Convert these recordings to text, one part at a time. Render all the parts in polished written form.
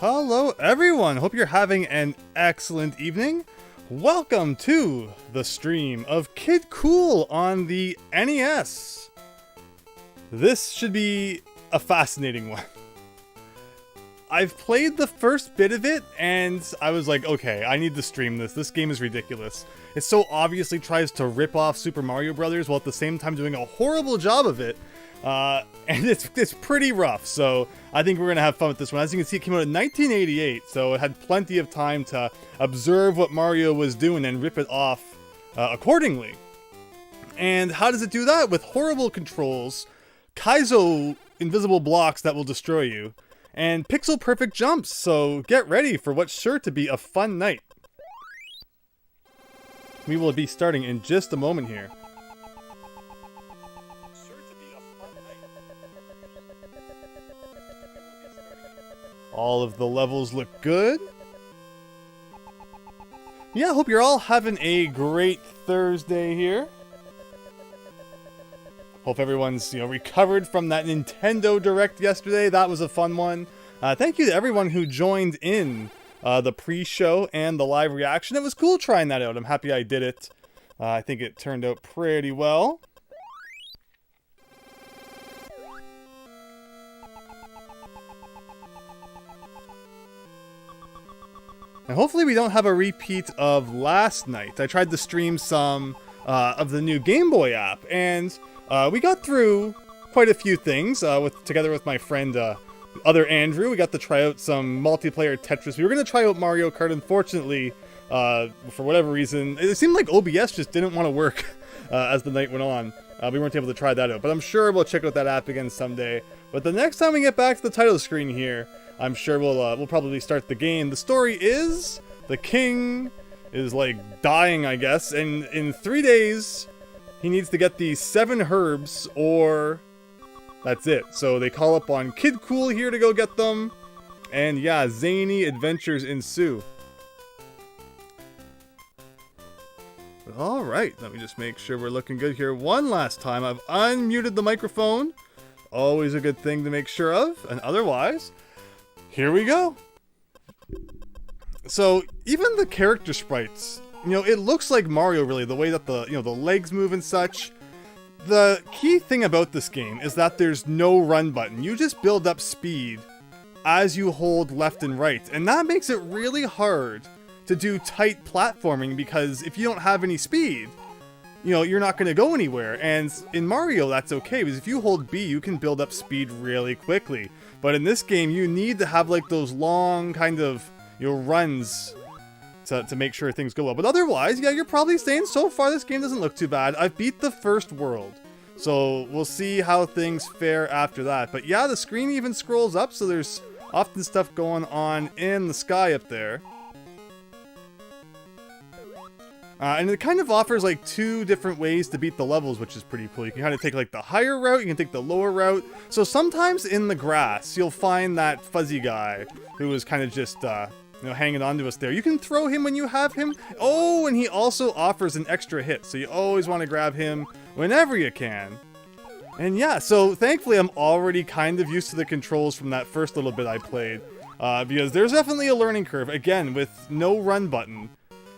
Hello everyone, hope you're having an excellent evening. Welcome to the stream of Kid Kool on the NES. This should be a fascinating one. I've played the first bit of it and I was like, okay, I need to stream this. This game is ridiculous. It so obviously tries to rip off Super Mario Brothers while at the same time doing a horrible job of it. And it's pretty rough, so I think we're going to have fun with this one. As you can see, it came out in 1988, so it had plenty of time to observe what Mario was doing and rip it off accordingly. And how does it do that? With horrible controls, Kaizo invisible blocks that will destroy you, and pixel-perfect jumps, so get ready for what's sure to be a fun night. We will be starting in just a moment here. All of the levels look good. Yeah, I hope you're all having a great Thursday here. Hope everyone's, recovered from that Nintendo Direct yesterday. That was a fun one. Thank you to everyone who joined in the pre-show and the live reaction. It was cool trying that out. I'm happy I did it. I think it turned out pretty well. And hopefully we don't have a repeat of last night. I tried to stream some of the new Game Boy app, and we got through quite a few things together with my friend, other Andrew. We got to try out some multiplayer Tetris. We were going to try out Mario Kart. Unfortunately, for whatever reason, it seemed like OBS just didn't want to work as the night went on. We weren't able to try that out, but I'm sure we'll check out that app again someday. But the next time we get back to the title screen here, I'm sure we'll probably start the game. The story is the king is dying, I guess, and in 3 days he needs to get these 7 herbs, or that's it. So they call up on Kid Kool here to go get them, and yeah, zany adventures ensue. All right, let me just make sure we're looking good here one last time. I've unmuted the microphone. Always a good thing to make sure of, and otherwise, here we go. So even the character sprites, it looks like Mario really, the way that the legs move and such. The key thing about this game is that there's no run button. You just build up speed as you hold left and right, and that makes it really hard to do tight platforming, because if you don't have any speed, you're not going to go anywhere. And in Mario, that's okay, because if you hold B, you can build up speed really quickly. But in this game, you need to have those long kind of runs to make sure things go well. But otherwise, yeah, you're probably saying so far this game doesn't look too bad. I've beat the first world, so we'll see how things fare after that. But yeah, the screen even scrolls up, so there's often stuff going on in the sky up there. And it kind of offers 2 different ways to beat the levels, which is pretty cool. You can kind of take the higher route, you can take the lower route. So sometimes in the grass, you'll find that fuzzy guy who is kind of just, hanging on to us there. You can throw him when you have him. Oh, and he also offers an extra hit, so you always want to grab him whenever you can. And yeah, so thankfully I'm already kind of used to the controls from that first little bit I played, because there's definitely a learning curve. Again, with no run button.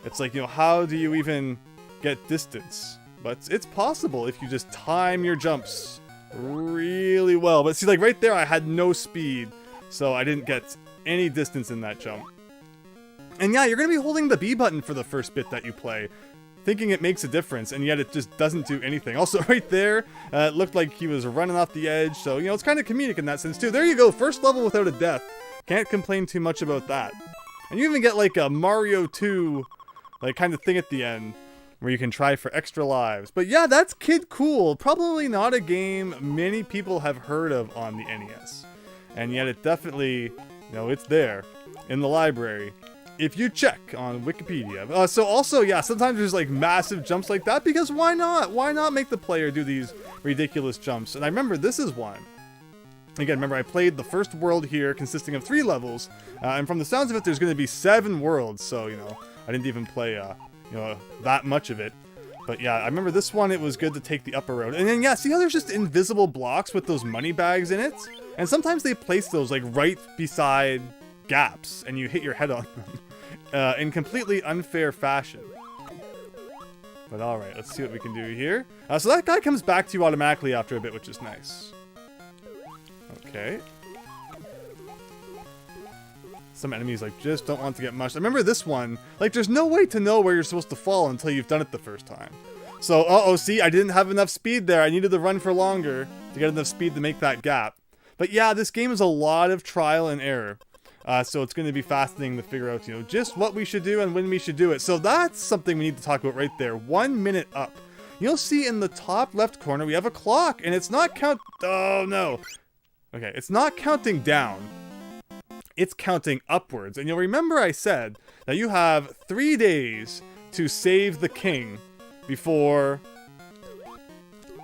It's how do you even get distance? But it's possible if you just time your jumps really well. But see, right there, I had no speed, so I didn't get any distance in that jump. And yeah, you're going to be holding the B button for the first bit that you play, thinking it makes a difference, and yet it just doesn't do anything. Also, right there, it looked like he was running off the edge, so, it's kind of comedic in that sense, too. There you go, first level without a death. Can't complain too much about that. And you even get, a Mario 2... kind of thing at the end where you can try for extra lives. But yeah, that's Kid Kool. Probably not a game many people have heard of on the NES. And yet it definitely, it's there in the library if you check on Wikipedia. So also, yeah, sometimes there's massive jumps like that, because why not? Why not make the player do these ridiculous jumps? And I remember this is one. Again, remember I played the first world here consisting of 3 levels. And from the sounds of it, there's going to be 7 worlds. So, I didn't even play, that much of it. But yeah, I remember this one, it was good to take the upper road. And then, yeah, see how there's just invisible blocks with those money bags in it? And sometimes they place those, right beside gaps and you hit your head on them in completely unfair fashion. But alright, let's see what we can do here. So that guy comes back to you automatically after a bit, which is nice. Okay. Some enemies, like, just don't want to get mushed. I remember this one, like, there's no way to know where you're supposed to fall until you've done it the first time. So, uh-oh, see, I didn't have enough speed there. I needed to run for longer to get enough speed to make that gap. But yeah, this game is a lot of trial and error. So it's going to be fascinating to figure out, you know, just what we should do and when we should do it. So that's something we need to talk about right there. 1 minute up. You'll see in the top left corner we have a clock, and it's not oh no. Okay, it's not counting down. It's counting upwards. And you'll remember I said that you have 3 days to save the king before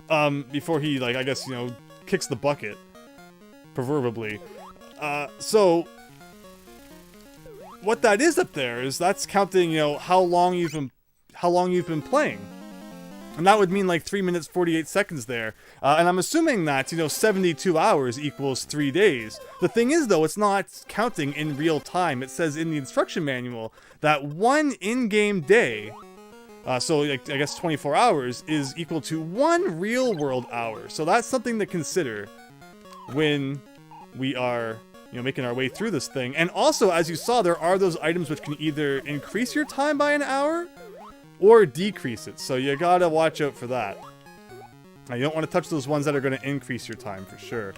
he, like, I guess, you know, kicks the bucket, proverbially. So what that is up there is that's counting, you know, how long you've been playing. And that would mean like 3 minutes 48 seconds there. And I'm assuming that, you know, 72 hours equals 3 days. The thing is, though, it's not counting in real time. It says in the instruction manual that 1 in-game day, so like, I guess 24 hours, is equal to 1 real-world hour. So that's something to consider when we are, you know, making our way through this thing. And also, as you saw, there are those items which can either increase your time by an hour or decrease it, so you gotta watch out for that. Now, you don't want to touch those ones that are going to increase your time for sure.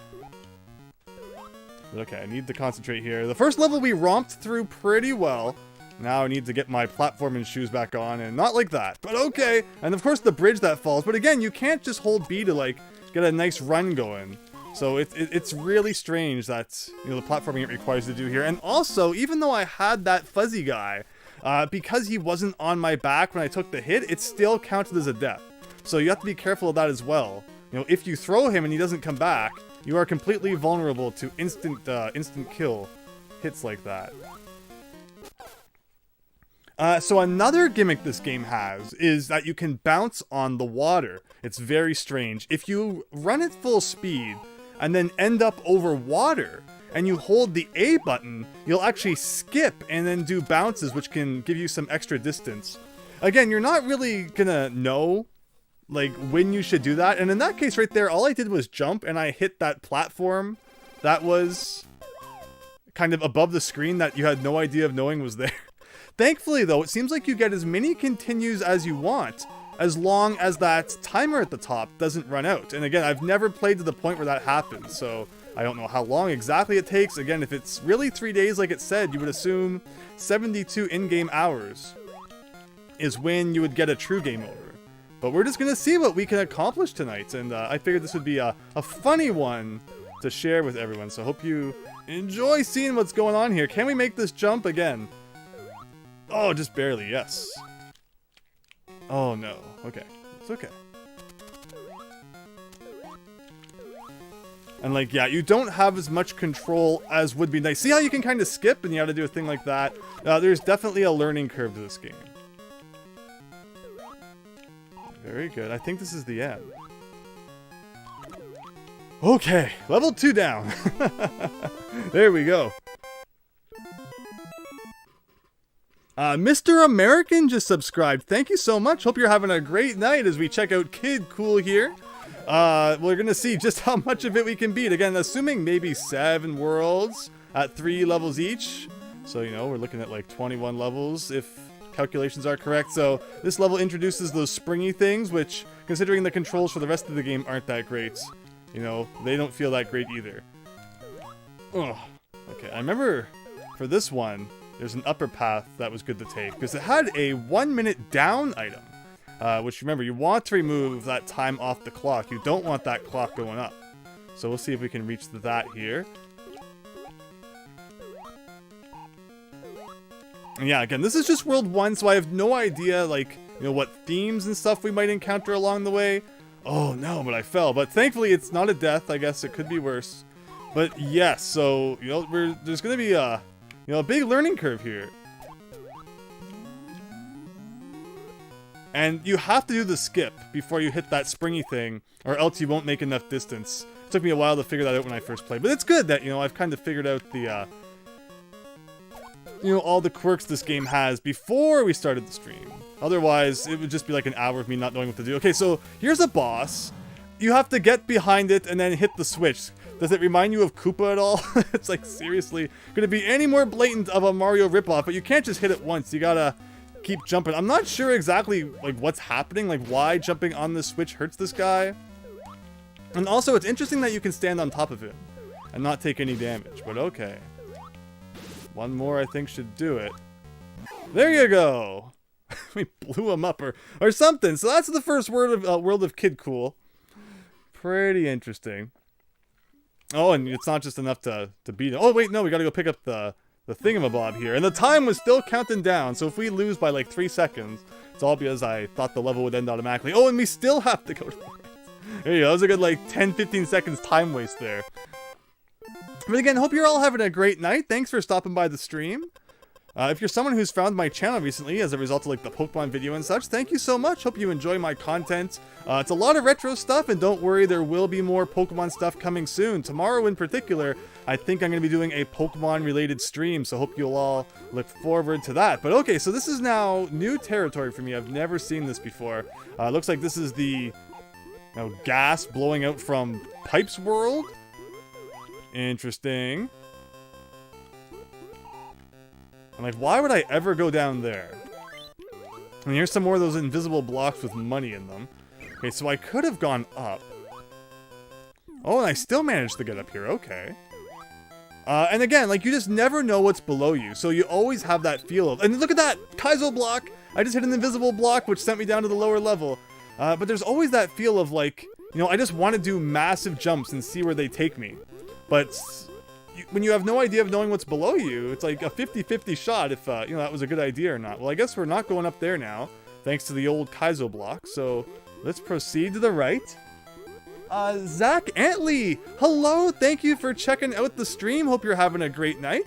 But okay, I need to concentrate here. The first level we romped through pretty well. Now I need to get my platforming shoes back on, and not like that, but okay. And of course the bridge that falls, but again, you can't just hold B to, like, get a nice run going. So it's really strange that, you know, the platforming it requires to do here. And also, even though I had that fuzzy guy, because he wasn't on my back when I took the hit, it still counted as a death. So you have to be careful of that as well. You know, if you throw him and he doesn't come back, you are completely vulnerable to instant kill hits like that. So another gimmick this game has is that you can bounce on the water. It's very strange. If you run at full speed and then end up over water, and you hold the A button, you'll actually skip and then do bounces, which can give you some extra distance. Again, you're not really gonna know, like, when you should do that. And in that case right there, all I did was jump and I hit that platform that was kind of above the screen that you had no idea of knowing was there. Thankfully, though, it seems like you get as many continues as you want, as long as that timer at the top doesn't run out. And again, I've never played to the point where that happens, so I don't know how long exactly it takes. Again, if it's really 3 days like it said, you would assume 72 in-game hours is when you would get a true game over. But we're just going to see what we can accomplish tonight, and I figured this would be a funny one to share with everyone, so hope you enjoy seeing what's going on here. Can we make this jump again? Oh, just barely, yes. Oh no, okay, it's okay. And like, yeah, you don't have as much control as would be nice. See how you can kind of skip and you have to do a thing like that? There's definitely a learning curve to this game. Very good. I think this is the end. Okay, level 2 down. There we go. Mr. American just subscribed. Thank you so much. Hope you're having a great night as we check out Kid Kool here. We're gonna see just how much of it we can beat. Again, assuming maybe 7 worlds at 3 levels each. So, you know, we're looking at like 21 levels if calculations are correct. So this level introduces those springy things, which, considering the controls for the rest of the game aren't that great, you know, they don't feel that great either. Ugh. Okay, I remember for this one, there's an upper path that was good to take, because it had a 1 minute down item. Which, remember, you want to remove that time off the clock. You don't want that clock going up. So we'll see if we can reach that here. And yeah, again, this is just World 1, so I have no idea, like, you know, what themes and stuff we might encounter along the way. Oh, no, but I fell. But thankfully, it's not a death. I guess it could be worse. But yes, so, you know, there's going to be a, you know, a big learning curve here. And you have to do the skip before you hit that springy thing, or else you won't make enough distance. It took me a while to figure that out when I first played, but it's good that, you know, I've kind of figured out the you know, all the quirks this game has before we started the stream. Otherwise, it would just be like an hour of me not knowing what to do. Okay, so here's a boss. You have to get behind it and then hit the switch. Does it remind you of Koopa at all? It's like, seriously, could it be any more blatant of a Mario ripoff? But you can't just hit it once. You gotta keep jumping. I'm not sure exactly like what's happening, like why jumping on the switch hurts this guy. And also, it's interesting that you can stand on top of him and not take any damage, but okay. One more, I think, should do it. There you go! We blew him up or something. So that's the first world of Kid Kool. Pretty interesting. Oh, and it's not just enough to beat him. Oh, wait, no, we gotta go pick up the thingamabob here. And the time was still counting down, so if we lose by like 3 seconds, it's all because I thought the level would end automatically. Oh, and we still have to go to the right. There you go, that was a good like 10-15 seconds time waste there. But again, hope you're all having a great night. Thanks for stopping by the stream. If you're someone who's found my channel recently as a result of like the Pokemon video and such, thank you so much. Hope you enjoy my content. It's a lot of retro stuff, and don't worry, there will be more Pokemon stuff coming soon. Tomorrow in particular, I think I'm going to be doing a Pokemon related stream, so hope you'll all look forward to that. But okay, so this is now new territory for me. I've never seen this before. Looks like this is the gas blowing out from Pipes World. Interesting. I'm like, why would I ever go down there? And here's some more of those invisible blocks with money in them. Okay, so I could have gone up. Oh, and I still managed to get up here. Okay. And again, like, you just never know what's below you, so you always have that feel of... And look at that! Kaizo block! I just hit an invisible block, which sent me down to the lower level. But there's always that feel of, like, you know, I just want to do massive jumps and see where they take me. But when you have no idea of knowing what's below you, it's like a 50-50 shot if, you know, that was a good idea or not. Well, I guess we're not going up there now, thanks to the old Kaizo block. So let's proceed to the right. Zach Antley, hello! Thank you for checking out the stream. Hope you're having a great night.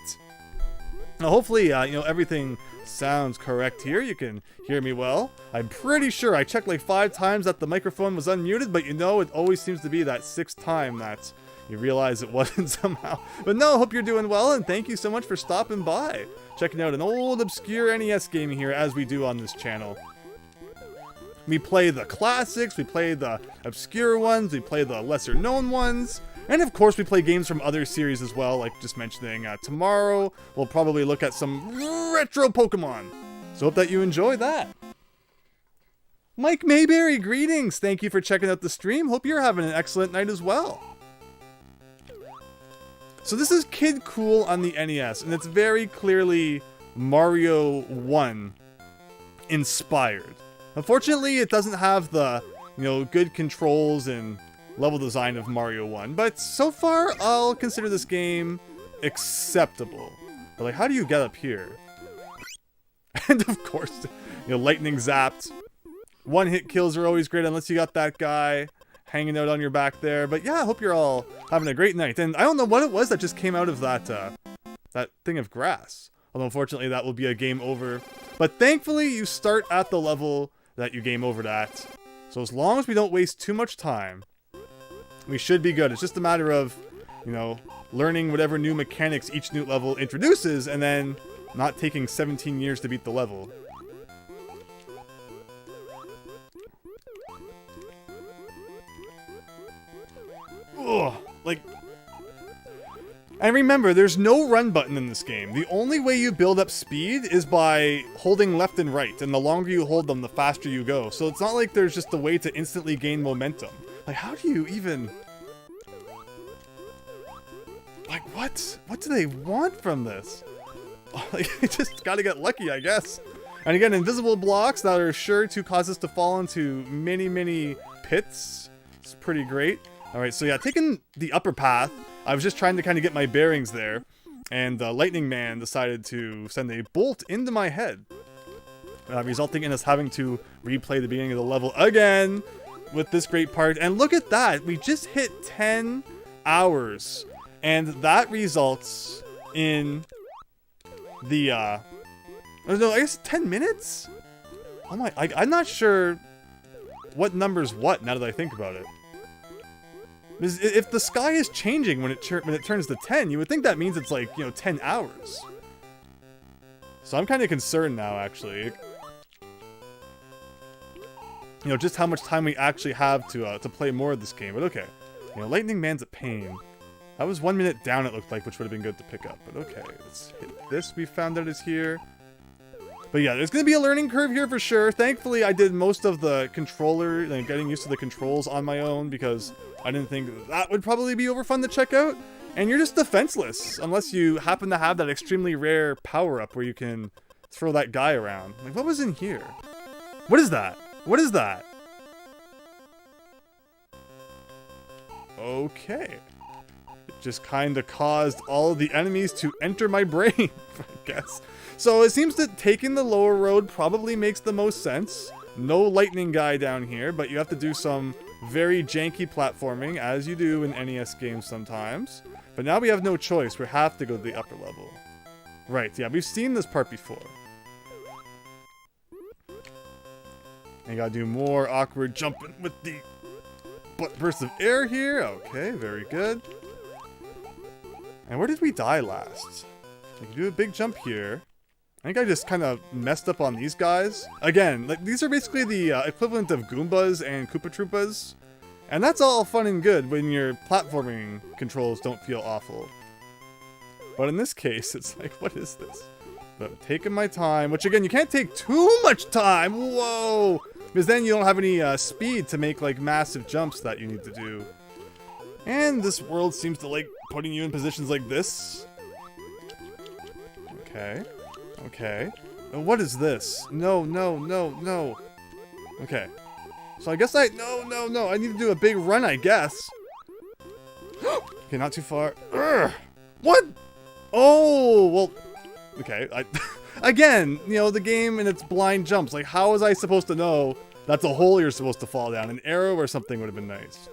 Now, hopefully, you know, everything sounds correct here. You can hear me well. I'm pretty sure I checked like 5 times that the microphone was unmuted, but you know, it always seems to be that 6th time that you realize it wasn't somehow. But no, hope you're doing well, and thank you so much for stopping by. Checking out an old, obscure NES game here, as we do on this channel. We play the classics, we play the obscure ones, we play the lesser-known ones, and of course we play games from other series as well, like just mentioning tomorrow we'll probably look at some retro Pokemon. So hope that you enjoy that. Mike Mayberry, greetings! Thank you for checking out the stream. Hope you're having an excellent night as well. So this is Kid Kool on the NES, and it's very clearly Mario 1 inspired. Unfortunately, it doesn't have the, you know, good controls and level design of Mario 1, but so far, I'll consider this game acceptable. But like, how do you get up here? And of course, you know, lightning zapped. One-hit kills are always great unless you got that guy hanging out on your back there. But yeah, I hope you're all having a great night. And I don't know what it was that just came out of that that thing of grass. Although unfortunately that will be a game over. But thankfully you start at the level that you game overed at. So as long as we don't waste too much time, we should be good. It's just a matter of, you know, learning whatever new mechanics each new level introduces and then not taking 17 years to beat the level. Ugh, like, and remember, there's no run button in this game. The only way you build up speed is by holding left and right, and the longer you hold them, the faster you go. So it's not like there's just a way to instantly gain momentum. Like, how do you even... Like, what do they want from this? Like, you just gotta get lucky, I guess. And again, invisible blocks that are sure to cause us to fall into many, many pits. It's pretty great. Alright, so yeah, taking the upper path, I was just trying to kind of get my bearings there, and Lightning Man decided to send a bolt into my head, resulting in us having to replay the beginning of the level again with this great part. And look at that, we just hit 10 hours, and that results in the, no, I guess 10 minutes? Oh my, I'm not sure what number's what now that I think about it. If the sky is changing when it turns to 10, you would think that means it's like, you know, 10 hours. So I'm kind of concerned now, actually. You know, just how much time we actually have to play more of this game. But okay. You know, Lightning Man's a pain. That was 1 minute down, it looked like, which would have been good to pick up. But okay, let's hit this. We found out is here. But yeah, there's going to be a learning curve here for sure. Thankfully, I did most of the controller, like, getting used to the controls on my own, because I didn't think that would probably be over fun to check out. And you're just defenseless, unless you happen to have that extremely rare power-up where you can throw that guy around. Like, what was in here? What is that? What is that? Okay. It just kind of caused all of the enemies to enter my brain, I guess. So it seems that taking the lower road probably makes the most sense. No lightning guy down here, but you have to do some very janky platforming, as you do in NES games sometimes. But now we have no choice. We have to go to the upper level. Right, yeah, we've seen this part before. And you gotta do more awkward jumping with the burst of air here. Okay, very good. And where did we die last? We can do a big jump here. I think I just kind of messed up on these guys. Again, like, these are basically the equivalent of Goombas and Koopa Troopas. And that's all fun and good when your platforming controls don't feel awful. But in this case, it's like, what is this? But taking my time, which again, you can't take too much time. Whoa! Because then you don't have any speed to make like massive jumps that you need to do. And this world seems to like putting you in positions like this. Okay. Okay. And what is this? No, no, no, no. Okay. So I guess no. I need to do a big run, I guess. Okay, not too far. Urgh. What? Oh, well, okay. Again, you know, the game and its blind jumps. Like, how was I supposed to know that's a hole you're supposed to fall down? An arrow or something would have been nice.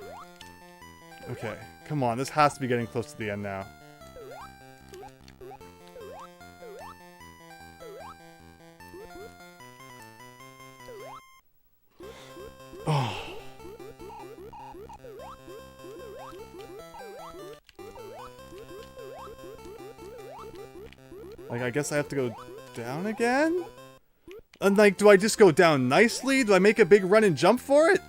Okay, come on. This has to be getting close to the end now. Oh. Like, I guess I have to go down again? And like, do I just go down nicely? Do I make a big run and jump for it?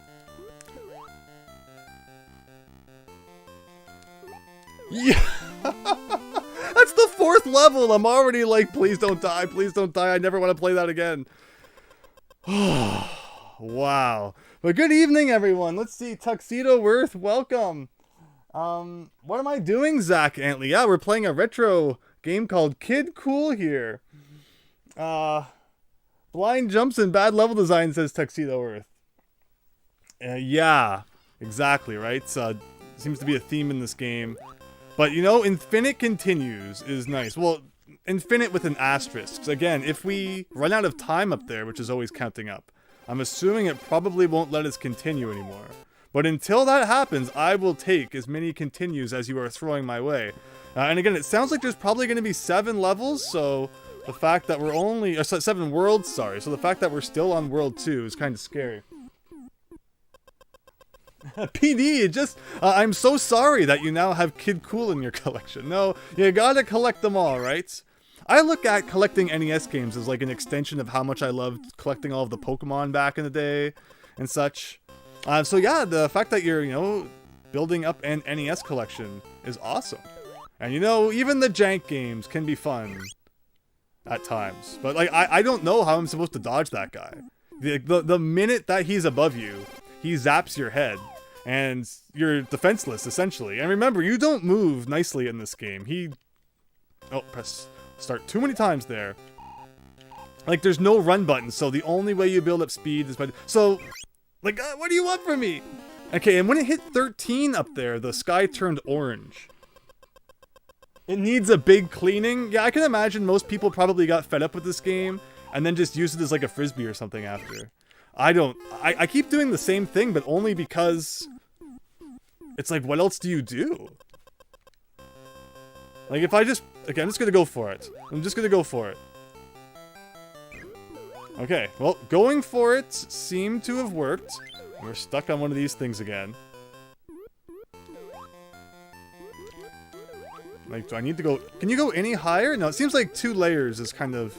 Yeah! That's the 4th level! I'm already like, please don't die, please don't die, I never want to play that again. Wow. But good evening, everyone. Let's see, Tuxedo Worth, welcome. What am I doing, Zach Antley? Yeah, we're playing a retro game called Kid Kool here. Blind jumps and bad level design, says Tuxedo Earth. Yeah, exactly, right? Seems to be a theme in this game. But, you know, infinite continues is nice. Well, infinite with an asterisk. So again, if we run out of time up there, which is always counting up, I'm assuming it probably won't let us continue anymore. But until that happens, I will take as many continues as you are throwing my way. And again, it sounds like there's probably going to be 7 levels, so the fact that we're only... 7 worlds, sorry. So the fact that we're still on World 2 is kind of scary. PD, just... I'm so sorry that you now have Kid Kool in your collection. No, you gotta collect them all, right? I look at collecting NES games as like an extension of how much I loved collecting all of the Pokemon back in the day and such. So yeah, the fact that you're, you know, building up an NES collection is awesome. And you know, even the jank games can be fun at times. But like, I don't know how I'm supposed to dodge that guy. The minute that he's above you, he zaps your head. And you're defenseless, essentially. And remember, you don't move nicely in this game. Oh, press start too many times there. Like, there's no run button, so the only way you build up speed is by... So, like, what do you want from me? Okay, and when it hit 13 up there, the sky turned orange. It needs a big cleaning. Yeah, I can imagine most people probably got fed up with this game and then just used it as like a frisbee or something after. I keep doing the same thing, but only because it's like, what else do you do? Like, if I just... Okay, I'm just gonna go for it. I'm just gonna go for it. Okay, well, going for it seemed to have worked. We're stuck on one of these things again. Like, do I need to go... Can you go any higher? No, it seems like 2 layers is kind of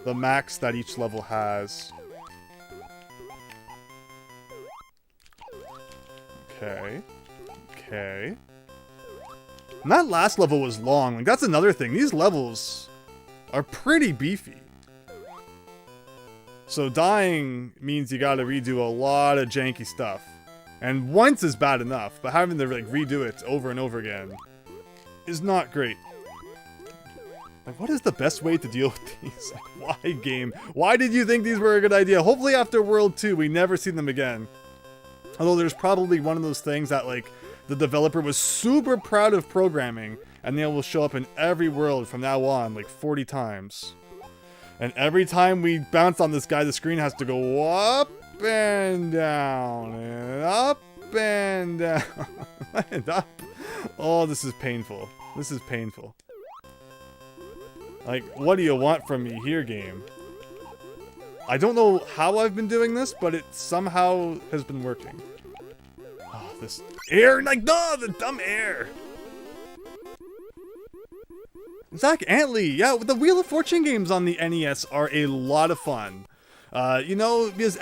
the max that each level has. Okay. Okay. And that last level was long. Like, that's another thing. These levels are pretty beefy. So dying means you gotta redo a lot of janky stuff. And once is bad enough, but having to like redo it over and over again is not great. Like, what is the best way to deal with these? Like, why, game? Why did you think these were a good idea? Hopefully after World 2, we never see them again. Although there's probably one of those things that, like, the developer was super proud of programming, and they will show up in every world from now on, like, 40 times. And every time we bounce on this guy, the screen has to go up and down, and up and down, and up. Oh, this is painful. This is painful. Like, what do you want from me here, game? I don't know how I've been doing this, but it somehow has been working. Oh, this air, like, no, the dumb air. Zach Antley, yeah, the Wheel of Fortune games on the NES are a lot of fun. You know, because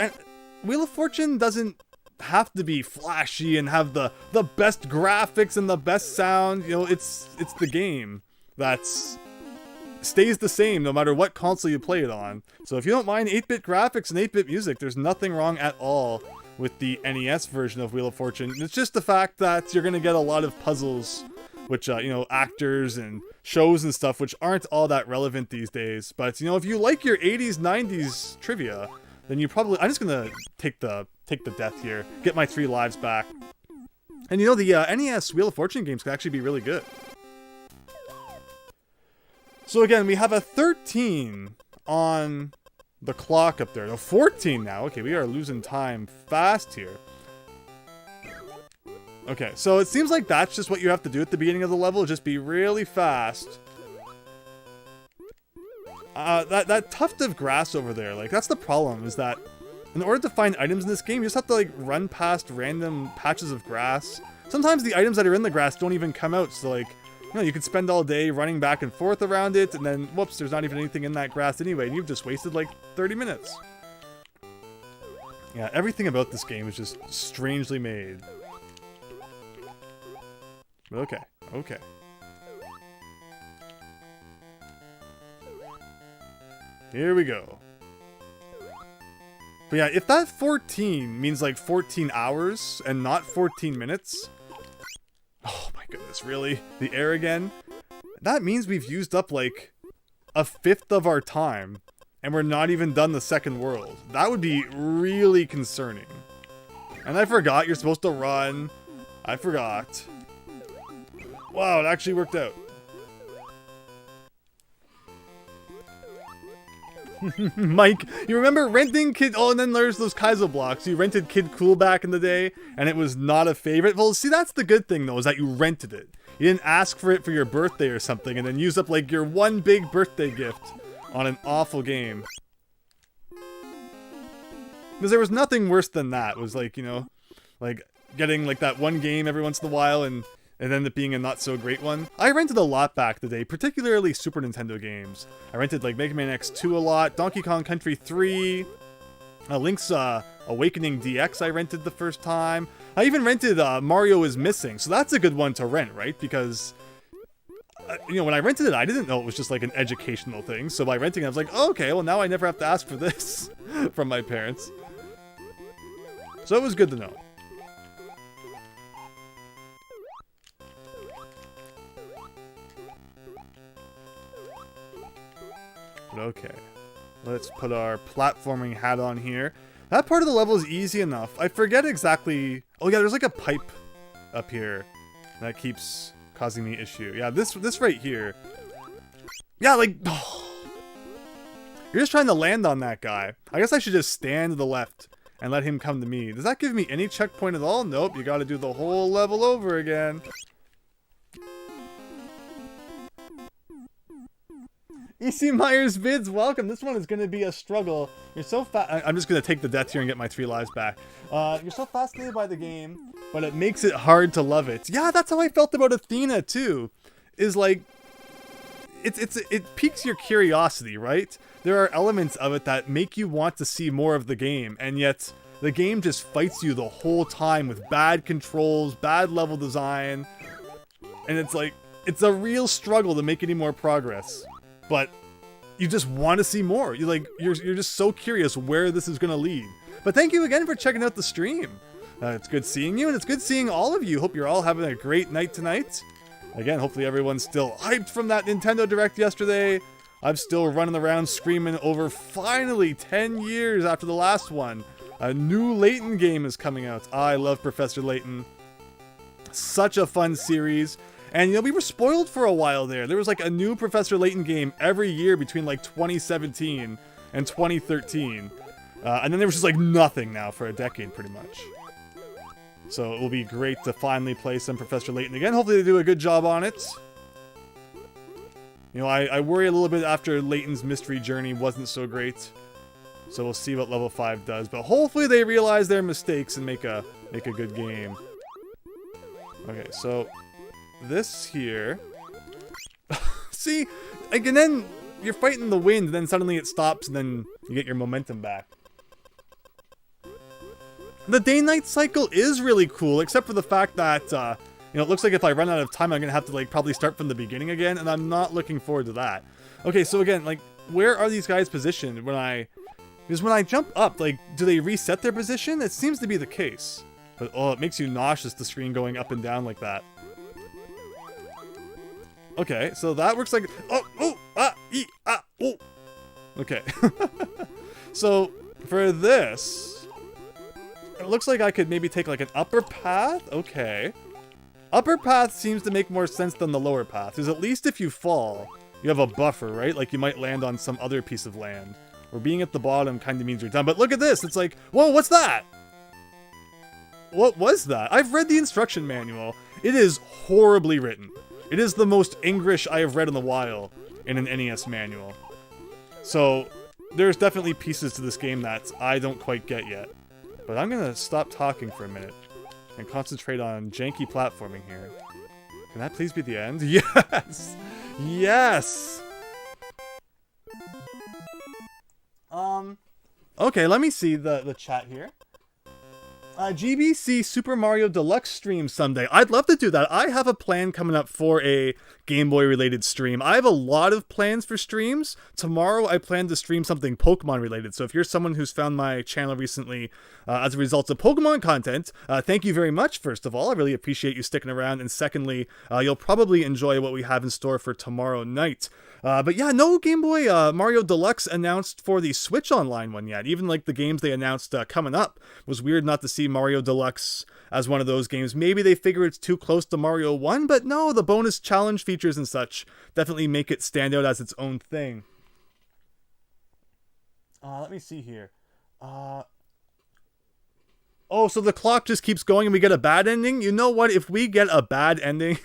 Wheel of Fortune doesn't have to be flashy and have the best graphics and the best sound. You know, it's the game that's stays the same no matter what console you play it on. So if you don't mind 8-bit graphics and 8-bit music, there's nothing wrong at all with the NES version of Wheel of Fortune. It's just the fact that you're going to get a lot of puzzles, which, you know, actors and shows and stuff, which aren't all that relevant these days. But, you know, if you like your 80s, 90s trivia, then you probably... I'm just going to take the death here, get my 3 lives back. And, you know, the NES Wheel of Fortune games can actually be really good. So again, we have a 13 on the clock up there. No, 14 now. Okay, we are losing time fast here. Okay, so it seems like that's just what you have to do at the beginning of the level. Just be really fast. That tuft of grass over there, like, that's the problem, is that in order to find items in this game, you just have to, like, run past random patches of grass. Sometimes the items that are in the grass don't even come out, so, like, you know, you could spend all day running back and forth around it, and then, whoops, there's not even anything in that grass anyway, and you've just wasted, like, 30 minutes. Yeah, everything about this game is just strangely made. Okay, okay. Here we go. But yeah, if that 14 means like 14 hours and not 14 minutes... Oh my goodness, really? The air again? That means we've used up like a fifth of our time and we're not even done the second world. That would be really concerning. And I forgot you're supposed to run. I forgot. Wow, it actually worked out. Mike, you remember renting Kid... Oh, and then there's those Kaizo blocks. You rented Kid Kool back in the day, and it was not a favorite. Well, see, that's the good thing, though, is that you rented it. You didn't ask for it for your birthday or something, and then use up, like, your one big birthday gift on an awful game. Because there was nothing worse than that. It was, like, you know, like, getting, like, that one game every once in a while, and then it being a not-so-great one. I rented a lot back in the day, particularly Super Nintendo games. I rented, like, Mega Man X2 a lot, Donkey Kong Country 3, Link's Awakening DX I rented the first time. I even rented Mario is Missing, so that's a good one to rent, right? Because, you know, when I rented it, I didn't know it was just, like, an educational thing. So by renting it, I was like, oh, okay, well, now I never have to ask for this from my parents. So it was good to know. Okay, let's put our platforming hat on here. That part of the level is easy enough. I forget exactly... Oh yeah, there's like a pipe up here that keeps causing me issue. Yeah, this right here. Yeah, like... Oh. You're just trying to land on that guy. I guess I should just stand to the left and let him come to me. Does that give me any checkpoint at all? Nope, you gotta do the whole level over again. EC Myers Vids, welcome. This one is going to be a struggle. You're so I'm just going to take the death here and get my 3 lives back. You're so fascinated by the game, but it makes it hard to love it. Yeah, that's how I felt about Athena, too. Is like, it piques your curiosity, right? There are elements of it that make you want to see more of the game, and yet the game just fights you the whole time with bad controls, bad level design, and it's like, it's a real struggle to make any more progress. But you just want to see more. You're just so curious where this is going to lead. But thank you again for checking out the stream. It's good seeing you, and it's good seeing all of you. Hope you're all having a great night tonight. Again, hopefully everyone's still hyped from that Nintendo Direct yesterday. I'm still running around screaming over finally 10 years after the last one. A new Layton game is coming out. I love Professor Layton. Such a fun series. And, you know, we were spoiled for a while there. There was like a new Professor Layton game every year between like 2017 and 2013. And then there was just like nothing now for a decade pretty much. So it will be great to finally play some Professor Layton again. Hopefully they do a good job on it. You know, I worry a little bit after Layton's Mystery Journey wasn't so great. So we'll see what level 5 does. But hopefully they realize their mistakes and make a good game. Okay, so this here. See? Like, and then you're fighting the wind, and then suddenly it stops, and then you get your momentum back. The day-night cycle is really cool, except for the fact that, you know, it looks like if I run out of time, I'm gonna have to, like, probably start from the beginning again, and I'm not looking forward to that. Okay, so again, like, where are these guys positioned because when I jump up, like, do they reset their position? It seems to be the case. But, oh, it makes you nauseous, the screen going up and down like that. Okay, so that works like, okay. So, for this, it looks like I could maybe take like an upper path. Okay. Upper path seems to make more sense than the lower path, because at least if you fall, you have a buffer, right? Like you might land on some other piece of land. Or being at the bottom kind of means you're done. But look at this. It's like, whoa, what's that? What was that? I've read the instruction manual. It is horribly written. It is the most English I have read in a while in an NES manual. So there's definitely pieces to this game that I don't quite get yet. But I'm going to stop talking for a minute and concentrate on janky platforming here. Can that please be the end? Yes! Yes! Okay, let me see the chat here. GBC Super Mario Deluxe stream someday. I'd love to do that. I have a plan coming up for a Game Boy related stream. I have a lot of plans for streams. Tomorrow I plan to stream something Pokemon related. So if you're someone who's found my channel recently as a result of Pokemon content, thank you very much, first of all. I really appreciate you sticking around. And secondly, you'll probably enjoy what we have in store for tomorrow night. But yeah, no Game Boy Mario Deluxe announced for the Switch Online one yet. Even like the games they announced coming up. It was weird not to see Mario Deluxe as one of those games. Maybe they figure it's too close to Mario 1, but no, the bonus challenge features and such definitely make it stand out as its own thing. Let me see here. Oh, so the clock just keeps going and we get a bad ending? You know what? If we get a bad ending,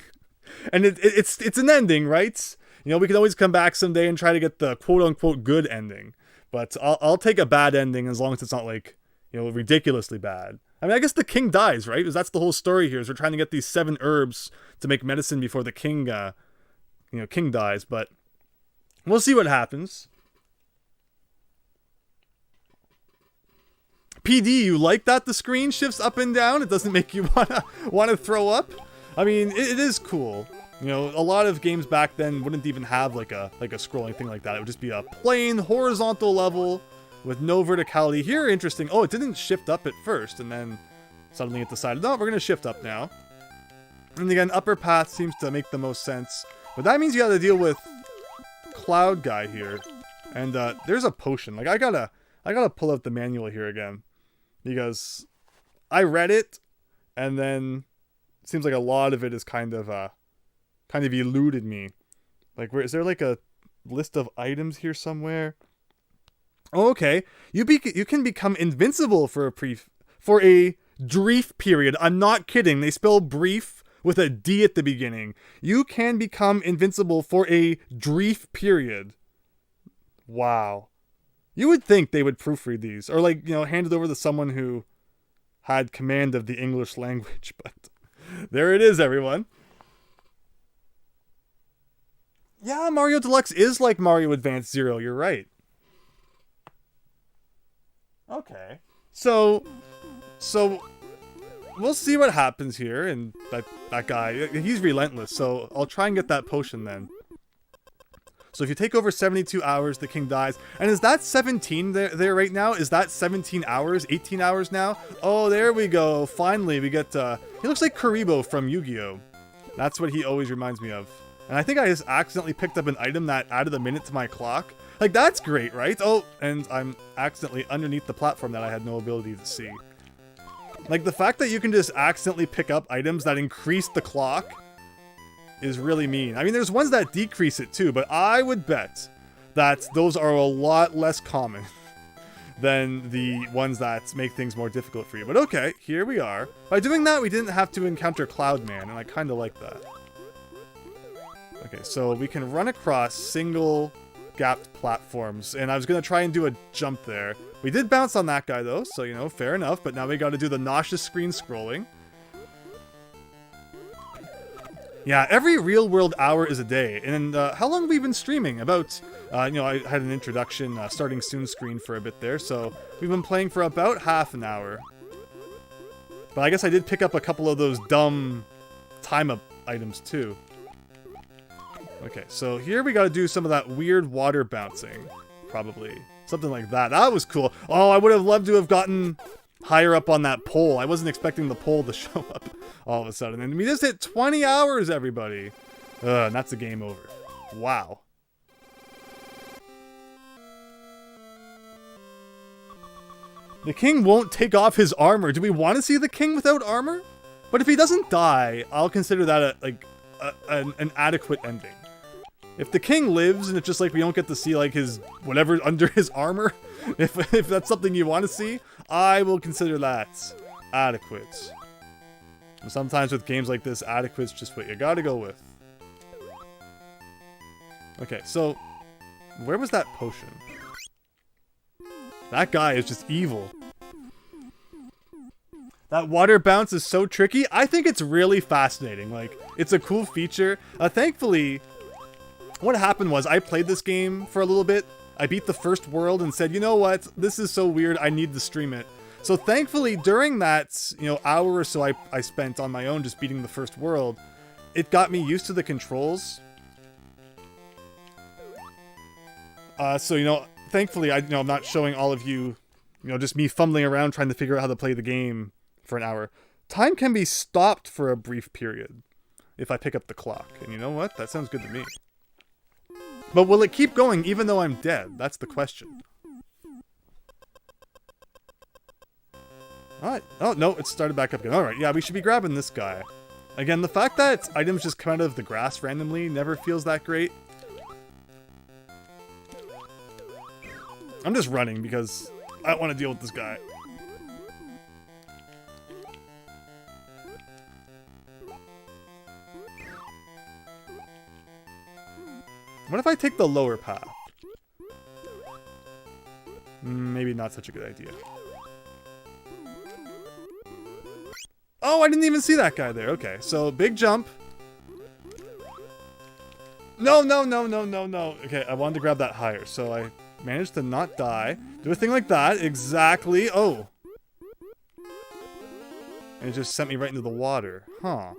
and it's an ending, right? You know, we can always come back someday and try to get the quote-unquote good ending. But I'll take a bad ending as long as it's not, like, you know, ridiculously bad. I mean, I guess the king dies, right? Because that's the whole story here, is we're trying to get these 7 herbs to make medicine before the king, king dies. But we'll see what happens. PD, you like that the screen shifts up and down? It doesn't make you wanna throw up? I mean, it is cool. You know, a lot of games back then wouldn't even have like a scrolling thing like that. It would just be a plain horizontal level with no verticality. Here, interesting. Oh, it didn't shift up at first, and then suddenly it decided, no, we're gonna shift up now. And again, upper path seems to make the most sense. But that means you gotta deal with Cloud Guy here. And there's a potion. Like I gotta pull out the manual here again. Because I read it, and then it seems like a lot of it is kind of eluded me. Like, where is there like a list of items here somewhere? Oh, okay. You can become invincible for a brief period. I'm not kidding. They spell brief with a D at the beginning. You can become invincible for a brief period. Wow. You would think they would proofread these, or like, you know, hand it over to someone who had command of the English language, but there it is, everyone. Yeah, Mario Deluxe is like Mario Advance Zero. You're right. Okay. So we'll see what happens here, and that guy, he's relentless, so I'll try and get that potion then. So if you take over 72 hours, the king dies. And is that 17 there right now? Is that 17 hours? 18 hours now? Oh, there we go. Finally, we get, he looks like Kuribo from Yu-Gi-Oh! That's what he always reminds me of. And I think I just accidentally picked up an item that added a minute to my clock. Like, that's great, right? Oh, and I'm accidentally underneath the platform that I had no ability to see. Like, the fact that you can just accidentally pick up items that increase the clock is really mean. I mean, there's ones that decrease it too, but I would bet that those are a lot less common than the ones that make things more difficult for you. But okay, here we are. By doing that, we didn't have to encounter Cloudman, and I kind of like that. Okay, so we can run across single gapped platforms, and I was going to try and do a jump there. We did bounce on that guy though, so you know, fair enough, but now we got to do the nauseous screen scrolling. Yeah, every real-world hour is a day. And how long have we been streaming? About, you know, I had an introduction, starting soon screen for a bit there, so we've been playing for about half an hour. But I guess I did pick up a couple of those dumb time-up items too. Okay, so here we gotta do some of that weird water bouncing, probably. Something like that. That was cool. Oh, I would have loved to have gotten higher up on that pole. I wasn't expecting the pole to show up all of a sudden. And we just hit 20 hours, everybody. And that's a game over. Wow. The king won't take off his armor. Do we want to see the king without armor? But if he doesn't die, I'll consider that an adequate ending. If the king lives and it's just like we don't get to see like his whatever under his armor, if that's something you want to see, I will consider that adequate. And sometimes with games like this, adequate's just what you gotta go with. Okay, so where was that potion? That guy is just evil. That water bounce is so tricky. I think it's really fascinating. Like, it's a cool feature. Thankfully, what happened was I played this game for a little bit. I beat the first world and said, you know what? This is so weird. I need to stream it. So thankfully, during that, you know, hour or so I spent on my own just beating the first world, it got me used to the controls. So, you know, thankfully, I'm not showing all of you, you know, just me fumbling around trying to figure out how to play the game for an hour. Time can be stopped for a brief period if I pick up the clock. And you know what? That sounds good to me. But will it keep going even though I'm dead? That's the question. Alright. Oh, no, it started back up again. Alright, yeah, we should be grabbing this guy. Again, the fact that items just come out of the grass randomly never feels that great. I'm just running because I don't want to deal with this guy. What if I take the lower path? Maybe not such a good idea. Oh, I didn't even see that guy there. Okay, so big jump. No, no, no, no, no, no. Okay, I wanted to grab that higher, so I managed to not die. Do a thing like that. Exactly. Oh. And it just sent me right into the water. Huh.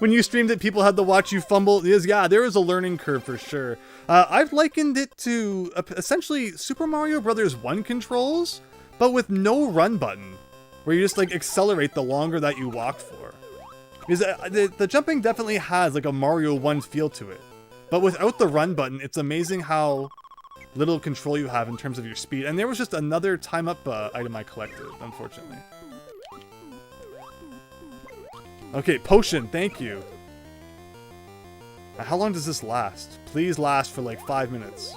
When you streamed it, people had to watch you fumble. Yeah, there is a learning curve for sure. I've likened it to essentially Super Mario Bros. 1 controls, but with no run button, where you just like accelerate the longer that you walk for. Because the jumping definitely has like a Mario 1 feel to it, but without the run button, it's amazing how little control you have in terms of your speed. And there was just another time up item I collected, unfortunately. Okay, potion, thank you. Now, how long does this last? Please last for like 5 minutes.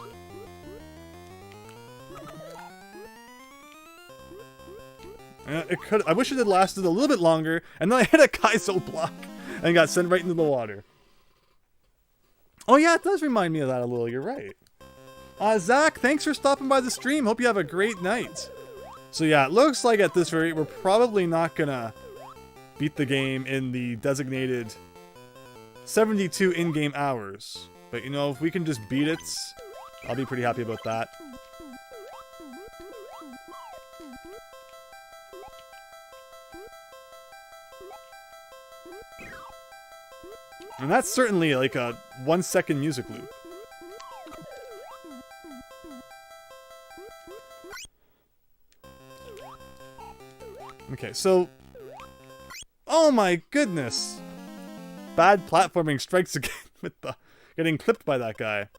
It could. I wish it had lasted a little bit longer, and then I hit a Kaizo block and got sent right into the water. Oh yeah, it does remind me of that a little, you're right. Zach, thanks for stopping by the stream. Hope you have a great night. So yeah, it looks like at this rate, we're probably not gonna beat the game in the designated 72 in-game hours. But you know, if we can just beat it, I'll be pretty happy about that. And that's certainly like a 1 second music loop. Okay, so... Oh my goodness! Bad platforming strikes again with the getting clipped by that guy.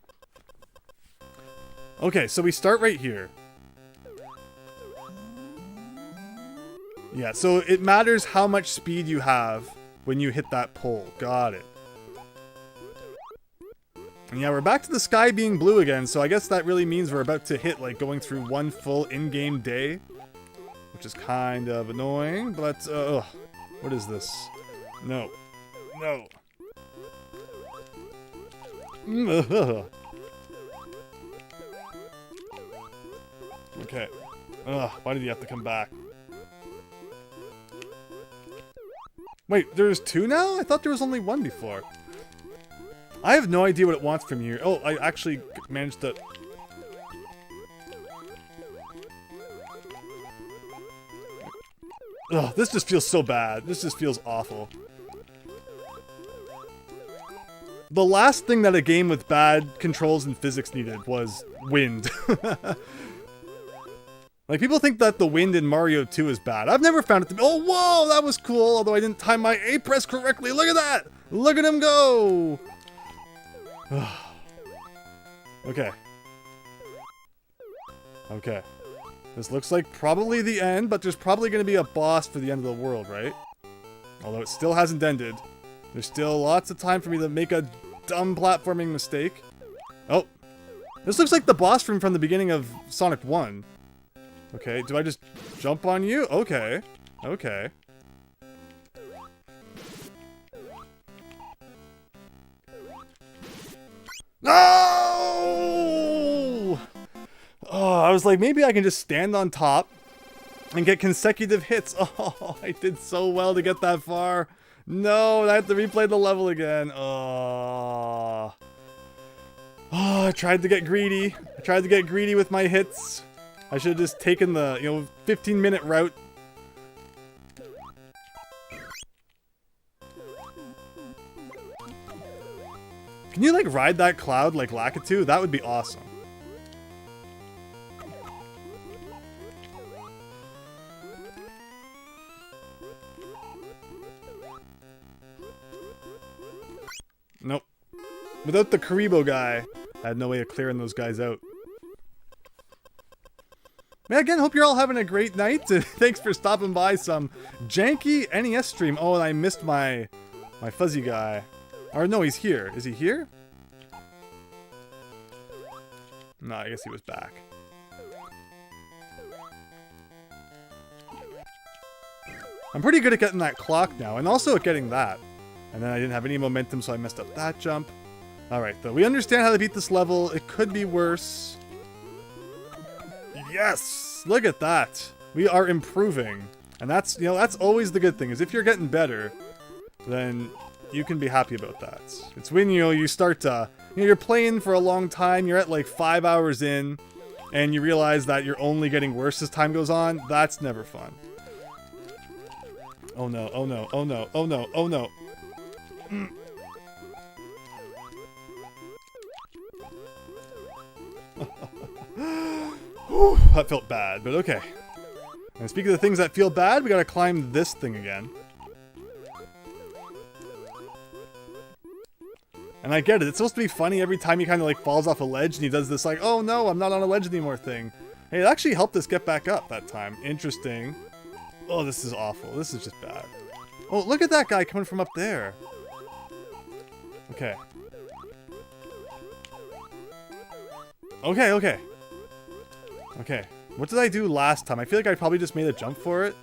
Okay, so we start right here. Yeah, so it matters how much speed you have when you hit that pole. Got it. And yeah, we're back to the sky being blue again, so I guess that really means we're about to hit, like, going through one full in-game day. Which is kind of annoying, but, what is this? No. No. Okay. Ugh, why did you have to come back? Wait, there's 2 now? I thought there was only 1 before. I have no idea what it wants from you. Oh, I actually managed to... Ugh, this just feels so bad. This just feels awful. The last thing that a game with bad controls and physics needed was wind. Like, people think that the wind in Mario 2 is bad. I've never found it to be... Oh, whoa, that was cool, although I didn't time my A press correctly. Look at that! Look at him go! Okay. Okay. This looks like probably the end, but there's probably going to be a boss for the end of the world, right? Although it still hasn't ended. There's still lots of time for me to make a dumb platforming mistake. Oh. This looks like the boss from the beginning of Sonic 1. Okay, do I just jump on you? Okay. Okay. No! Oh, I was like, maybe I can just stand on top and get consecutive hits. Oh, I did so well to get that far. No, I have to replay the level again. Oh, I tried to get greedy. I tried to get greedy with my hits. I should have just taken the, 15-minute route. Can you, like, ride that cloud like Lakitu? That would be awesome. Nope. Without the Karibo guy, I had no way of clearing those guys out. Man, again, hope you're all having a great night. Thanks for stopping by some janky NES stream. Oh, and I missed my fuzzy guy. Or no, he's here. Is he here? No, I guess he was back. I'm pretty good at getting that clock now, and also at getting that. And then I didn't have any momentum, so I messed up that jump. Alright, though. We understand how to beat this level. It could be worse. Yes! Look at that! We are improving. And that's, that's always the good thing, is if you're getting better, then you can be happy about that. It's when, you start to... you're playing for a long time, you're at like 5 hours in, and you realize that you're only getting worse as time goes on. That's never fun. Oh no, oh no, oh no, oh no, oh no. Whew, that felt bad, but okay. And speaking of the things that feel bad, we gotta climb this thing again. And I get it, it's supposed to be funny every time he kind of like falls off a ledge and he does this like, oh no, I'm not on a ledge anymore thing. Hey, it actually helped us get back up that time. Interesting. Oh, this is awful. This is just bad. Oh, look at that guy coming from up there. Okay. Okay, okay. Okay. What did I do last time? I feel like I probably just made a jump for it.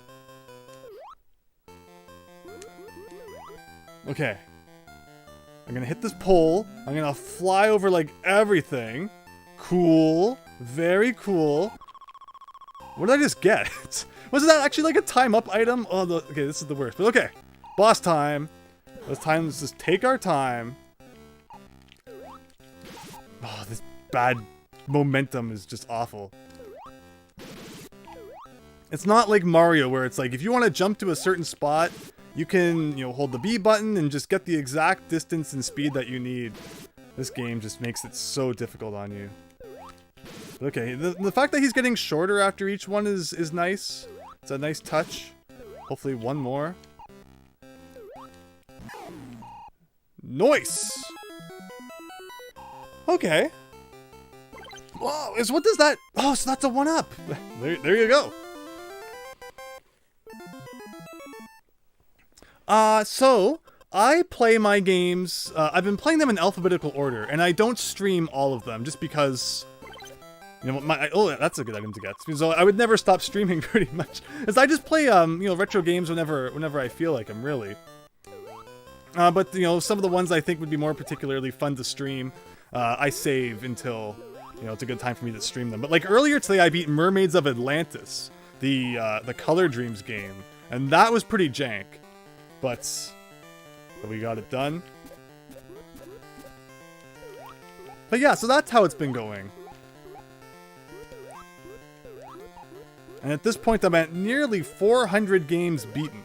Okay. I'm gonna hit this pole. I'm gonna fly over like everything. Cool. Very cool. What did I just get? Wasn't that actually like a time up item? Oh, okay, this is the worst, but okay. Boss time. Let's just take our time. Oh, this bad momentum is just awful. It's not like Mario where it's like, if you want to jump to a certain spot, you can, you know, hold the B button and just get the exact distance and speed that you need. This game just makes it so difficult on you. Okay, the fact that he's getting shorter after each one is nice. It's a nice touch. Hopefully one more. Nice! Okay. Whoa, what does that... Oh, so that's a 1-up. There you go. So, I play my games... I've been playing them in alphabetical order, and I don't stream all of them, just because... You know, oh, that's a good item to get. So I would never stop streaming pretty much. As I just play, you know, retro games whenever I feel like them, really. But, you know, some of the ones I think would be more particularly fun to stream, I save until, you know, it's a good time for me to stream them. But like earlier today, I beat Mermaids of Atlantis, the Color Dreams game, and that was pretty jank. But we got it done. But yeah, so that's how it's been going. And at this point, I'm at nearly 400 games beaten.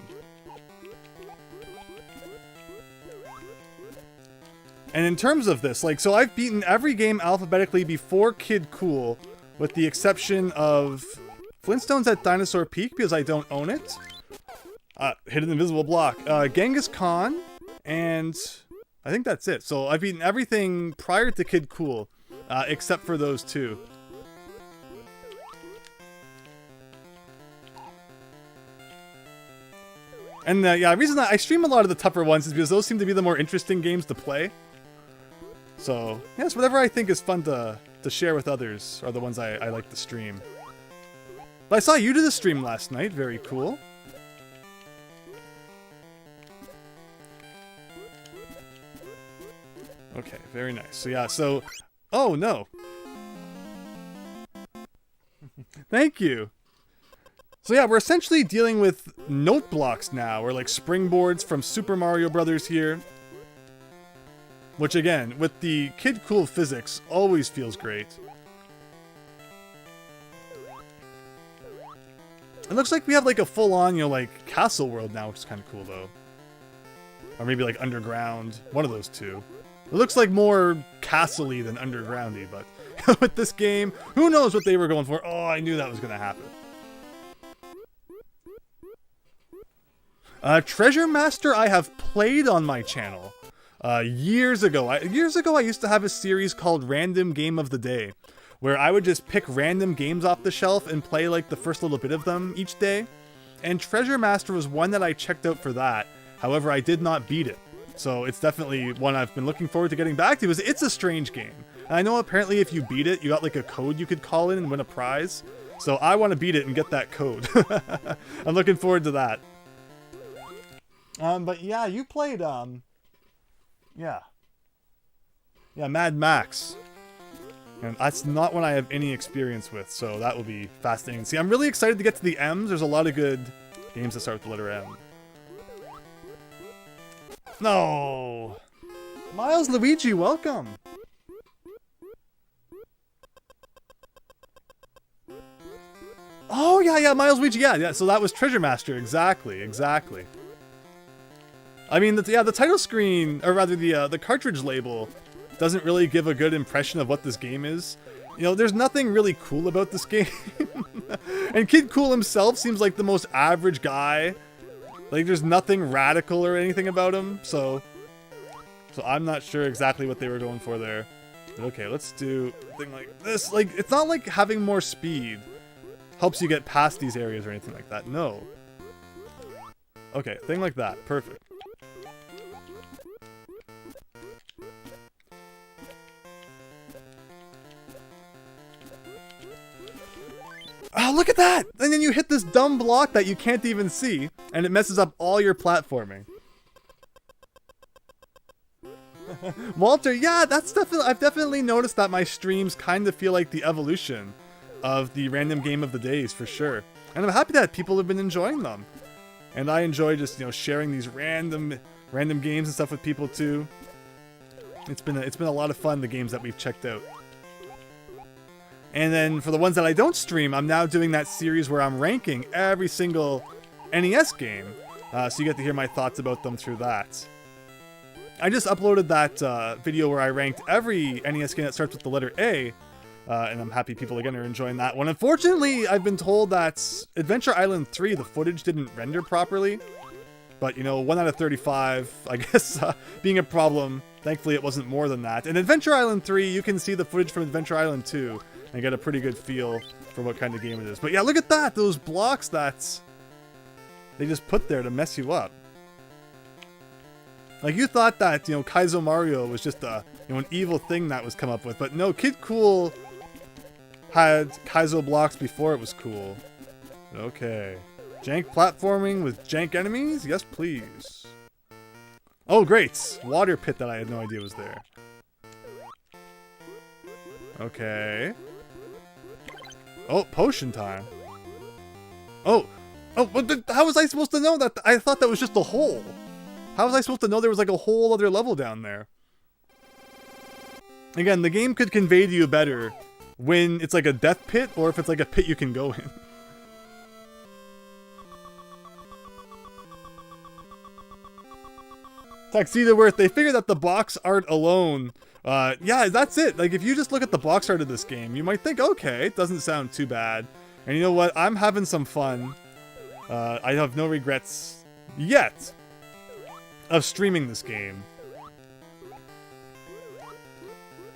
And in terms of this, like, so I've beaten every game alphabetically before Kid Kool, with the exception of Flintstones at Dinosaur Peak, because I don't own it. Hit an invisible block. Genghis Khan, and I think that's it. So I've beaten everything prior to Kid Kool, except for those two. And yeah, the reason that I stream a lot of the tougher ones is because those seem to be the more interesting games to play. So, yes, whatever I think is fun to share with others are the ones I like to stream. But I saw you do the stream last night. Very cool. Okay, very nice. So yeah, so... Oh, no. Thank you. So yeah, we're essentially dealing with note blocks now, or like springboards from Super Mario Brothers here. Which again, with the Kid Kool physics, always feels great. It looks like we have like a full-on, you know, like castle world now, which is kind of cool though. Or maybe like underground, one of those two. It looks like more castle-y than undergroundy, but with this game, who knows what they were going for? Oh, I knew that was going to happen. Treasure Master I have played on my channel years ago. I used to have a series called Random Game of the Day, where I would just pick random games off the shelf and play like the first little bit of them each day. And Treasure Master was one that I checked out for that. However, I did not beat it. So it's definitely one I've been looking forward to getting back to, because it's a strange game. And I know apparently if you beat it, you got like a code you could call in and win a prize. So I want to beat it and get that code. I'm looking forward to that. But yeah, you played, yeah, Mad Max. And that's not one I have any experience with, so that will be fascinating. See, I'm really excited to get to the M's. There's a lot of good games that start with the letter M. No! Miles Luigi, welcome! Oh, yeah, Miles Luigi, yeah, so that was Treasure Master, exactly. I mean, the title screen, or rather the cartridge label, doesn't really give a good impression of what this game is. You know, there's nothing really cool about this game. And Kid Kool himself seems like the most average guy. Like, there's nothing radical or anything about him, so I'm not sure exactly what they were going for there. But okay, let's do a thing like this. Like, it's not like having more speed helps you get past these areas or anything like that. No. Okay, thing like that. Perfect. Oh, look at that! And then you hit this dumb block that you can't even see, and it messes up all your platforming. Walter, yeah, I've definitely noticed that my streams kind of feel like the evolution of the Random Game of the Days, for sure. And I'm happy that people have been enjoying them. And I enjoy just, you know, sharing these random games and stuff with people too. It's been a lot of fun, the games that we've checked out. And then for the ones that I don't stream, I'm now doing that series where I'm ranking every single NES game. So you get to hear my thoughts about them through that. I just uploaded that video where I ranked every NES game that starts with the letter A. And I'm happy people again are enjoying that one. Unfortunately, I've been told that Adventure Island 3, the footage didn't render properly. But, you know, 1 out of 35, I guess, being a problem. Thankfully, it wasn't more than that. In Adventure Island 3, you can see the footage from Adventure Island 2 and get a pretty good feel for what kind of game it is. But yeah, look at that! Those blocks that they just put there to mess you up. Like, you thought that, you know, Kaizo Mario was just a, you know, an evil thing that was come up with. But no, Kid Kool had Kaizo blocks before it was cool. Okay. Jank platforming with jank enemies? Yes, please. Oh, great! Water pit that I had no idea was there. Okay. Oh, potion time. Oh, but how was I supposed to know that? I thought that was just a hole. How was I supposed to know there was like a whole other level down there? Again, the game could convey to you better when it's like a death pit or if it's like a pit you can go in. Tuxedo Worth, they figured that the box art alone, yeah, that's it. Like, if you just look at the box art of this game, you might think, okay, it doesn't sound too bad. And you know what? I'm having some fun. I have no regrets yet of streaming this game.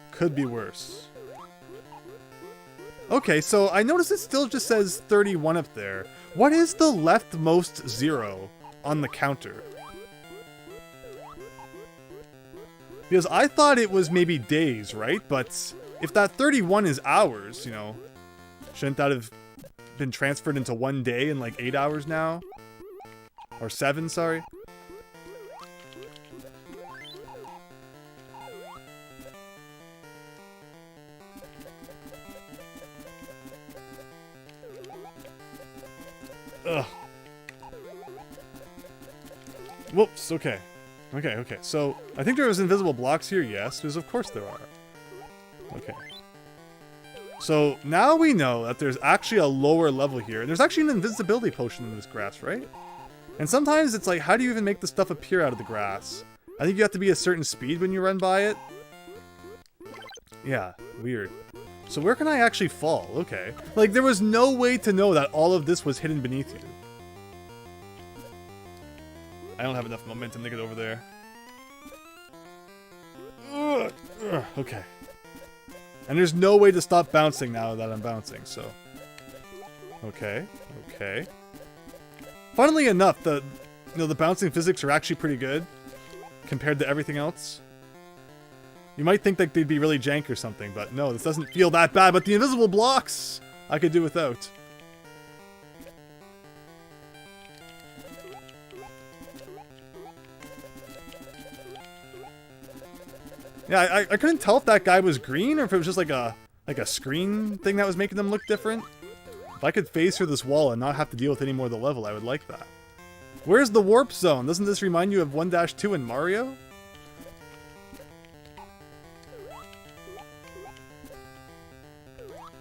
Could be worse. Okay, so I noticed it still just says 31 up there. What is the leftmost 0 on the counter? Because I thought it was maybe days, right? But if that 31 is hours, you know, shouldn't that have been transferred into 1 day in like 8 hours now? Or 7, sorry. Ugh. Whoops, okay. Okay, so I think there was invisible blocks here, yes, because of course there are. Okay. So now we know that there's actually a lower level here. There's actually an invisibility potion in this grass, right? And sometimes it's like, how do you even make the stuff appear out of the grass? I think you have to be a certain speed when you run by it. Yeah, weird. So where can I actually fall? Okay. Like, there was no way to know that all of this was hidden beneath you. I don't have enough momentum to get over there. Okay. And there's no way to stop bouncing now that I'm bouncing, so... Okay. Funnily enough, the bouncing physics are actually pretty good compared to everything else. You might think that they'd be really jank or something, but no, this doesn't feel that bad. But the invisible blocks, I could do without. Yeah, I couldn't tell if that guy was green or if it was just like a screen thing that was making them look different. If I could phase through this wall and not have to deal with any more of the level, I would like that. Where's the warp zone? Doesn't this remind you of 1-2 in Mario?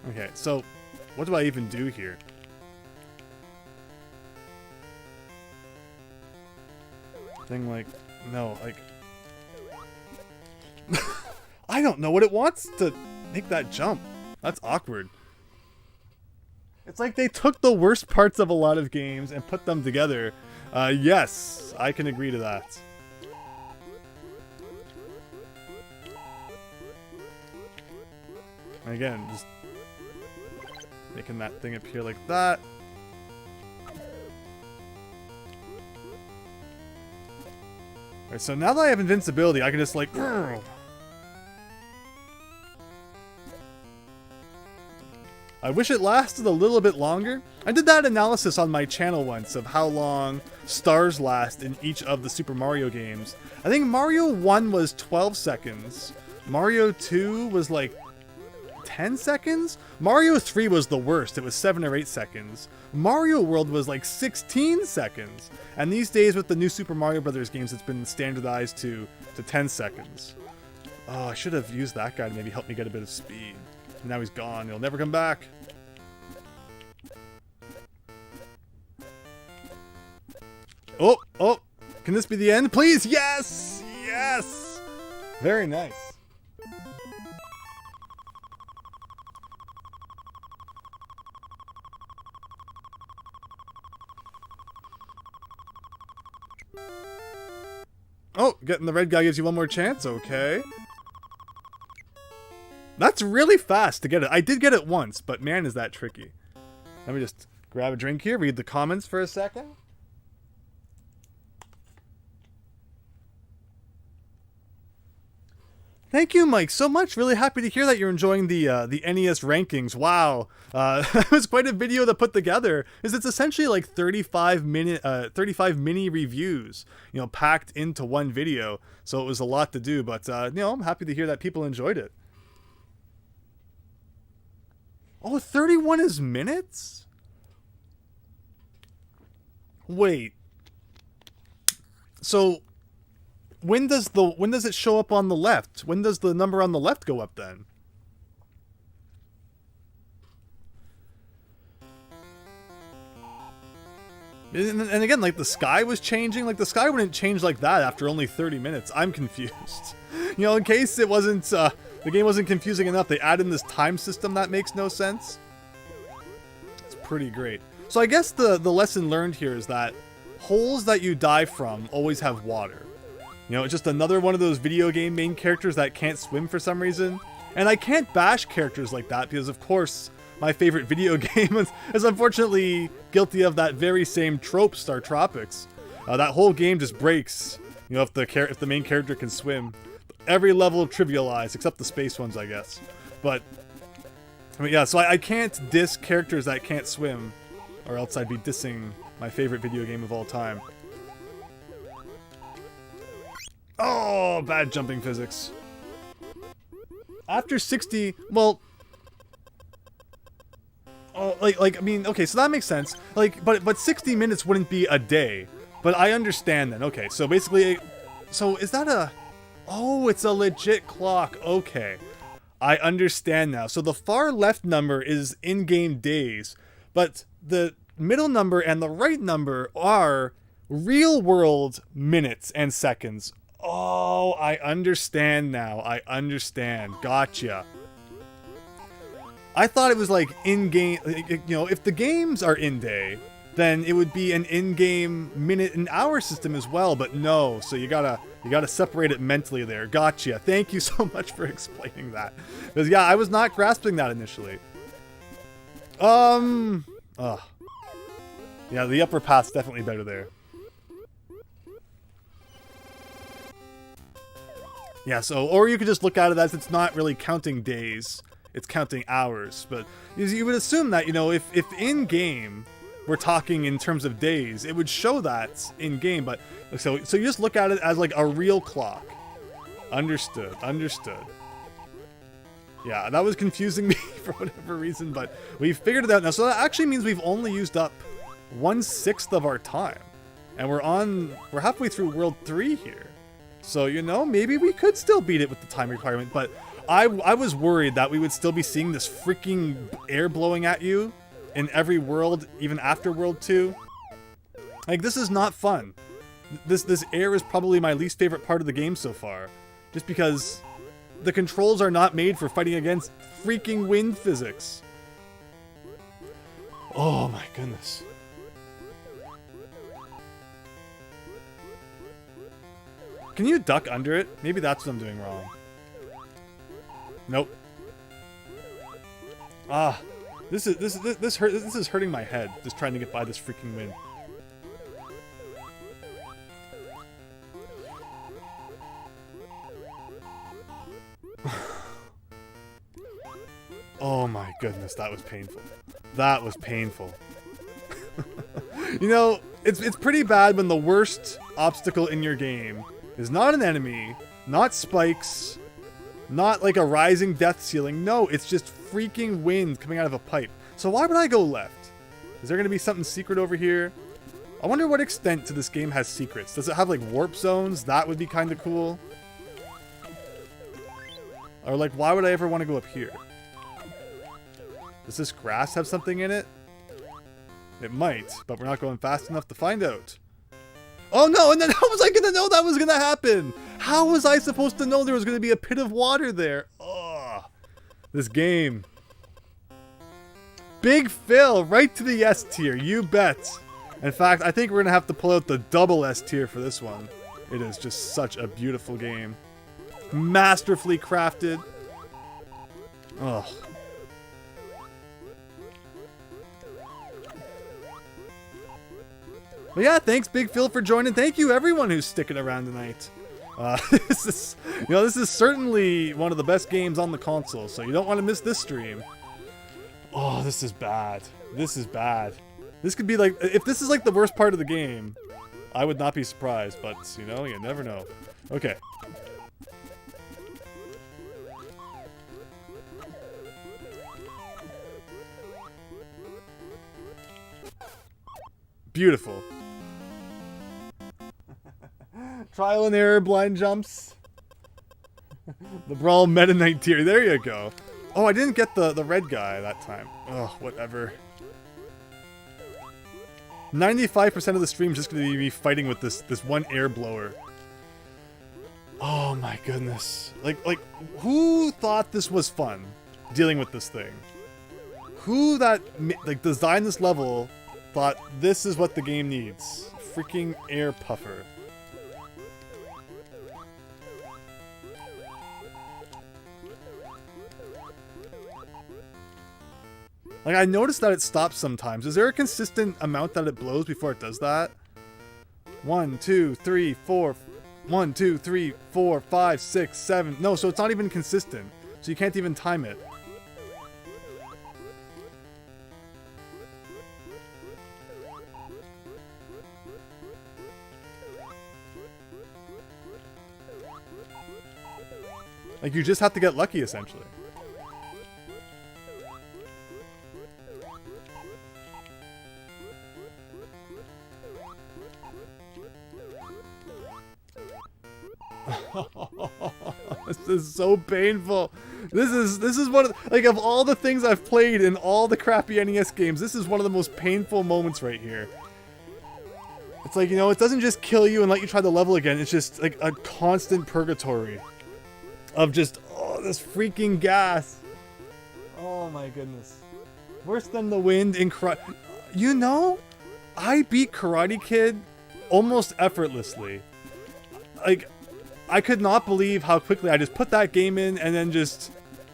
Okay, so what do I even do here? Thing like, no, like... I don't know what it wants to make that jump. That's awkward. It's like they took the worst parts of a lot of games and put them together. Yes, I can agree to that. And again, just making that thing appear like that. Alright, so now that I have invincibility, I can just like... I wish it lasted a little bit longer. I did that analysis on my channel once of how long stars last in each of the Super Mario games. I think Mario 1 was 12 seconds. Mario 2 was like 10 seconds? Mario 3 was the worst. It was 7 or 8 seconds. Mario World was like 16 seconds. And these days with the new Super Mario Brothers games, it's been standardized to 10 seconds. Oh, I should have used that guy to maybe help me get a bit of speed. Now he's gone. He'll never come back. Oh, oh. Can this be the end? Please, yes! Yes! Very nice. Oh, getting the red guy gives you one more chance. Okay. That's really fast to get it. I did get it once, but man, is that tricky. Let me just grab a drink here, read the comments for a second. Thank you, Mike, so much. Really happy to hear that you're enjoying the NES rankings. Wow, that was quite a video to put together. It's essentially like 35 mini reviews, you know, packed into one video. So it was a lot to do, but you know, I'm happy to hear that people enjoyed it. Oh, 31 is minutes? Wait. So when does it show up on the left? When does the number on the left go up then? And again, like the sky was changing. Like the sky wouldn't change like that after only 30 minutes. I'm confused. You know, in case it wasn't the game wasn't confusing enough, they add in this time system that makes no sense. It's pretty great. So I guess the lesson learned here is that holes that you die from always have water. You know, it's just another one of those video game main characters that can't swim for some reason. And I can't bash characters like that because, of course, my favorite video game is unfortunately guilty of that very same trope, Star Tropics. That whole game just breaks, you know, if the main character can swim. Every level trivialized, except the space ones, I guess. But, I mean, yeah, so I can't diss characters that can't swim, or else I'd be dissing my favorite video game of all time. Oh, bad jumping physics. After 60, well, oh, I mean, okay, so that makes sense. Like, but 60 minutes wouldn't be a day. But I understand then. Okay, so basically, so is that a, oh, it's a legit clock. Okay, I understand now. So the far left number is in-game days, but the middle number and the right number are real-world minutes and seconds. Oh, I understand now. I understand. Gotcha. I thought it was like in-game, you know, if the games are in-day, then it would be an in-game minute and hour system as well, but no. So you gotta separate it mentally there. Gotcha. Thank you so much for explaining that. Because yeah, I was not grasping that initially. Yeah, the upper path's definitely better there. Yeah, so, or you could just look at it as it's not really counting days, it's counting hours. But you would assume that, you know, if in-game we're talking in terms of days, it would show that in-game. But so you just look at it as like a real clock. Understood, understood. Yeah, that was confusing me for whatever reason, but we figured it out now. So that actually means we've only used up 1/6 of our time. And we're halfway through World 3 here. So, you know, maybe we could still beat it with the time requirement, but I was worried that we would still be seeing this freaking air blowing at you in every world, even after World 2. Like, this is not fun. This air is probably my least favorite part of the game so far, just because the controls are not made for fighting against freaking wind physics. Oh my goodness. Can you duck under it? Maybe that's what I'm doing wrong. Nope. Ah, this is hurting my head. Just trying to get by this freaking wind. Oh my goodness, that was painful. That was painful. You know, it's pretty bad when the worst obstacle in your game is not an enemy, not spikes, Not like a rising death ceiling. No, it's just freaking wind coming out of a pipe. So why would I go left? Is there going to be something secret over here? I wonder what extent to this game has secrets. Does it have like warp zones? That would be kind of cool. Or like, why would I ever want to go up here? Does this grass have something in it? It might, but we're not going fast enough to find out. Oh no, and then how was I going to know that was going to happen? How was I supposed to know there was going to be a pit of water there? Ugh. This game. Big Phil, right to the S tier, you bet. In fact, I think we're going to have to pull out the double S tier for this one. It is just such a beautiful game. Masterfully crafted. Ugh. But yeah, thanks Big Phil for joining. Thank you everyone who's sticking around tonight. This is certainly one of the best games on the console, so you don't want to miss this stream. Oh, this is bad. This is bad. This could be like, if this is like the worst part of the game, I would not be surprised, but you know, you never know. Okay. Beautiful. Trial and error blind jumps. The Brawl Meta Knight tier. There you go. Oh, I didn't get the red guy that time. Oh, whatever. 95% of the stream is just going to be me fighting with this one air blower. Oh my goodness. Like, who thought this was fun? Dealing with this thing? Who that, like, designed this level thought this is what the game needs? Freaking air puffer. Like, I noticed that it stops sometimes. Is there a consistent amount that it blows before it does that? 1, 2, 3, 4. 1, 2, 3, 4, 5, 6, 7. No, so it's not even consistent. So you can't even time it. Like, you just have to get lucky, essentially. This is so painful. This is one of, like, of all the things I've played in all the crappy NES games, this is one of the most painful moments right here. It's like, you know, it doesn't just kill you and let you try the level again. It's just like a constant purgatory of just, oh, this freaking gas. Oh my goodness. Worse than the wind in Karate. You know, I beat Karate Kid almost effortlessly. Like, I could not believe how quickly I just put that game in and then just,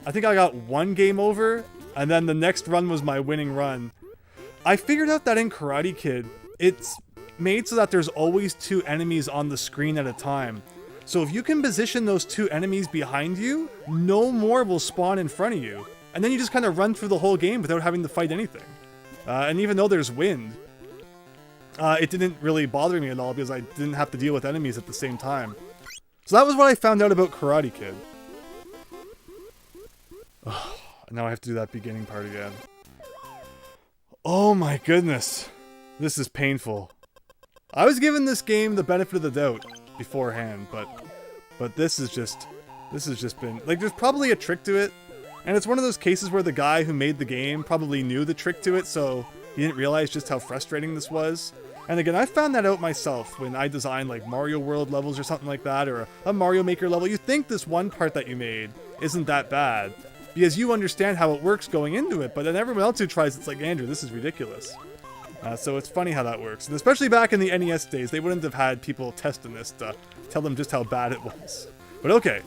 I think I got one game over, and then the next run was my winning run. I figured out that in Karate Kid, it's made so that there's always two enemies on the screen at a time. So if you can position those two enemies behind you, no more will spawn in front of you. And then you just kind of run through the whole game without having to fight anything. And even though there's wind, it didn't really bother me at all because I didn't have to deal with enemies at the same time. So that was what I found out about Karate Kid. Oh, now I have to do that beginning part again. Oh my goodness. This is painful. I was giving this game the benefit of the doubt beforehand, but this has just been, like, there's probably a trick to it. And it's one of those cases where the guy who made the game probably knew the trick to it, so he didn't realize just how frustrating this was. And again, I found that out myself when I designed like Mario World levels or something like that, or a Mario Maker level. You think this one part that you made isn't that bad because you understand how it works going into it, but then everyone else who tries it's like, Andrew, this is ridiculous. So it's funny how that works. And especially back in the NES days, they wouldn't have had people testing this to tell them just how bad it was. But okay.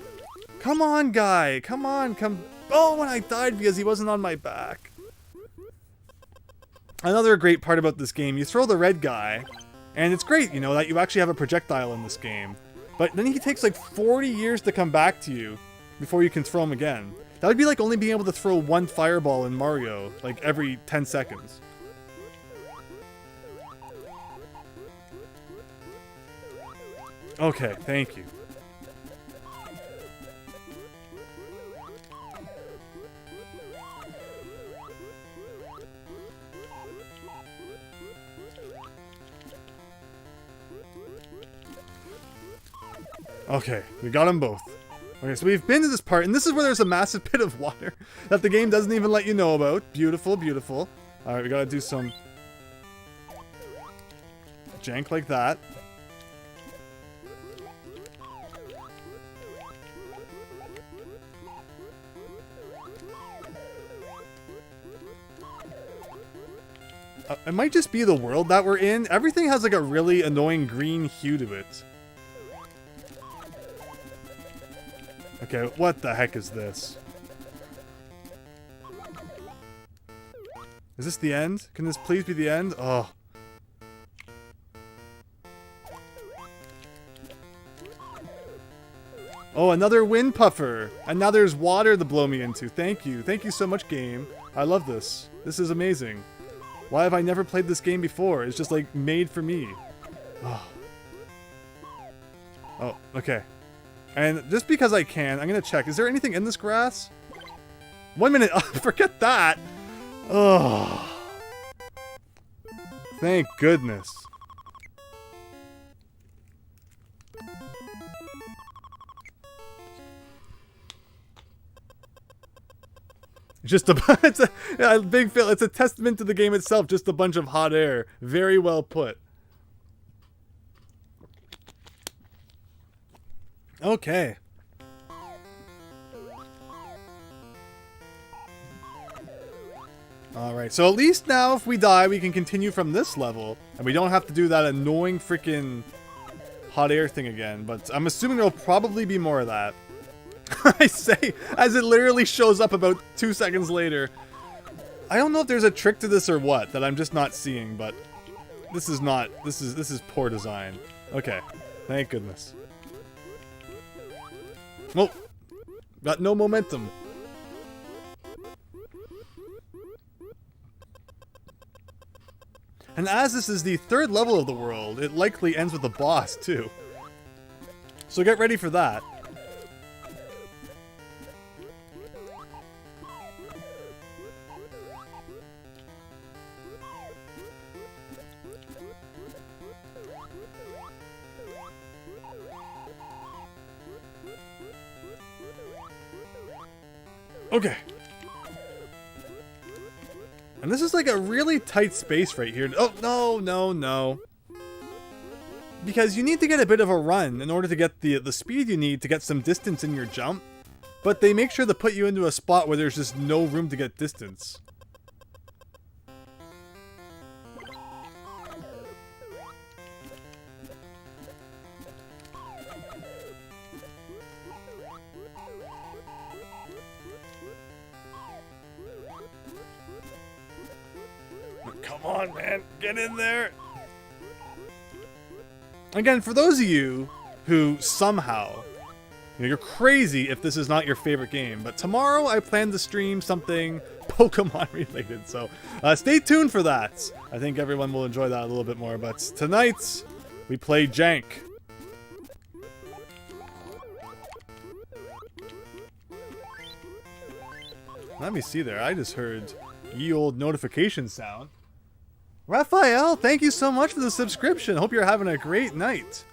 Come on, guy. Come on. Come. Oh, and I died because he wasn't on my back. Another great part about this game, you throw the red guy, and it's great, you know, that you actually have a projectile in this game. But then he takes like 40 years to come back to you before you can throw him again. That would be like only being able to throw one fireball in Mario, like every 10 seconds. Okay, thank you. Okay, we got them both. Okay, so we've been to this part, and this is where there's a massive pit of water that the game doesn't even let you know about. Beautiful, beautiful. Alright, we gotta do some jank like that. It might just be the world that we're in. Everything has like a really annoying green hue to it. Okay, what the heck is this? Is this the end? Can this please be the end? Oh. Oh, another wind puffer! And now there's water to blow me into. Thank you. Thank you so much, game. I love this. This is amazing. Why have I never played this game before? It's just like made for me. Oh, oh okay. And just because I can, I'm gonna check. Is there anything in this grass? 1 minute. Oh, forget that. Oh. Thank goodness. Just it's a big feel. It's a testament to the game itself. Just a bunch of hot air. Very well put. Okay. Alright, so at least now if we die, we can continue from this level. And we don't have to do that annoying freaking hot air thing again. But I'm assuming there'll probably be more of that. I say, as it literally shows up about 2 seconds later. I don't know if there's a trick to this or what that I'm just not seeing, but this is not, this is poor design. Okay, thank goodness. Oh, got no momentum. And as this is the 3rd level of the world, it likely ends with a boss too. So get ready for that. Okay. And this is like a really tight space right here. Oh, no, no, no. Because you need to get a bit of a run in order to get the speed you need to get some distance in your jump. But they make sure to put you into a spot where there's just no room to get distance. Come on, man. Get in there. Again, for those of you who somehow, you're crazy if this is not your favorite game, but tomorrow I plan to stream something Pokemon related, so stay tuned for that. I think everyone will enjoy that a little bit more, but tonight we play Jank. Let me see there. I just heard ye old notification sound. Raphael, thank you so much for the subscription. Hope you're having a great night.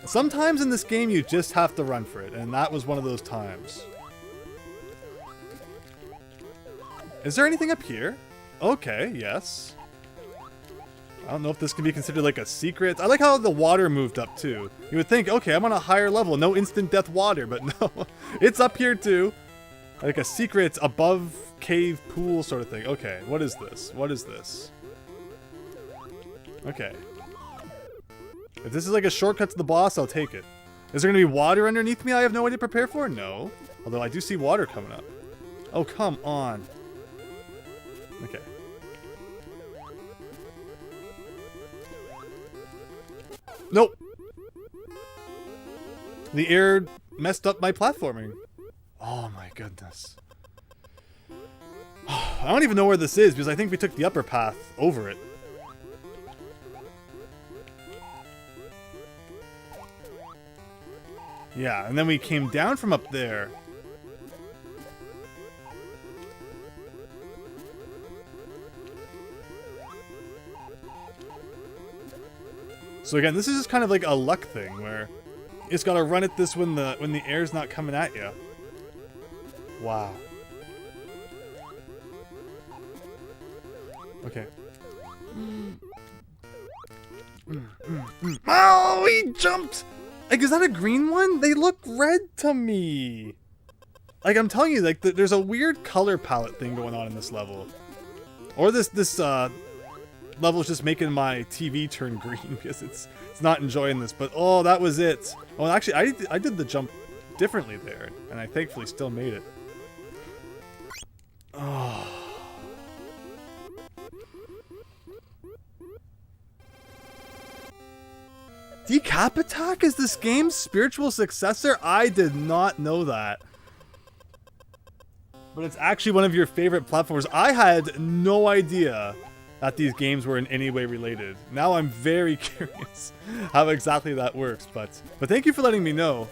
Sometimes in this game you just have to run for it, and that was one of those times. Is there anything up here? Okay, yes. I don't know if this can be considered like a secret. I like how the water moved up too. You would think, okay, I'm on a higher level, no instant death water, but no. It's up here too. Like a secret above cave pool sort of thing. Okay, what is this? What is this? Okay. If this is like a shortcut to the boss, I'll take it. Is there going to be water underneath me I have no way to prepare for? No. Although I do see water coming up. Oh, come on. Okay. Nope. The air messed up my platforming. Oh my goodness. I don't even know where this is because I think we took the upper path over it. Yeah, and then we came down from up there. So again, this is just kind of like a luck thing where it's got to run at this when the air's not coming at you. Wow. Okay. Oh, he jumped! Like, is that a green one? They look red to me. Like, I'm telling you, like, there's a weird color palette thing going on in this level. Or this level's just making my TV turn green because it's not enjoying this. But, oh, that was it. Oh, actually, I did the jump differently there, and I thankfully still made it. Oh. Decap Attack is this game's spiritual successor? I did not know that. But it's actually one of your favorite platformers. I had no idea that these games were in any way related. Now I'm very curious how exactly that works, but thank you for letting me know.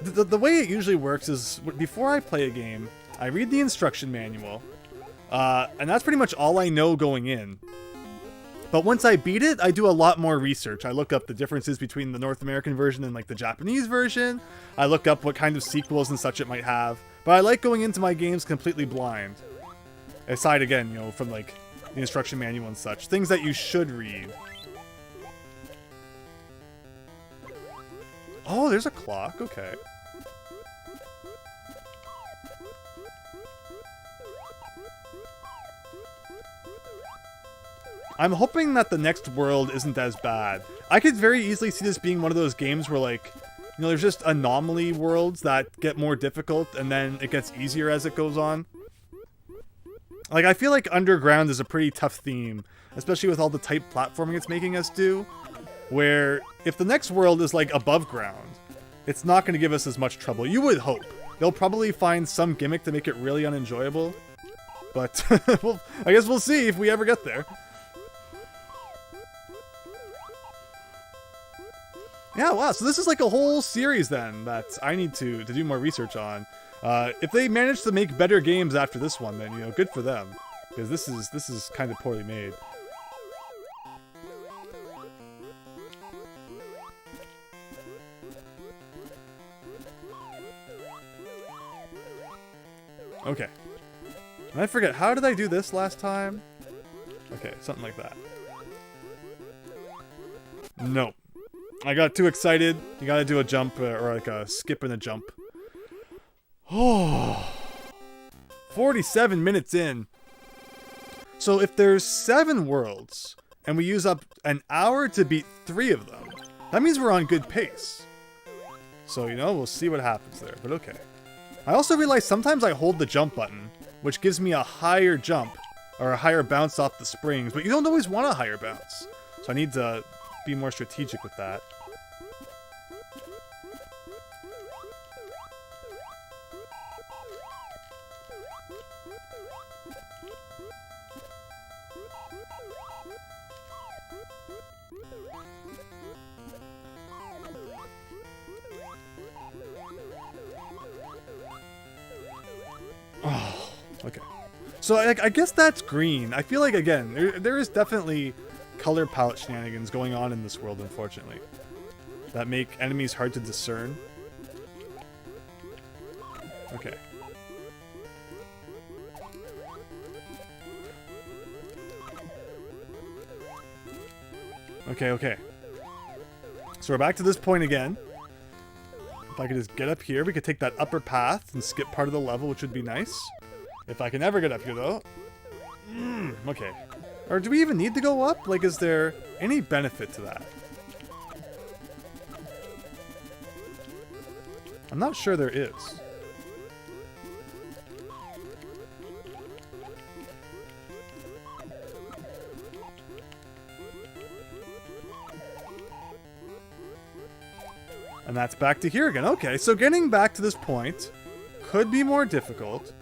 The way it usually works is, before I play a game, I read the instruction manual, and that's pretty much all I know going in. But once I beat it, I do a lot more research. I look up the differences between the North American version and like the Japanese version. I look up what kind of sequels and such it might have. But I like going into my games completely blind. Aside again, you know, from like the instruction manual and such. Things that you should read. Oh, there's a clock. Okay. I'm hoping that the next world isn't as bad. I could very easily see this being one of those games where, like, you know, there's just anomaly worlds that get more difficult and then it gets easier as it goes on. Like, I feel like Underground is a pretty tough theme, especially with all the type platforming it's making us do, where if the next world is, like, above ground, it's not going to give us as much trouble. You would hope. They'll probably find some gimmick to make it really unenjoyable, but well, I guess we'll see if we ever get there. Yeah, wow, so this is like a whole series then that I need to do more research on. If they manage to make better games after this one, then, you know, good for them. Because this is kind of poorly made. Okay. And I forget, how did I do this last time? Okay, something like that. Nope. I got too excited. You gotta do a jump, or like a skip and a jump. Oh, 47 minutes in. So if there's 7 worlds, and we use up an hour to beat 3 of them, that means we're on good pace. So, you know, we'll see what happens there, but okay. I also realized sometimes I hold the jump button, which gives me a higher jump, or a higher bounce off the springs, but you don't always want a higher bounce. So I need to be more strategic with that. Oh, okay. So I guess that's green. I feel like, again, there is definitely color palette shenanigans going on in this world, unfortunately, that make enemies hard to discern. Okay. Okay. So we're back to this point again. If I could just get up here, we could take that upper path and skip part of the level, which would be nice. If I can ever get up here, though. Okay. Or do we even need to go up? Like, is there any benefit to that? I'm not sure there is. And that's back to here again. Okay, so getting back to this point could be more difficult.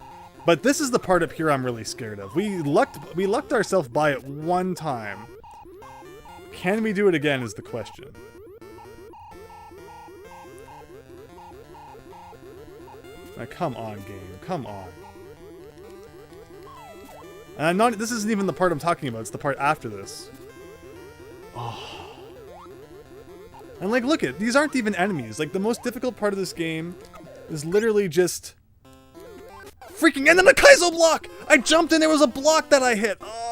But this is the part up here I'm really scared of. We lucked ourselves by it one time. Can we do it again is the question. Now, come on, game. Come on. And this isn't even the part I'm talking about. It's the part after this. Oh. And like, look at, these aren't even enemies. Like, the most difficult part of this game is literally just freaking, and then the Kaizo block! I jumped and there was a block that I hit. Oh.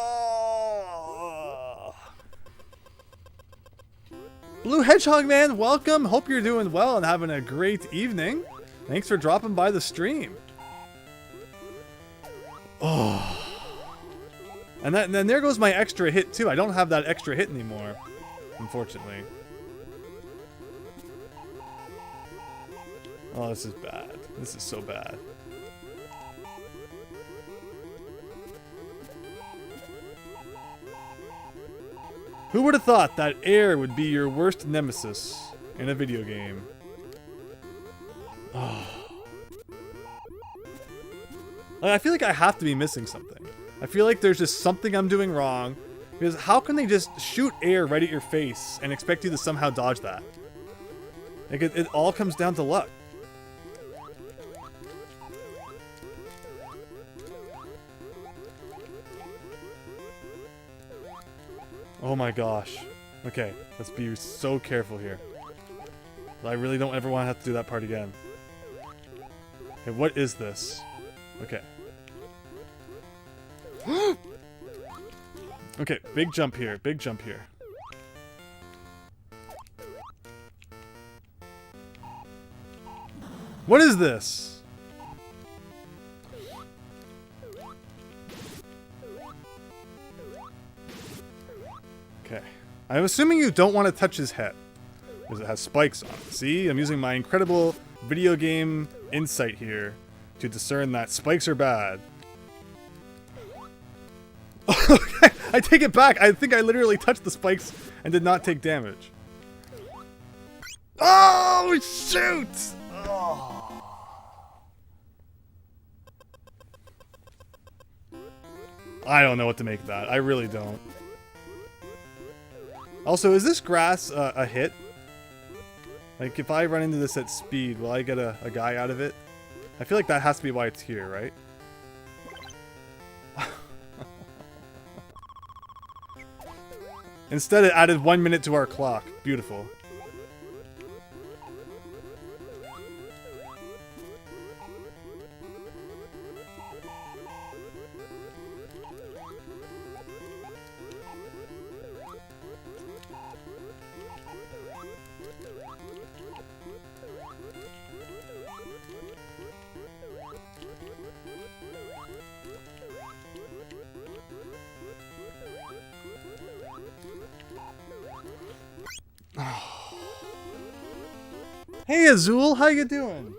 Blue Hedgehog Man, welcome. Hope you're doing well and having a great evening. Thanks for dropping by the stream. Oh. And then there goes my extra hit too. I don't have that extra hit anymore, unfortunately. Oh, this is bad. This is so bad. Who would have thought that air would be your worst nemesis in a video game? Oh. Like, I feel like I have to be missing something. I feel like there's just something I'm doing wrong. Because how can they just shoot air right at your face and expect you to somehow dodge that? Like, it all comes down to luck. Oh my gosh. Okay, let's be so careful here. I really don't ever want to have to do that part again. Okay, what is this? Okay. Okay, big jump here, big jump here. What is this? Okay. I'm assuming you don't want to touch his head, because it has spikes on it. See, I'm using my incredible video game insight here to discern that spikes are bad. Okay, I take it back. I think I literally touched the spikes and did not take damage. Oh, shoot! Oh. I don't know what to make of that. I really don't. Also, is this grass a hit? Like, if I run into this at speed, will I get a guy out of it? I feel like that has to be why it's here, right? Instead, it added 1 minute to our clock. Beautiful. Hey Azul, how you doing?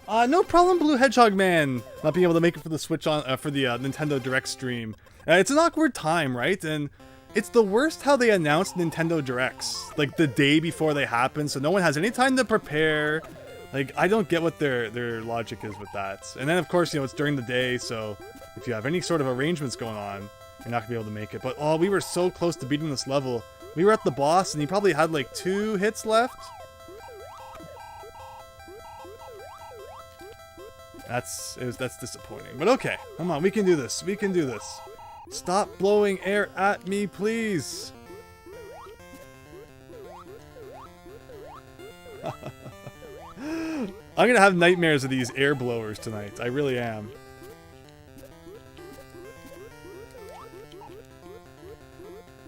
No problem, Blue Hedgehog Man. Not being able to make it for the Switch on for the Nintendo Direct stream. It's an awkward time, right? And it's the worst how they announce Nintendo Directs like the day before they happen, so no one has any time to prepare. Like, I don't get what their logic is with that. And then of course, you know, it's during the day, so if you have any sort of arrangements going on, you're not gonna be able to make it. But oh, we were so close to beating this level. We were at the boss, and he probably had like 2 hits left. That's disappointing. But okay, come on, we can do this. We can do this. Stop blowing air at me, please. I'm gonna have nightmares of these air blowers tonight. I really am.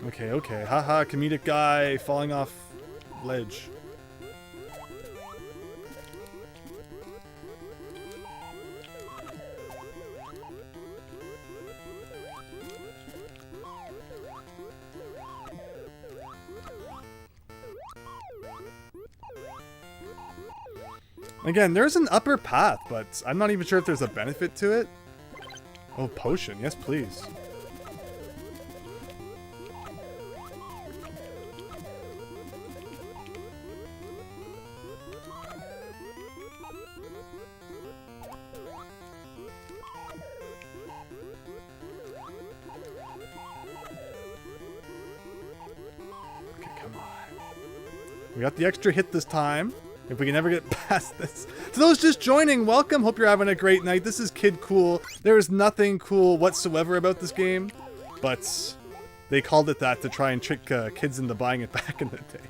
Okay, okay. Haha, comedic guy falling off ledge. Again, there's an upper path, but I'm not even sure if there's a benefit to it. Oh, potion. Yes, please. Okay, come on. We got the extra hit this time. If we can ever get past this. To those just joining, welcome. Hope you're having a great night. This is Kid Kool. There is nothing cool whatsoever about this game, but they called it that to try and trick kids into buying it back in the day.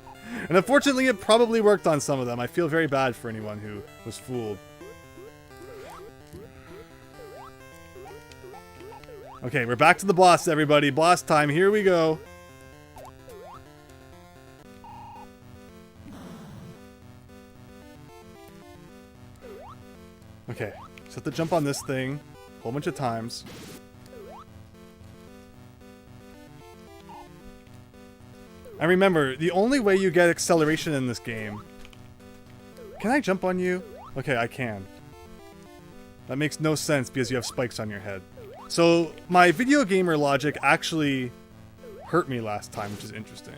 And unfortunately, it probably worked on some of them. I feel very bad for anyone who was fooled. Okay, we're back to the boss, everybody. Boss time. Here we go. Okay, just have to jump on this thing a whole bunch of times. And remember, the only way you get acceleration in this game... Can I jump on you? Okay, I can. That makes no sense because you have spikes on your head. So, my video gamer logic actually hurt me last time, which is interesting.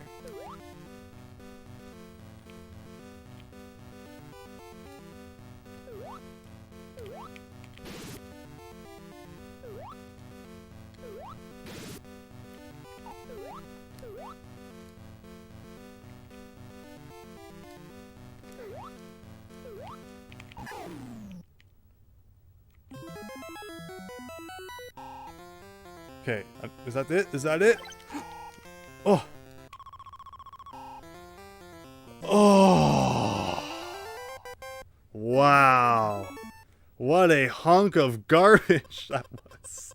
Okay, is that it? Is that it? Oh. Oh. Wow. What a hunk of garbage that was.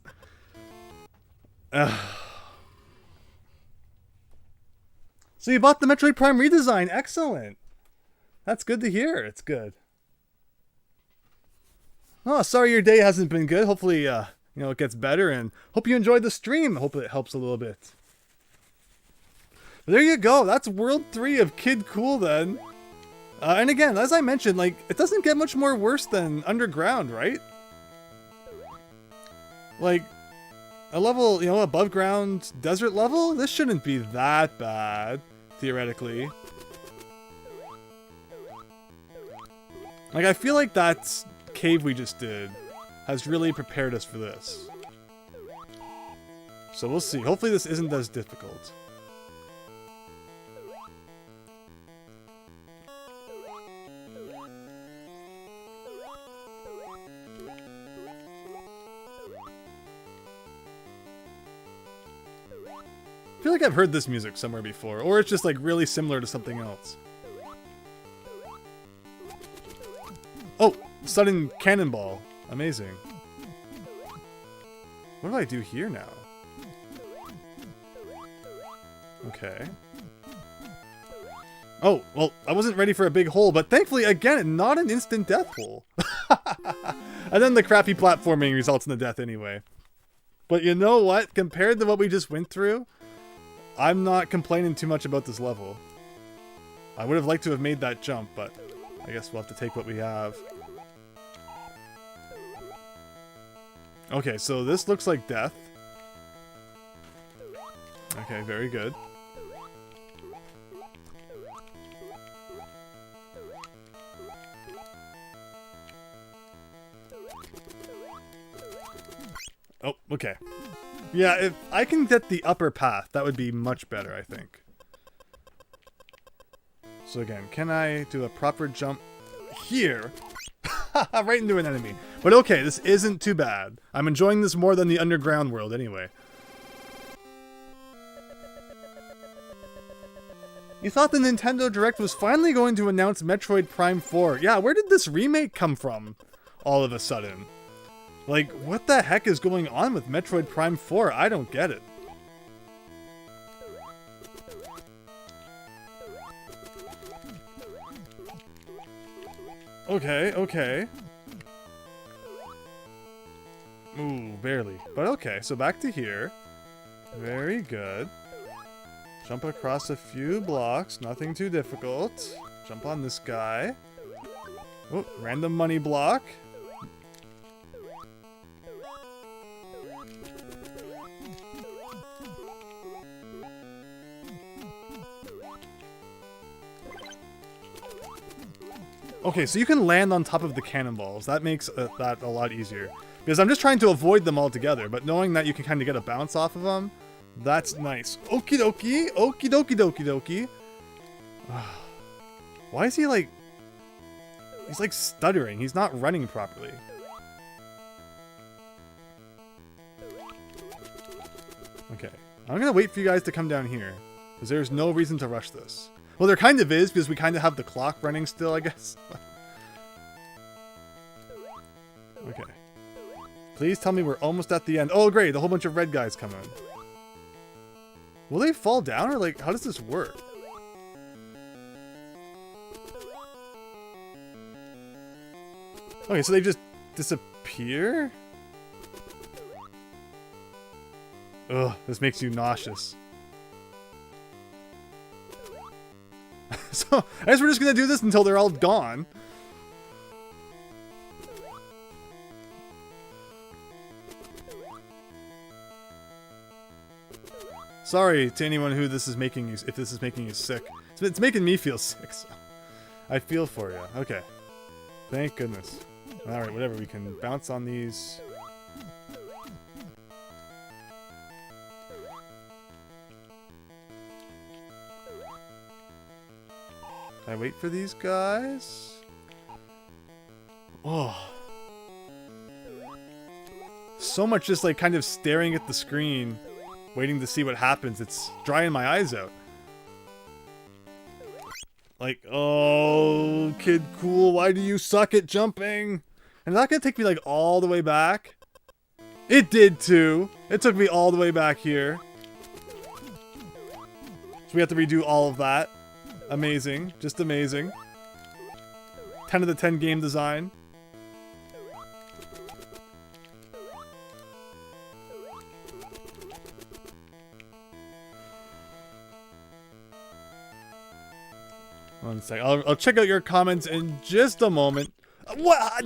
So you bought the Metroid Prime redesign. Excellent. That's good to hear. It's good. Oh, sorry your day hasn't been good. Hopefully, you know, it gets better, and hope you enjoyed the stream. Hope it helps a little bit. But there you go. That's World 3 of Kid Kool then. And again, as I mentioned, like, it doesn't get much more worse than Underground, right? Like, a level, you know, above ground desert level? This shouldn't be that bad, theoretically. Like, I feel like that cave we just did has really prepared us for this. So we'll see. Hopefully this isn't as difficult. I feel like I've heard this music somewhere before, or it's just like really similar to something else. Oh, sudden cannonball. Amazing. What do I do here now? Okay. Oh, well, I wasn't ready for a big hole, but thankfully, again, not an instant death hole. And then the crappy platforming results in the death anyway. But you know what? Compared to what we just went through, I'm not complaining too much about this level. I would have liked to have made that jump, but I guess we'll have to take what we have. Okay, so this looks like death. Okay, very good. Oh, okay. Yeah, if I can get the upper path, that would be much better, I think. So again, can I do a proper jump here? Right into an enemy. But okay, this isn't too bad. I'm enjoying this more than the underground world anyway. You thought the Nintendo Direct was finally going to announce Metroid Prime 4. Yeah, where did this remake come from all of a sudden? Like, what the heck is going on with Metroid Prime 4? I don't get it. Okay, okay. Ooh, barely. But okay, so back to here. Very good. Jump across a few blocks, nothing too difficult. Jump on this guy. Oh, random money block. Okay, so you can land on top of the cannonballs. That makes that a lot easier. Because I'm just trying to avoid them altogether, but knowing that you can kind of get a bounce off of them, that's nice. Okie dokie, okie dokie dokie dokie. Why is he like... He's like stuttering. He's not running properly. Okay, I'm gonna wait for you guys to come down here, because there's no reason to rush this. Well, there kind of is, because we kind of have the clock running still, I guess. Okay. Please tell me we're almost at the end. Oh, great. A whole bunch of red guys come in. Will they fall down, or like, how does this work? Okay, so they just disappear? Ugh, this makes you nauseous. So, I guess we're just gonna do this until they're all gone. Sorry to anyone who this is making you, if this is making you sick. It's making me feel sick, so I feel for you. Okay. Thank goodness. Alright, whatever, we can bounce on these. Can I wait for these guys? Oh. So much just like kind of staring at the screen, waiting to see what happens. It's drying my eyes out. Like, oh, Kid Kool, why do you suck at jumping? And is that gonna take me like all the way back? It did too. It took me all the way back here. So we have to redo all of that. Amazing. Just amazing. 10 out of 10 game design. One sec. I'll check out your comments in just a moment. What?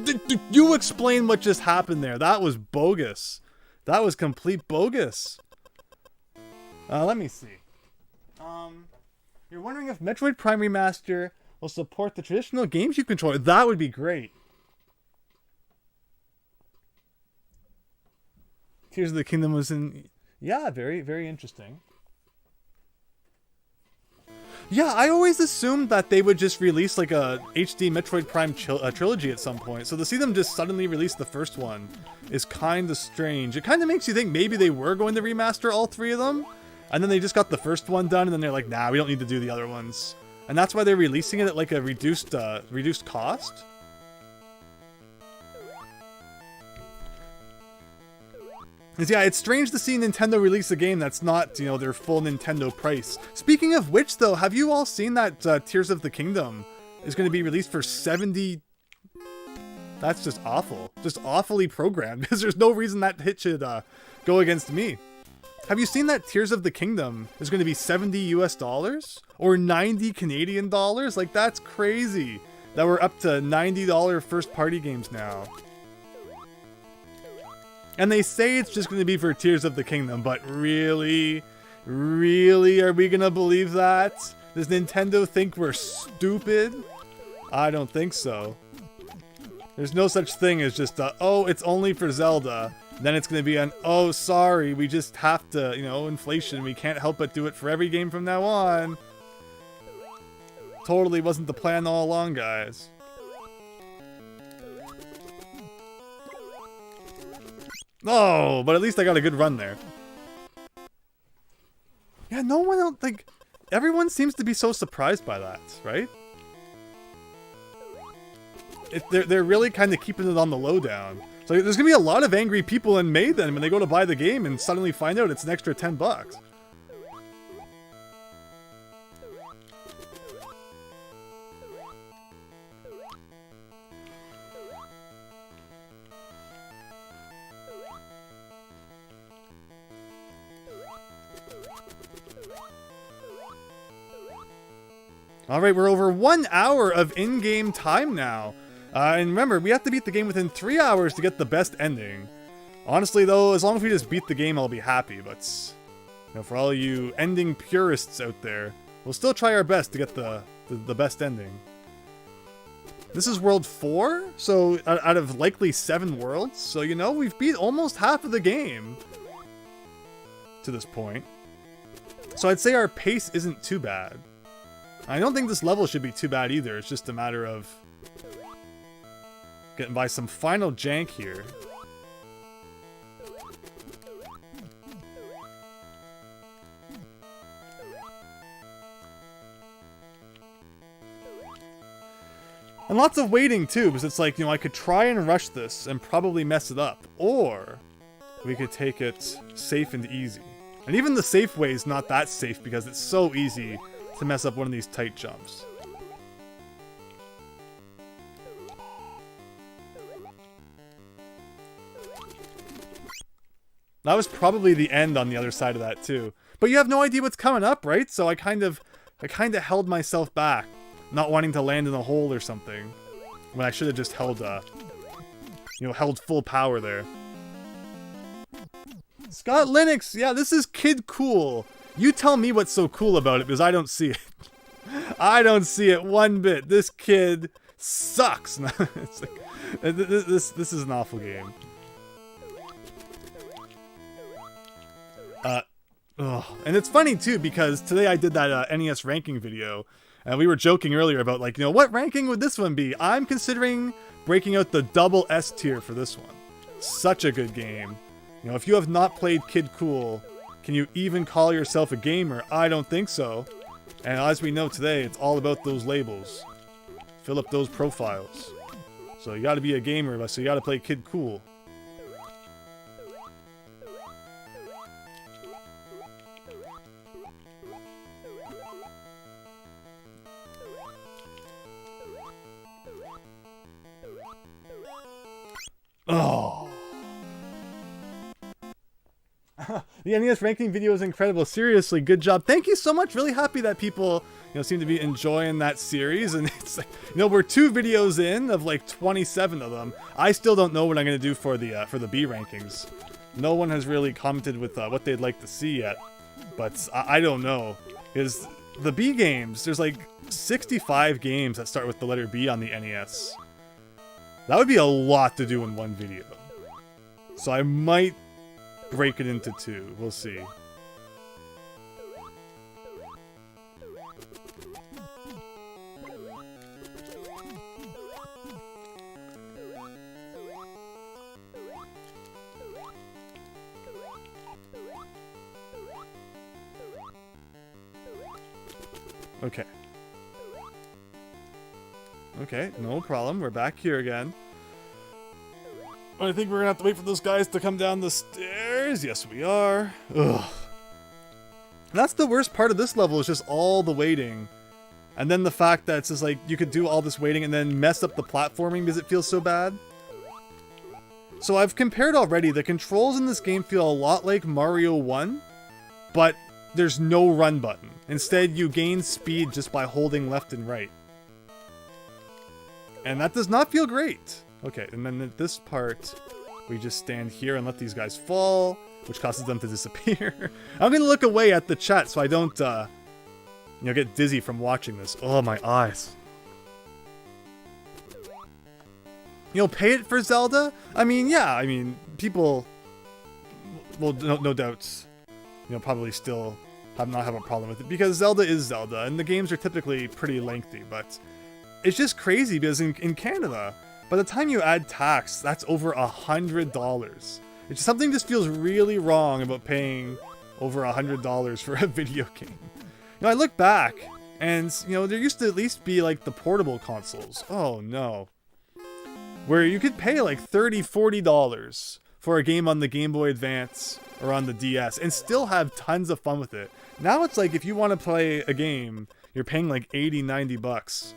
You explain what just happened there. That was bogus. That was complete bogus. Let me see. You're wondering if Metroid Prime Remaster will support the traditional GameCube controller. That would be great. Tears of the Kingdom was in... Yeah, very, very interesting. Yeah, I always assumed that they would just release like a HD Metroid Prime trilogy at some point. So to see them just suddenly release the first one is kind of strange. It kind of makes you think maybe they were going to remaster all three of them. And then they just got the first one done, and then they're like, nah, we don't need to do the other ones. And that's why they're releasing it at like a reduced cost. Because yeah, it's strange to see Nintendo release a game that's not, you know, their full Nintendo price. Speaking of which, though, have you all seen that Tears of the Kingdom is going to be released for 70... That's just awful. Just awfully programmed, because there's no reason that hit should go against me. Have you seen that Tears of the Kingdom is going to be $70 US? Or 90 Canadian dollars? Like, that's crazy. That we're up to $90 first-party games now. And they say it's just going to be for Tears of the Kingdom, but really? Really? Are we going to believe that? Does Nintendo think we're stupid? I don't think so. There's no such thing as just oh, it's only for Zelda. Then it's going to be an, oh, sorry, we just have to, you know, inflation. We can't help but do it for every game from now on. Totally wasn't the plan all along, guys. Oh, but at least I got a good run there. Yeah, no one else, like, everyone seems to be so surprised by that, right? They're really kind of keeping it on the lowdown. So there's going to be a lot of angry people in May then when they go to buy the game and suddenly find out it's an extra $10. Alright, we're over 1 hour of in-game time now. And remember, we have to beat the game within 3 hours to get the best ending. Honestly, though, as long as we just beat the game, I'll be happy. But, you know, for all you ending purists out there, we'll still try our best to get the best ending. This is World 4, so out of likely 7 worlds. So, you know, we've beat almost half of the game to this point. So I'd say our pace isn't too bad. I don't think this level should be too bad either. It's just a matter of getting by some final jank here. And lots of waiting too, because it's like, you know, I could try and rush this and probably mess it up. Or we could take it safe and easy. And even the safe way is not that safe because it's so easy to mess up one of these tight jumps. That was probably the end on the other side of that too. But you have no idea what's coming up, right? So I kind of held myself back, not wanting to land in a hole or something, when I should have just held, held full power there. Scott Linux, yeah, this is Kid Kool. You tell me what's so cool about it, because I don't see it. I don't see it one bit. This kid sucks. It's like, this is an awful game. And it's funny too, because today I did that NES ranking video, and we were joking earlier about, like, you know, what ranking would this one be? I'm considering breaking out the double S tier for this one. Such a good game. You know, if you have not played Kid Kool, can you even call yourself a gamer? I don't think so. And as we know today, it's all about those labels. Fill up those profiles. So you gotta be a gamer, so you gotta play Kid Kool. Oh. The NES ranking video is incredible. Seriously, good job. Thank you so much. Really happy that people, you know, seem to be enjoying that series. And it's like, you know, we're 2 videos in of like 27 of them. I still don't know what I'm gonna do for the B rankings. No one has really commented with what they'd like to see yet, but I don't know. Because the B games, there's like 65 games that start with the letter B on the NES. That would be a lot to do in one video. So I might break it into 2. We'll see. Okay. Okay, no problem. We're back here again. I think we're gonna have to wait for those guys to come down the stairs. Yes, we are. Ugh. That's the worst part of this level, is just all the waiting. And then the fact that it's just like, you could do all this waiting and then mess up the platforming because it feels so bad. So I've compared already. The controls in this game feel a lot like Mario 1, but there's no run button. Instead, you gain speed just by holding left and right. And that does not feel great. Okay, and then at this part, we just stand here and let these guys fall, which causes them to disappear. I'm gonna look away at the chat so I don't, get dizzy from watching this. Oh, my eyes. You know, pay it for Zelda? I mean, yeah, people will no doubt, probably still not have a problem with it, because Zelda is Zelda, and the games are typically pretty lengthy, but it's just crazy because in Canada, by the time you add tax, that's over $100. It's something just feels really wrong about paying over $100 for a video game. I look back, and there used to at least be like the portable consoles. Oh no, where you could pay like $30, $40 for a game on the Game Boy Advance or on the DS and still have tons of fun with it. Now it's like, if you want to play a game, you're paying like $80, $90.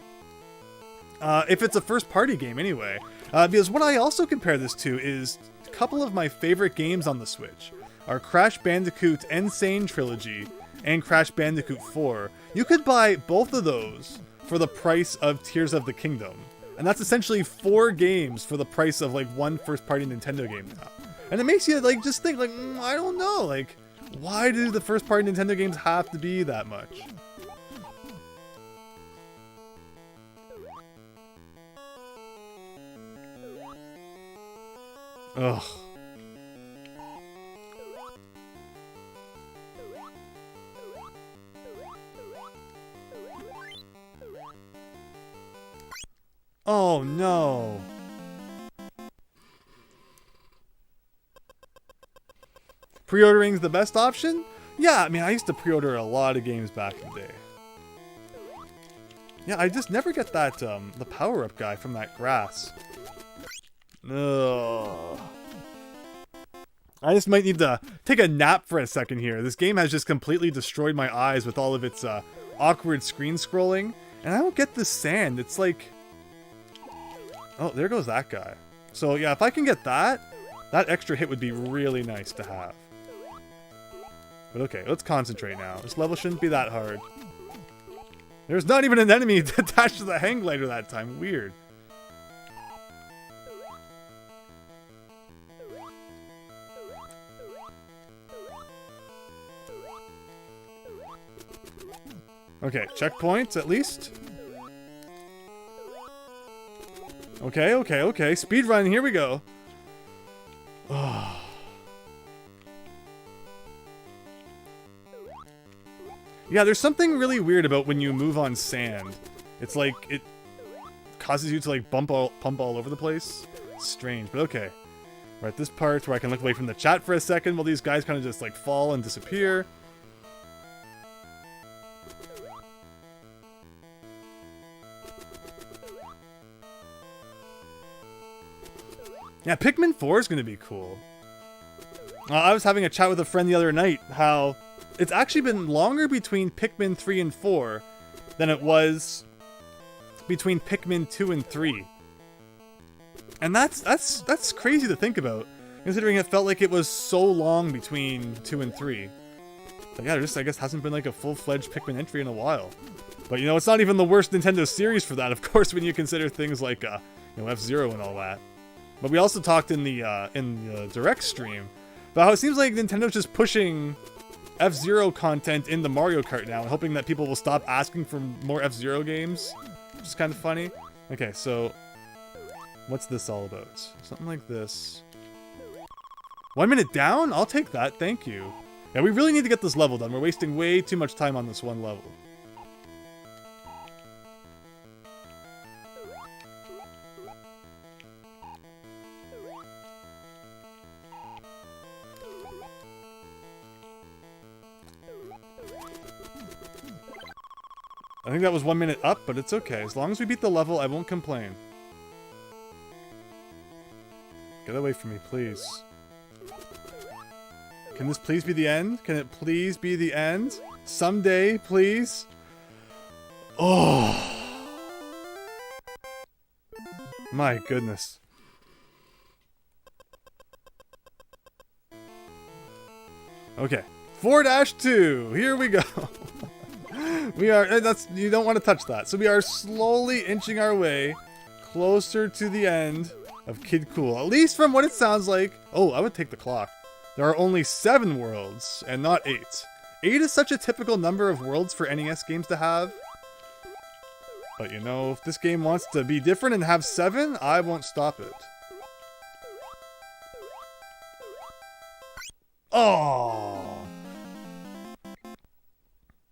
If it's a first-party game anyway. Because what I also compare this to is a couple of my favorite games on the Switch are Crash Bandicoot Insane Trilogy and Crash Bandicoot 4. You could buy both of those for the price of Tears of the Kingdom. And that's essentially 4 games for the price of like one first-party Nintendo game now. And it makes you like just think like, I don't know, like, why do the first-party Nintendo games have to be that much? Ugh. Oh no. Pre-ordering's the best option? Yeah, I used to pre-order a lot of games back in the day. Yeah, I just never get that, the power-up guy from that grass. Ugh. I just might need to take a nap for a second here. This game has just completely destroyed my eyes with all of its, awkward screen scrolling. And I don't get the sand. It's like... Oh, there goes that guy. So, yeah, if I can get that, that extra hit would be really nice to have. But okay, let's concentrate now. This level shouldn't be that hard. There's not even an enemy attached to the hang glider that time. Weird. Okay, checkpoints at least. Okay, okay, okay. Speedrun, here we go. Oh. Yeah, there's something really weird about when you move on sand. It's like, it causes you to like pump all over the place. It's strange, but okay. We're at this part where I can look away from the chat for a second while these guys kind of just like fall and disappear. Yeah, Pikmin 4 is going to be cool. I was having a chat with a friend the other night how it's actually been longer between Pikmin 3 and 4 than it was between Pikmin 2 and 3. And that's crazy to think about, considering it felt like it was so long between 2 and 3. But yeah, there just, I guess, hasn't been like a full-fledged Pikmin entry in a while. But, you know, it's not even the worst Nintendo series for that, of course, when you consider things like, you know, F-Zero and all that. But we also talked in the Direct stream about how it seems like Nintendo's just pushing F-Zero content in the Mario Kart now and hoping that people will stop asking for more F-Zero games, which is kind of funny. Okay, so what's this all about? Something like this. 1 minute down? I'll take that, thank you. Yeah, we really need to get this level done. We're wasting way too much time on this one level. I think that was 1 minute up, but it's okay. As long as we beat the level, I won't complain. Get away from me, please. Can this please be the end? Can it please be the end? Someday, please? Oh! My goodness. Okay. 4-2. Here we go. We are, you don't want to touch that. So we are slowly inching our way closer to the end of Kid Kool. At least from what it sounds like. Oh, I would take the clock. There are only 7 worlds and not 8. 8 is such a typical number of worlds for NES games to have. But you know, if this game wants to be different and have 7, I won't stop it. Oh!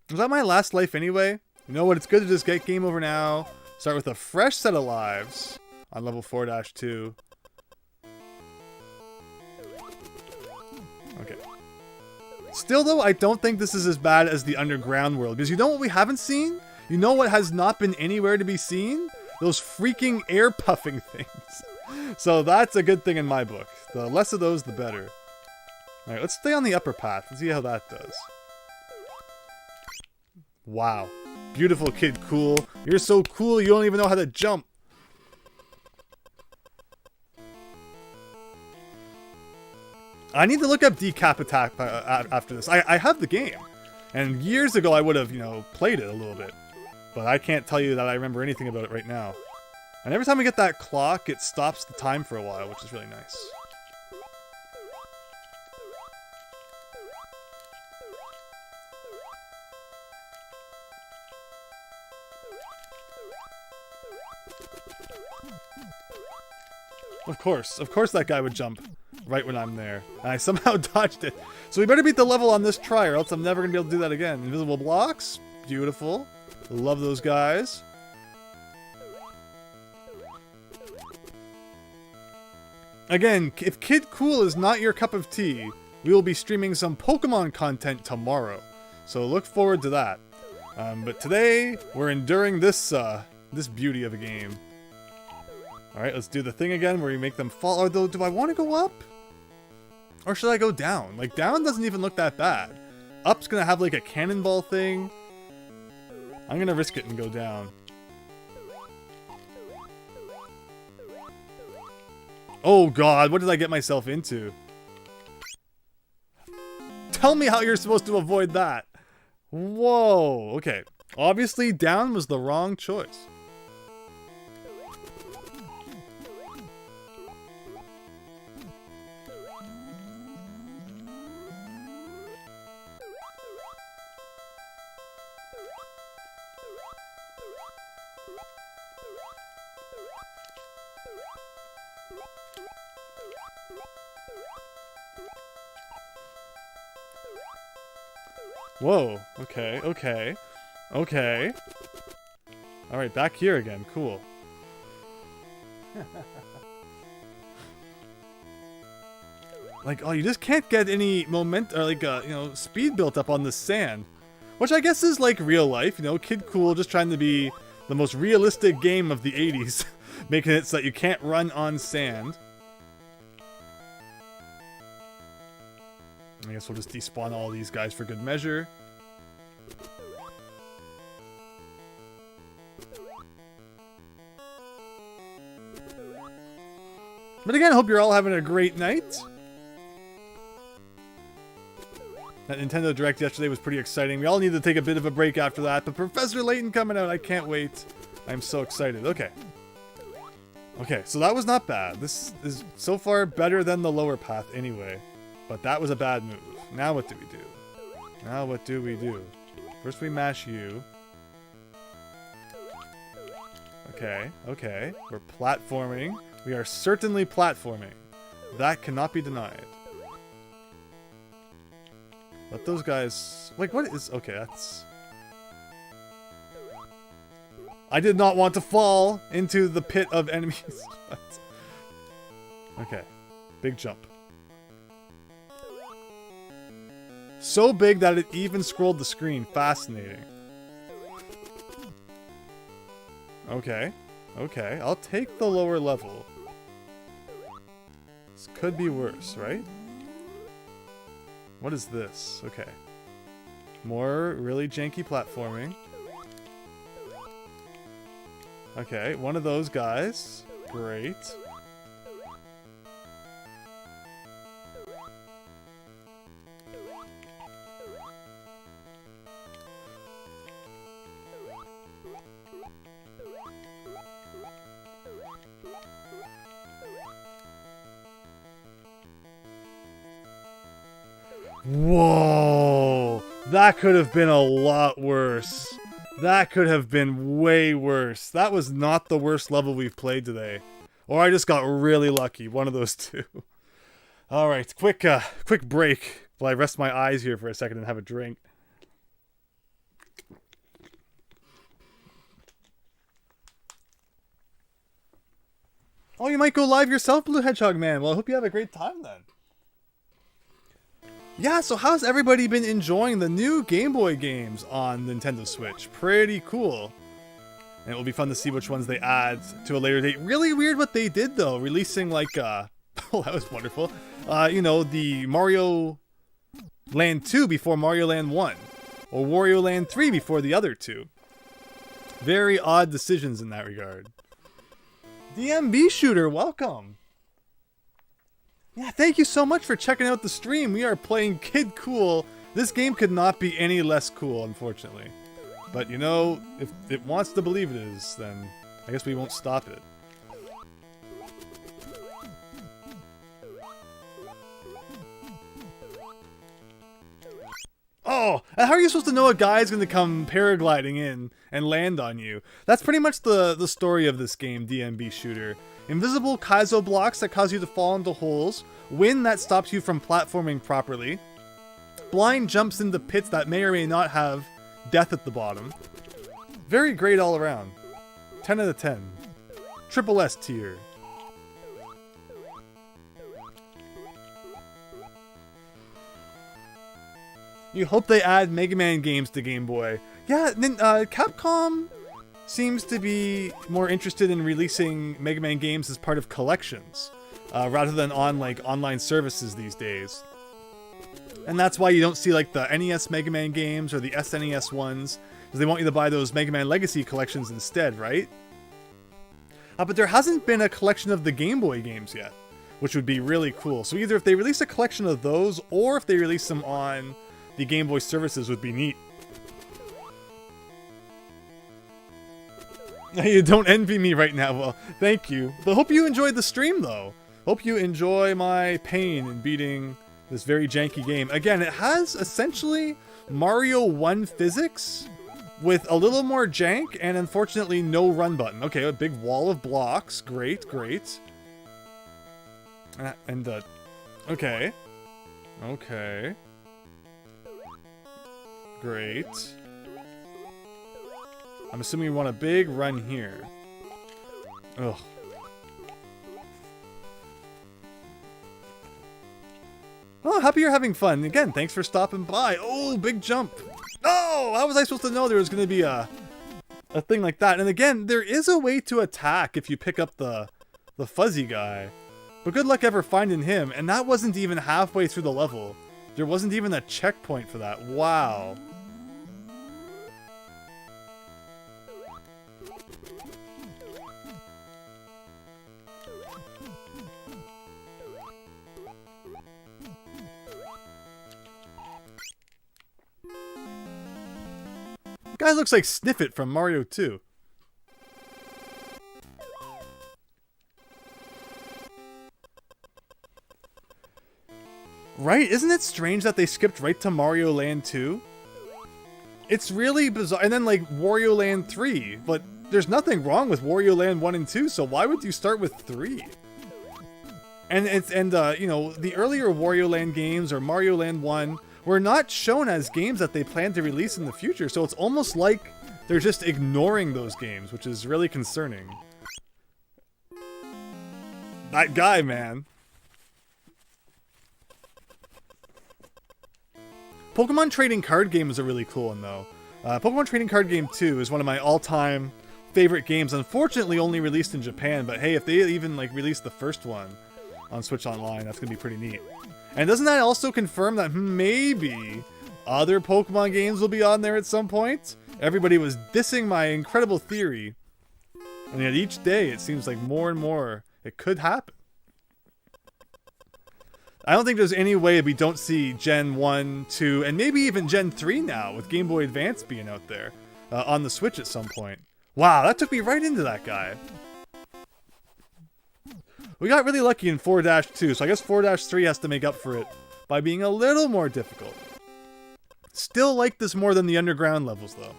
Was that my last life anyway? You know what, it's good to just get game over now. Start with a fresh set of lives on level 4-2. Okay. Still though, I don't think this is as bad as the underground world. Because you know what we haven't seen? You know what has not been anywhere to be seen? Those freaking air puffing things. So that's a good thing in my book. The less of those, the better. Alright, let's stay on the upper path and see how that does. Wow. Beautiful Kid Kool. You're so cool you don't even know how to jump. I need to look up Decap Attack after this. I have the game. And years ago I would have, you know, played it a little bit. But I can't tell you that I remember anything about it right now. And every time we get that clock, it stops the time for a while, which is really nice. Of course that guy would jump right when I'm there. And I somehow dodged it. So we better beat the level on this try or else I'm never going to be able to do that again. Invisible blocks. Beautiful. Love those guys. Again, if Kid Kool is not your cup of tea, we will be streaming some Pokemon content tomorrow. So look forward to that. But today, we're enduring this beauty of a game. Alright, let's do the thing again where you make them fall. Or do I want to go up? Or should I go down? Like, down doesn't even look that bad. Up's gonna have like a cannonball thing. I'm gonna risk it and go down. Oh god, what did I get myself into? Tell me how you're supposed to avoid that. Whoa, okay. Obviously, down was the wrong choice. Whoa, okay, okay, okay. Alright, back here again, cool. Like, oh, you just can't get any momentum, or like, you know, speed built up on the sand. Which I guess is like real life, you know, Kid Kool just trying to be the most realistic game of the 80s. Making it so that you can't run on sand. I guess we'll just despawn all these guys for good measure. But again, I hope you're all having a great night. That Nintendo Direct yesterday was pretty exciting. We all need to take a bit of a break after that, but Professor Layton coming out, I can't wait. I'm so excited. Okay. Okay, so that was not bad. This is so far better than the lower path anyway. But that was a bad move. Now what do we do? Now what do we do? First we mash you. Okay, okay. We're platforming. We are certainly platforming. That cannot be denied. Let those guys... Like, what is... Okay, that's... I did not want to fall into the pit of enemies. Okay. Big jump. So big that it even scrolled the screen. Fascinating. Okay. Okay. I'll take the lower level. This could be worse, right? What is this? Okay. More really janky platforming. Okay, one of those guys. Great. Whoa! That could have been a lot worse. That could have been way worse. That was not the worst level we've played today. Or I just got really lucky. One of those two. Alright, quick break while I rest my eyes here for a second and have a drink. Oh, you might go live yourself, Blue Hedgehog Man. Well, I hope you have a great time then. Yeah, so how's everybody been enjoying the new Game Boy games on Nintendo Switch? Pretty cool. And it will be fun to see which ones they add to a later date. Really weird what they did, though. Releasing, like, oh, that was wonderful. You know, the Mario Land 2 before Mario Land 1. Or Wario Land 3 before the other two. Very odd decisions in that regard. DMB Shooter, welcome. Yeah, thank you so much for checking out the stream. We are playing Kid Kool. This game could not be any less cool, unfortunately. But, you know, if it wants to believe it is, then I guess we won't stop it. Oh, and how are you supposed to know a guy's going to come paragliding in and land on you? That's pretty much the story of this game, DMB Shooter. Invisible Kaizo blocks that cause you to fall into holes. Wind that stops you from platforming properly. Blind jumps into pits that may or may not have death at the bottom. Very great all around. 10 out of 10. Triple S tier. You hope they add Mega Man games to Game Boy. Yeah, then Capcom seems to be more interested in releasing Mega Man games as part of collections, rather than on like online services these days. And that's why you don't see like the NES Mega Man games or the SNES ones, because they want you to buy those Mega Man Legacy collections instead, right? But there hasn't been a collection of the Game Boy games yet, which would be really cool. So either if they release a collection of those, or if they release them on the Game Boy services, would be neat. You don't envy me right now. Well, thank you. But hope you enjoyed the stream, though. Hope you enjoy my pain in beating this very janky game. Again, it has essentially Mario 1 physics with a little more jank and unfortunately no run button. Okay, a big wall of blocks. Great, great. Okay. Okay. Great. I'm assuming we want a big run here. Ugh. Oh, happy you're having fun. Again, thanks for stopping by. Oh, big jump. Oh, how was I supposed to know there was going to be a thing like that? And again, there is a way to attack if you pick up the fuzzy guy. But good luck ever finding him. And that wasn't even halfway through the level. There wasn't even a checkpoint for that. Wow. Guy looks like Sniffit from Mario 2. Right? Isn't it strange that they skipped right to Mario Land 2? It's really bizarre. And then like Wario Land 3. But there's nothing wrong with Wario Land 1 and 2, so why would you start with 3? And you know, the earlier Wario Land games or Mario Land 1 were not shown as games that they plan to release in the future, so it's almost like they're just ignoring those games, which is really concerning. That guy, man. Pokemon Trading Card Game is a really cool one, though. Pokemon Trading Card Game 2 is one of my all-time favorite games. Unfortunately, only released in Japan, but hey, if they even like release the first one on Switch Online, that's gonna be pretty neat. And doesn't that also confirm that maybe other Pokemon games will be on there at some point? Everybody was dissing my incredible theory. And yet each day it seems like more and more it could happen. I don't think there's any way we don't see Gen 1, 2, and maybe even Gen 3 now with Game Boy Advance being out there on the Switch at some point. Wow, that took me right into that guy. We got really lucky in 4-2, so I guess 4-3 has to make up for it by being a little more difficult. Still like this more than the underground levels, though.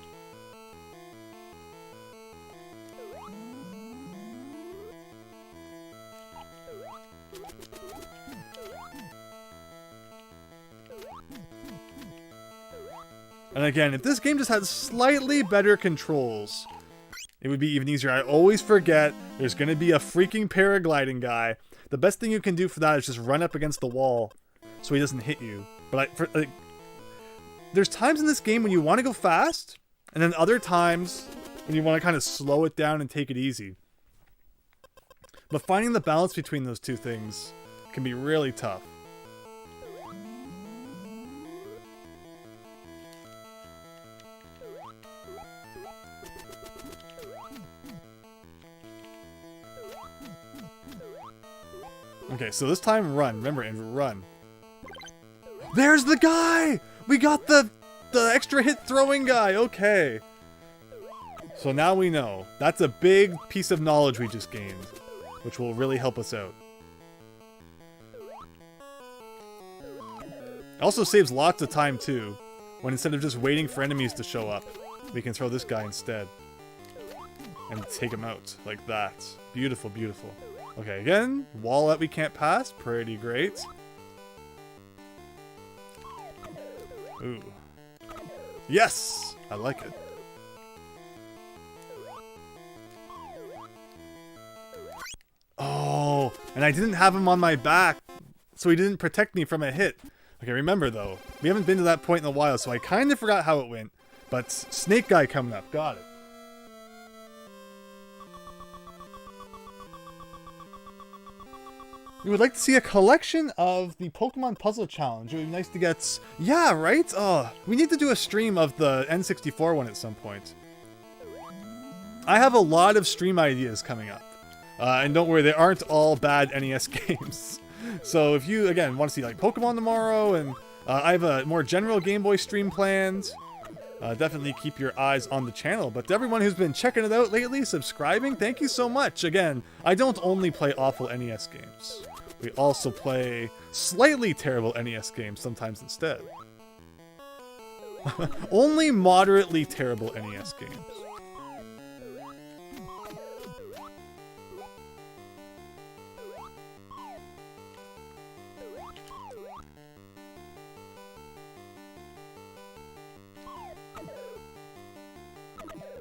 And again, if this game just had slightly better controls, it would be even easier. I always forget there's going to be a freaking paragliding guy. The best thing you can do for that is just run up against the wall so he doesn't hit you. But there's times in this game when you want to go fast, and then other times when you want to kind of slow it down and take it easy. But finding the balance between those two things can be really tough. Okay, so this time run. Remember, Andrew, run. There's the guy! We got the extra hit throwing guy. Okay. So now we know. That's a big piece of knowledge we just gained, which will really help us out. It also saves lots of time, too, when instead of just waiting for enemies to show up, we can throw this guy instead. And take him out, like that. Beautiful, beautiful. Okay, again, wall that we can't pass. Pretty great. Ooh. Yes! I like it. Oh, and I didn't have him on my back, so he didn't protect me from a hit. Okay, remember though, we haven't been to that point in a while, so I kind of forgot how it went. But Snake Guy coming up. Got it. We would like to see a collection of the Pokemon Puzzle Challenge. It would be nice to get... Yeah, right? Oh, we need to do a stream of the N64 one at some point. I have a lot of stream ideas coming up. And don't worry, they aren't all bad NES games. So if you, again, want to see like Pokemon tomorrow, and I have a more general Game Boy stream planned, definitely keep your eyes on the channel. But to everyone who's been checking it out lately, subscribing, thank you so much. Again, I don't only play awful NES games. We also play slightly terrible NES games sometimes instead. Only moderately terrible NES games.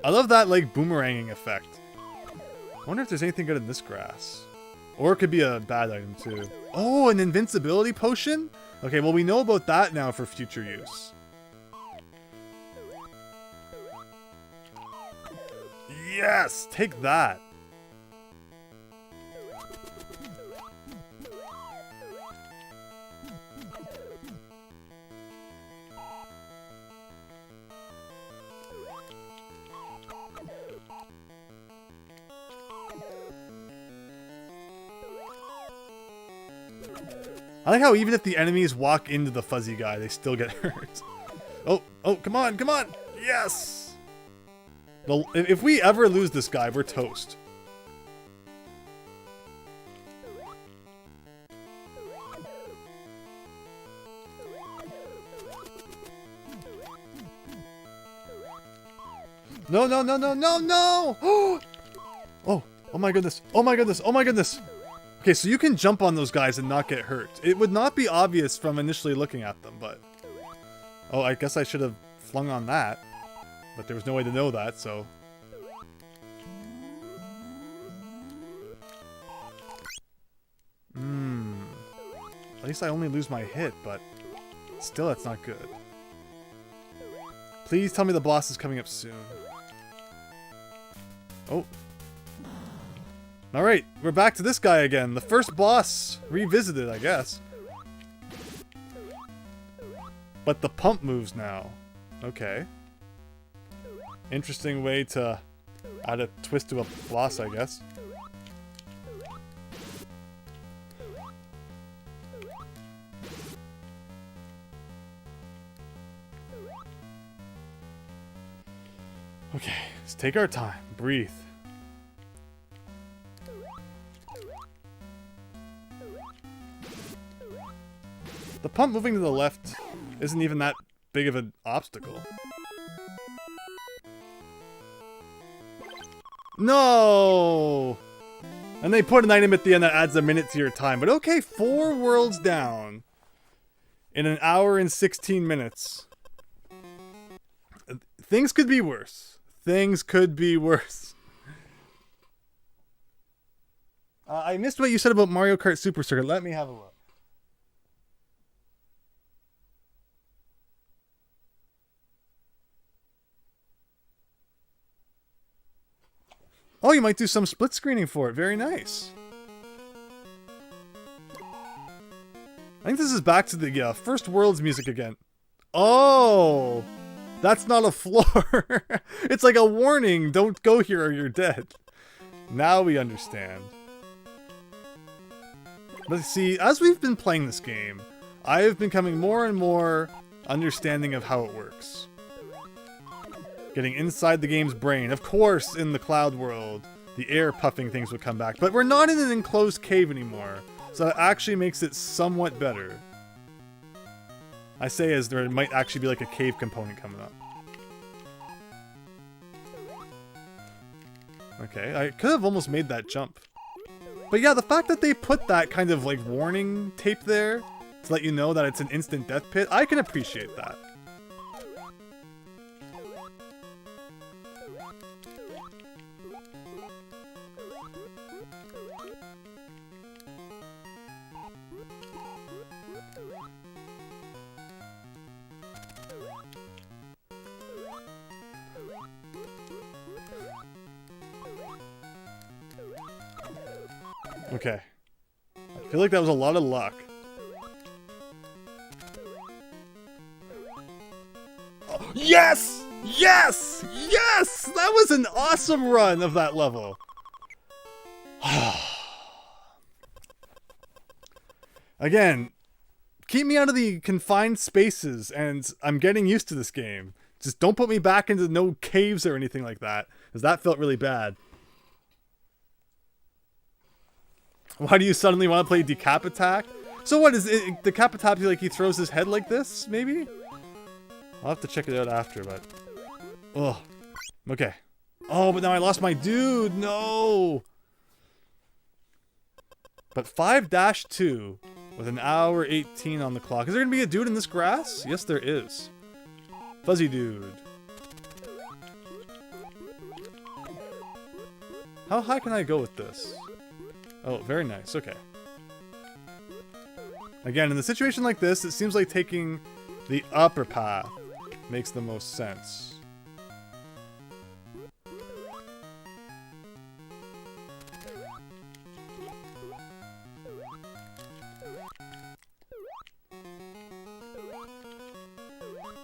I love that, like, boomeranging effect. I wonder if there's anything good in this grass. Or it could be a bad item, too. Oh, an invincibility potion? Okay, well, we know about that now for future use. Yes! Take that! I like how even if the enemies walk into the fuzzy guy, they still get hurt. Oh, come on, come on! Yes! If we ever lose this guy, we're toast. No, no, no, no, no, no! Oh my goodness, oh my goodness, oh my goodness! Okay, so you can jump on those guys and not get hurt. It would not be obvious from initially looking at them, but... Oh, I guess I should have flung on that. But there was no way to know that, so... At least I only lose my hit, but... Still, that's not good. Please tell me the boss is coming up soon. Oh. Alright, we're back to this guy again. The first boss revisited, I guess. But the pump moves now. Okay. Interesting way to add a twist to a boss, I guess. Okay, let's take our time. Breathe. The pump moving to the left isn't even that big of an obstacle. No! And they put an item at the end that adds a minute to your time. But okay, 4 worlds down in an hour and 16 minutes. Things could be worse. Things could be worse. I missed what you said about Mario Kart Super Circuit. Let me have a look. Oh, you might do some split screening for it. Very nice. I think this is back to the First Worlds music again. Oh, that's not a floor. It's like a warning. Don't go here or you're dead. Now we understand. But see, as we've been playing this game, I have been becoming more and more understanding of how it works. Getting inside the game's brain. Of course, in the cloud world, the air puffing things would come back. But we're not in an enclosed cave anymore. So that actually makes it somewhat better. I say as there might actually be like a cave component coming up. Okay, I could have almost made that jump. But yeah, the fact that they put that kind of like warning tape there to let you know that it's an instant death pit, I can appreciate that. Okay. I feel like that was a lot of luck. Oh, yes! Yes! Yes! That was an awesome run of that level. Again, keep me out of the confined spaces, and I'm getting used to this game. Just don't put me back into no caves or anything like that, because that felt really bad. Why do you suddenly want to play Decap Attack? So what, is it, Decap Attack, like he throws his head like this, maybe? I'll have to check it out after, but... Ugh. Okay. Oh, but now I lost my dude, no! But 5-2 with an hour 18 on the clock. Is there gonna be a dude in this grass? Yes, there is. Fuzzy dude. How high can I go with this? Oh, very nice. Okay. Again, in a situation like this, it seems like taking the upper path makes the most sense.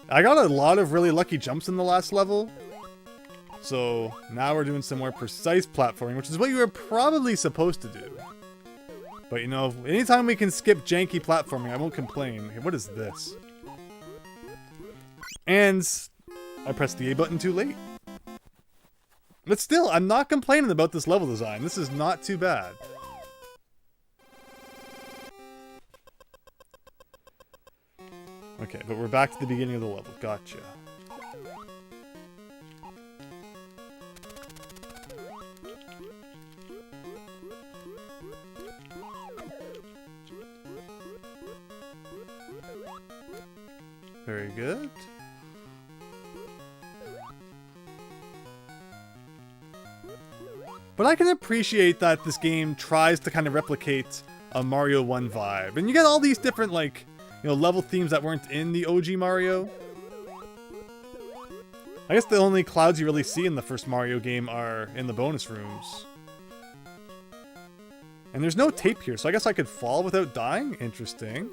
I got a lot of really lucky jumps in the last level. So now we're doing some more precise platforming, which is what you were probably supposed to do. But you know, anytime we can skip janky platforming, I won't complain. Hey, what is this? And I pressed the A button too late. But still, I'm not complaining about this level design. This is not too bad. Okay, but we're back to the beginning of the level. Gotcha. Very good. But I can appreciate that this game tries to kind of replicate a Mario 1 vibe. And you get all these different, like, you know, level themes that weren't in the OG Mario. I guess the only clouds you really see in the first Mario game are in the bonus rooms. And there's no tape here, so I guess I could fall without dying? Interesting.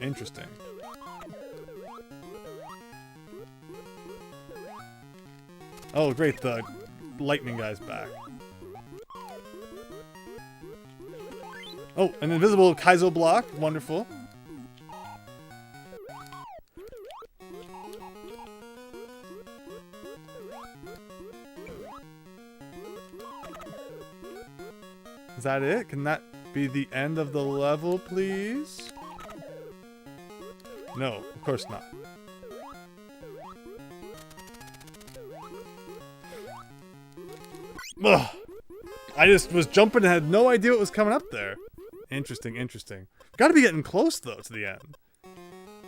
Interesting. Oh, great, the lightning guy's back. Oh, an invisible Kaizo block. Wonderful. Is that it? Can that be the end of the level, please? No, of course not. Ugh. I just was jumping and had no idea what was coming up there. Interesting, interesting. Gotta be getting close, though, to the end.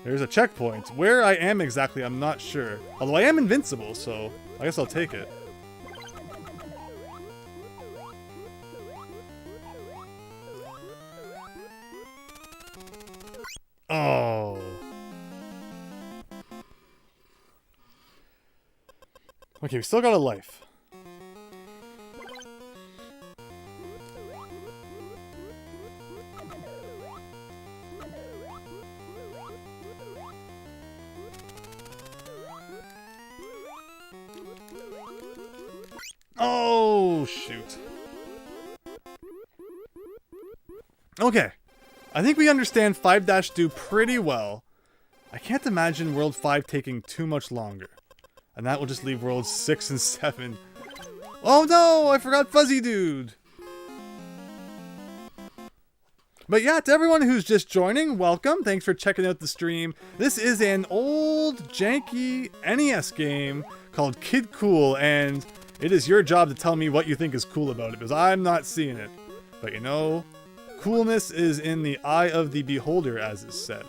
There's a checkpoint. Where I am exactly, I'm not sure. Although I am invincible, so I guess I'll take it. Oh. Okay, we still got a life. Oh, shoot. Okay. I think we understand 5-do pretty well. I can't imagine World 5 taking too much longer. And that will just leave Worlds 6 and 7. Oh no! I forgot Fuzzy Dude! But yeah, to everyone who's just joining, welcome. Thanks for checking out the stream. This is an old, janky NES game called Kid Kool, and it is your job to tell me what you think is cool about it, because I'm not seeing it. But you know, coolness is in the eye of the beholder, as is said.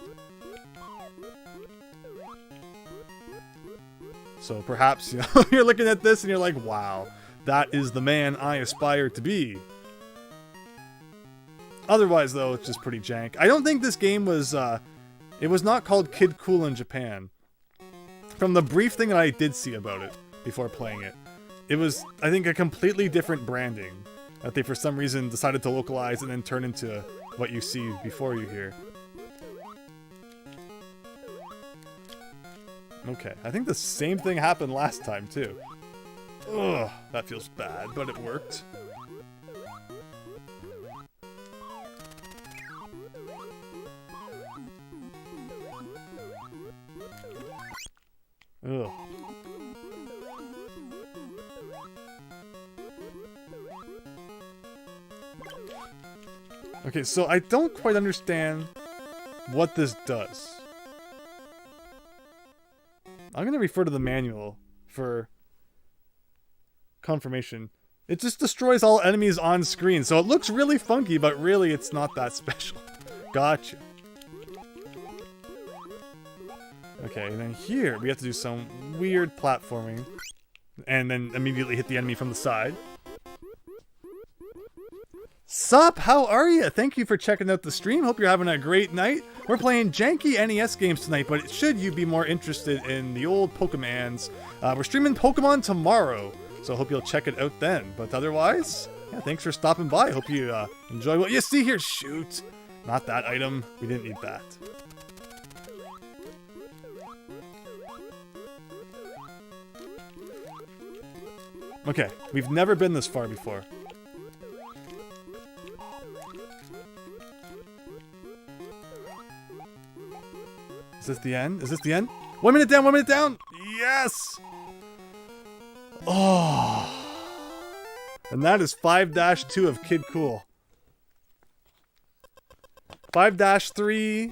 So perhaps, you know, you're looking at this and you're like, wow, that is the man I aspire to be. Otherwise, though, it's just pretty jank. I don't think this game was, it was not called Kid Kool in Japan. From the brief thing that I did see about it before playing it, it was, I think, a completely different branding. that they for some reason decided to localize and then turn into what you see before you here. Okay, I think the same thing happened last time too. Ugh, that feels bad, but it worked. Ugh. Okay, so I don't quite understand what this does. I'm gonna refer to the manual for confirmation. It just destroys all enemies on screen, so it looks really funky, but really it's not that special. Gotcha. Okay, and then here we have to do some weird platforming, and then immediately hit the enemy from the side. Sup, how are you? Thank you for checking out the stream. Hope you're having a great night. We're playing janky NES games tonight, but should you be more interested in the old Pokemans, we're streaming Pokemon tomorrow, so I hope you'll check it out then. But otherwise, yeah, thanks for stopping by. Hope you enjoy what you see here. Shoot, not that item. We didn't need that. Okay, we've never been this far before. Is this the end? Is this the end? 1 minute down, 1 minute down! Yes! Oh! And that is 5-2 of Kid Kool. 5-3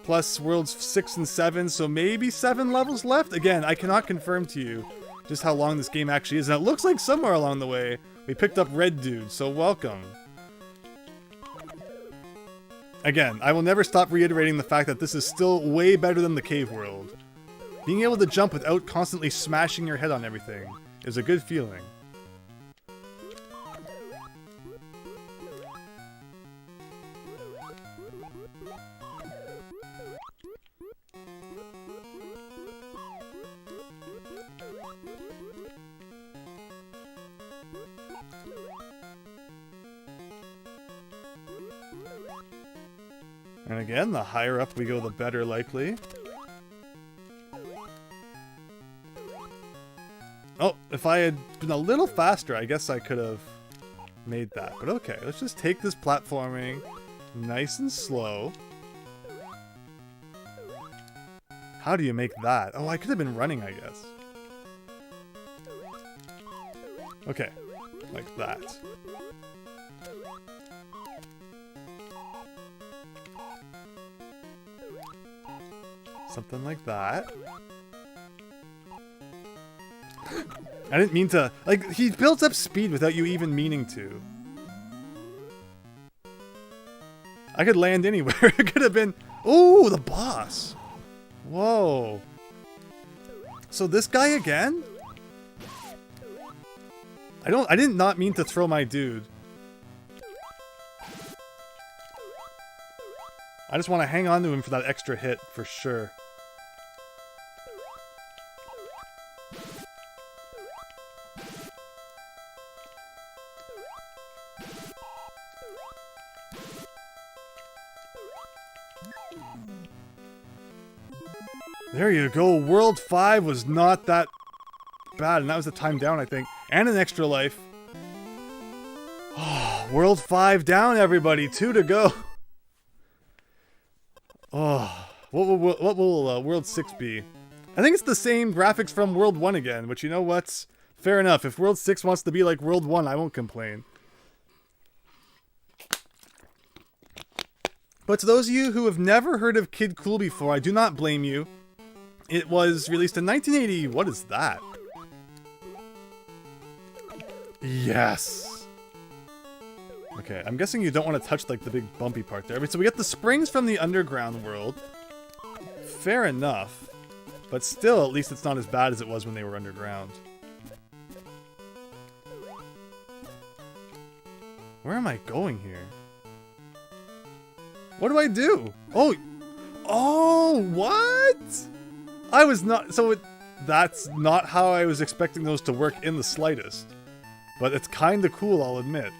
plus worlds 6 and 7, so maybe 7 levels left? Again, I cannot confirm to you just how long this game actually is, and it looks like somewhere along the way we picked up Red Dude, so welcome. Again, I will never stop reiterating the fact that this is still way better than the cave world. Being able to jump without constantly smashing your head on everything is a good feeling. And again, the higher up we go, the better likely. Oh, if I had been a little faster, I guess I could have made that. But okay, let's just take this platforming nice and slow. How do you make that? Oh, I could have been running, I guess. Okay, like that. Something like that. I didn't mean to... Like, he builds up speed without you even meaning to. I could land anywhere. It could have been... Ooh, the boss! Whoa. So this guy again? I did not mean to throw my dude. I just want to hang on to him for that extra hit, for sure. There you go. World 5 was not that bad, and that was the time down, I think. And an extra life. Oh, World 5 down, everybody. 2 to go. Oh, what will World 6 be? I think it's the same graphics from World 1 again, which, you know what? Fair enough. If World 6 wants to be like World 1, I won't complain. But to those of you who have never heard of Kid Kool before, I do not blame you. It was released in 1980. What is that? Yes. Okay, I'm guessing you don't want to touch like the big bumpy part there. So we got the springs from the underground world. Fair enough. But still, at least it's not as bad as it was when they were underground. Where am I going here? What do I do? Oh! Oh, what? I was not... So that's not how I was expecting those to work in the slightest. But it's kinda cool, I'll admit.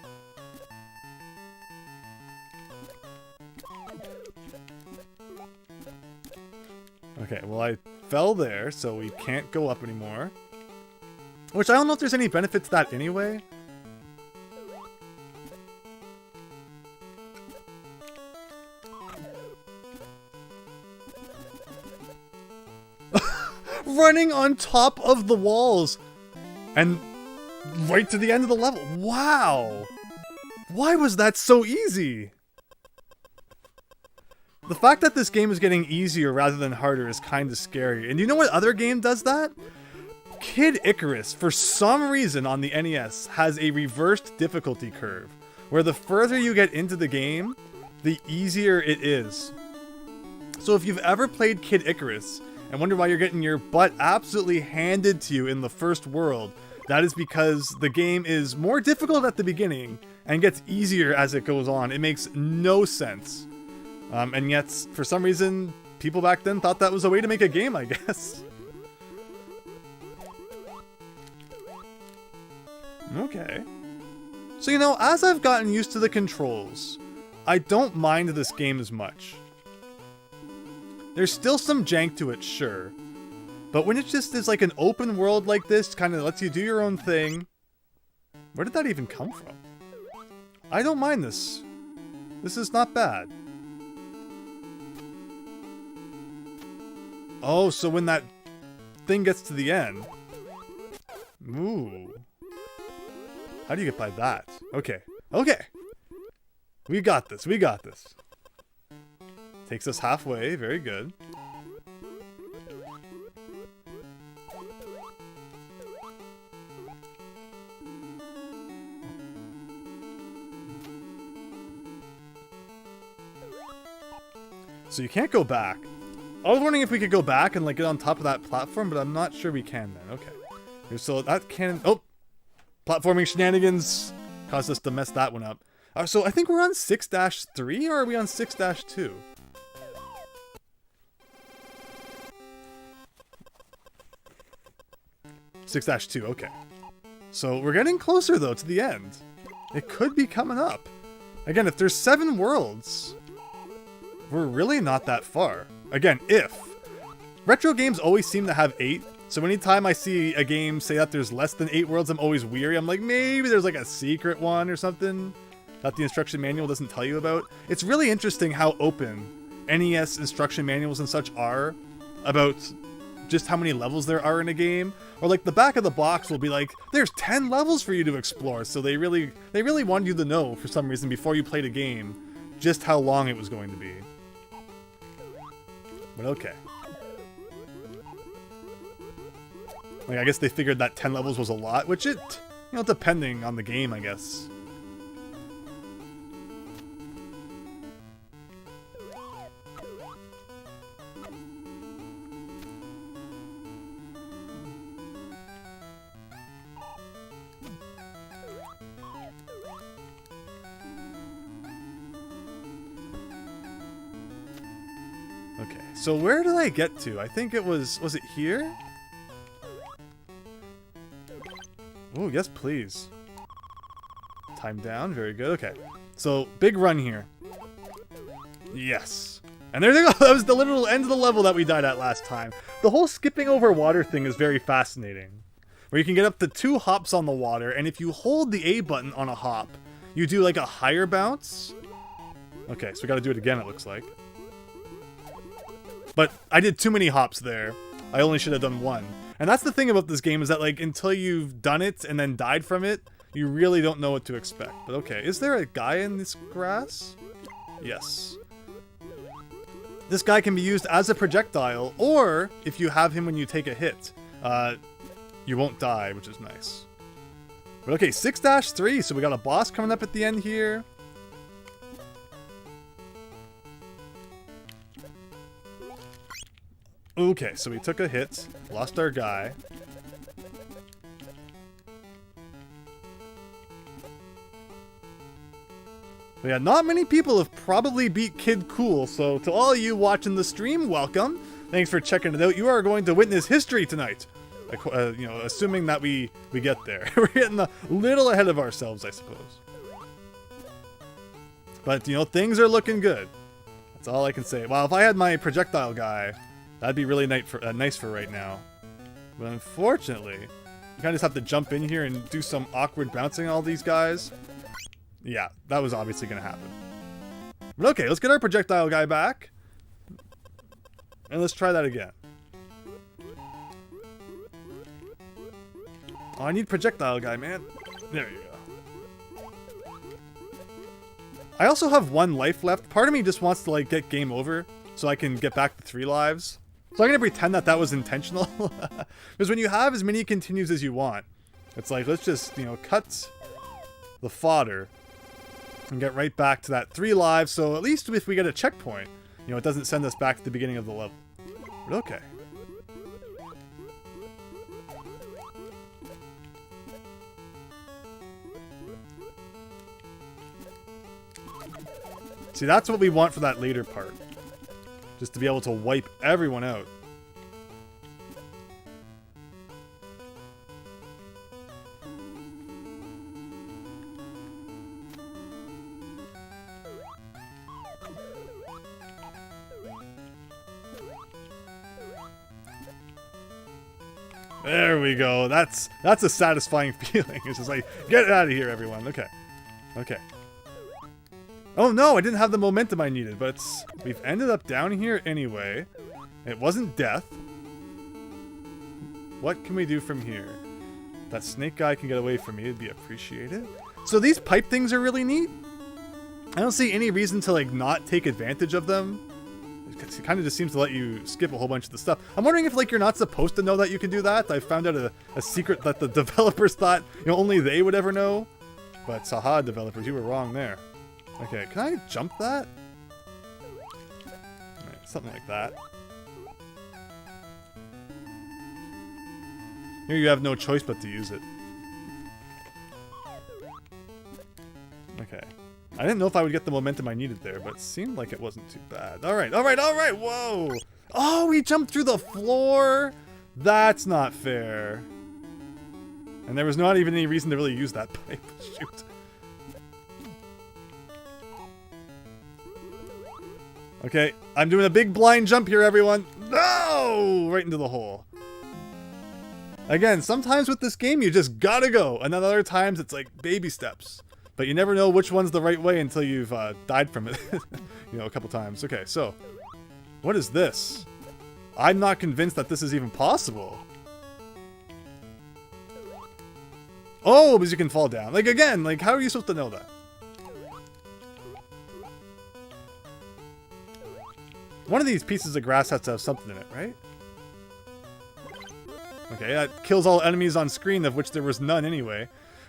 Okay, well I fell there, so we can't go up anymore. Which I don't know if there's any benefit to that anyway. Running on top of the walls and right to the end of the level. Wow! Why was that so easy? The fact that this game is getting easier rather than harder is kind of scary. And you know what other game does that? Kid Icarus, for some reason on the NES, has a reversed difficulty curve, where the further you get into the game, the easier it is. So if you've ever played Kid Icarus and wonder why you're getting your butt absolutely handed to you in the first world, that is because the game is more difficult at the beginning and gets easier as it goes on. It makes no sense. And yet, for some reason, people back then thought that was a way to make a game, I guess. Okay. So, you know, as I've gotten used to the controls, I don't mind this game as much. There's still some jank to it, sure. But when it just is like an open world like this, kind of lets you do your own thing. Where did that even come from? I don't mind this. This is not bad. Oh, so when that thing gets to the end. Ooh. How do you get by that? Okay. Okay. We got this. We got this. Takes us halfway. Very good. So you can't go back. I was wondering if we could go back and like get on top of that platform, but I'm not sure we can then. Okay. So that can... Oh! Platforming shenanigans caused us to mess that one up. So I think we're on 6-3, or are we on 6-2? (6-2), okay. So we're getting closer though to the end. It could be coming up. Again, if there's 7 worlds, we're really not that far. Again, if. Retro games always seem to have 8, so anytime I see a game say that there's less than 8 worlds, I'm always weary. I'm like, maybe there's like a secret one or something that the instruction manual doesn't tell you about. It's really interesting how open NES instruction manuals and such are about just how many levels there are in a game. Or like the back of the box will be like, there's 10 levels for you to explore. So they really wanted you to know for some reason before you played a game just how long it was going to be. But okay. Like, I guess they figured that 10 levels was a lot, which it, you know, depending on the game, I guess. Okay, so where did I get to? I think it was it here? Oh, yes, please. Time down. Very good. Okay. So, big run here. Yes. And there they go. That was the literal end of the level that we died at last time. The whole skipping over water thing is very fascinating. Where you can get up to 2 hops on the water, and if you hold the A button on a hop, you do like a higher bounce. Okay, so we gotta do it again, it looks like. But I did too many hops there. I only should have done 1. And that's the thing about this game, is that like until you've done it and then died from it, you really don't know what to expect. But okay, is there a guy in this grass? Yes. This guy can be used as a projectile, or if you have him when you take a hit, you won't die, which is nice. But okay, 6-3, so we got a boss coming up at the end here. Okay, so we took a hit, lost our guy. But yeah, not many people have probably beat Kid Kool, so to all of you watching the stream, welcome. Thanks for checking it out. You are going to witness history tonight. You know, assuming that we get there. We're getting a little ahead of ourselves, I suppose. But, you know, things are looking good. That's all I can say. Well, if I had my projectile guy, That'd be really nice for right now. But unfortunately, you kind of just have to jump in here and do some awkward bouncing on all these guys. Yeah, that was obviously going to happen. But okay, let's get our projectile guy back. And let's try that again. Oh, I need projectile guy, man. There you go. I also have 1 life left. Part of me just wants to, like, get game over so I can get back to 3 lives. So I'm going to pretend that was intentional. Because when you have as many continues as you want, it's like, let's just, you know, cut the fodder and get right back to that 3 lives. So at least if we get a checkpoint, you know, it doesn't send us back to the beginning of the level. But okay. See, that's what we want for that later part. Just to be able to wipe everyone out. There we go. That's a satisfying feeling. It's just like, get out of here, everyone. Okay. Okay. Oh no, I didn't have the momentum I needed, but we've ended up down here anyway. It wasn't death. What can we do from here? That snake guy can get away from me. It'd be appreciated. So these pipe things are really neat. I don't see any reason to, like, not take advantage of them. It kind of just seems to let you skip a whole bunch of the stuff. I'm wondering if, like, you're not supposed to know that you can do that. I found out a secret that the developers thought, you know, only they would ever know. But Saha developers, you were wrong there. Okay, can I jump that? Right, something like that. Here you have no choice but to use it. Okay. I didn't know if I would get the momentum I needed there, but it seemed like it wasn't too bad. Alright, alright, alright! Whoa! Oh, we jumped through the floor? That's not fair. And there was not even any reason to really use that pipe. Shoot. Okay, I'm doing a big blind jump here, everyone. No! Right into the hole. Again, sometimes with this game, you just gotta go. And then other times, it's like baby steps. But you never know which one's the right way until you've died from it. You know, a couple times. Okay, so. What is this? I'm not convinced that this is even possible. Oh, because you can fall down. Like, again, like, how are you supposed to know that? One of these pieces of grass has to have something in it, right? Okay, that kills all enemies on screen, of which there was none anyway.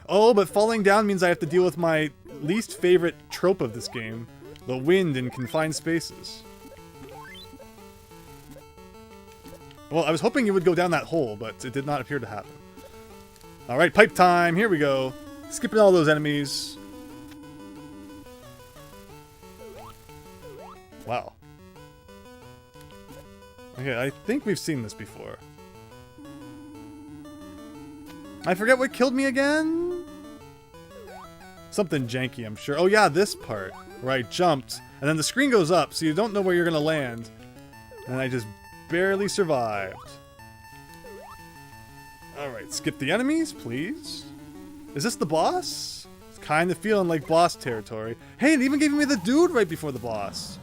Oh, but falling down means I have to deal with my least favorite trope of this game. The wind in confined spaces. Well, I was hoping you would go down that hole, but it did not appear to happen. Alright, pipe time! Here we go. Skipping all those enemies. Wow. Okay, I think we've seen this before. I forget what killed me again? Something janky, I'm sure. Oh yeah, this part, where I jumped, and then the screen goes up, so you don't know where you're gonna land. And I just barely survived. Alright, skip the enemies, please. Is this the boss? It's kind of feeling like boss territory. Hey, it even gave me the dude right before the boss.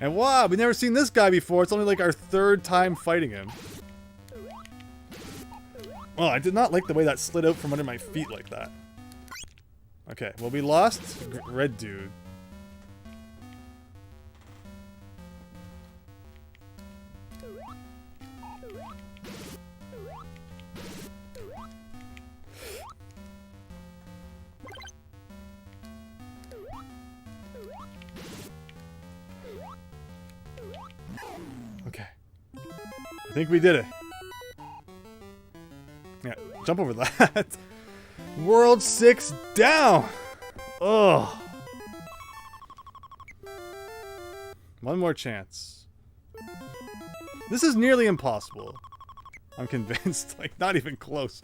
And wow, we've never seen this guy before. It's only like our 3rd time fighting him. Oh, I did not like the way that slid out from under my feet like that. Okay, well, we lost Red Dude. Okay. I think we did it. Yeah, jump over that. World 6 down! Ugh. One more chance. This is nearly impossible. I'm convinced. Like, not even close.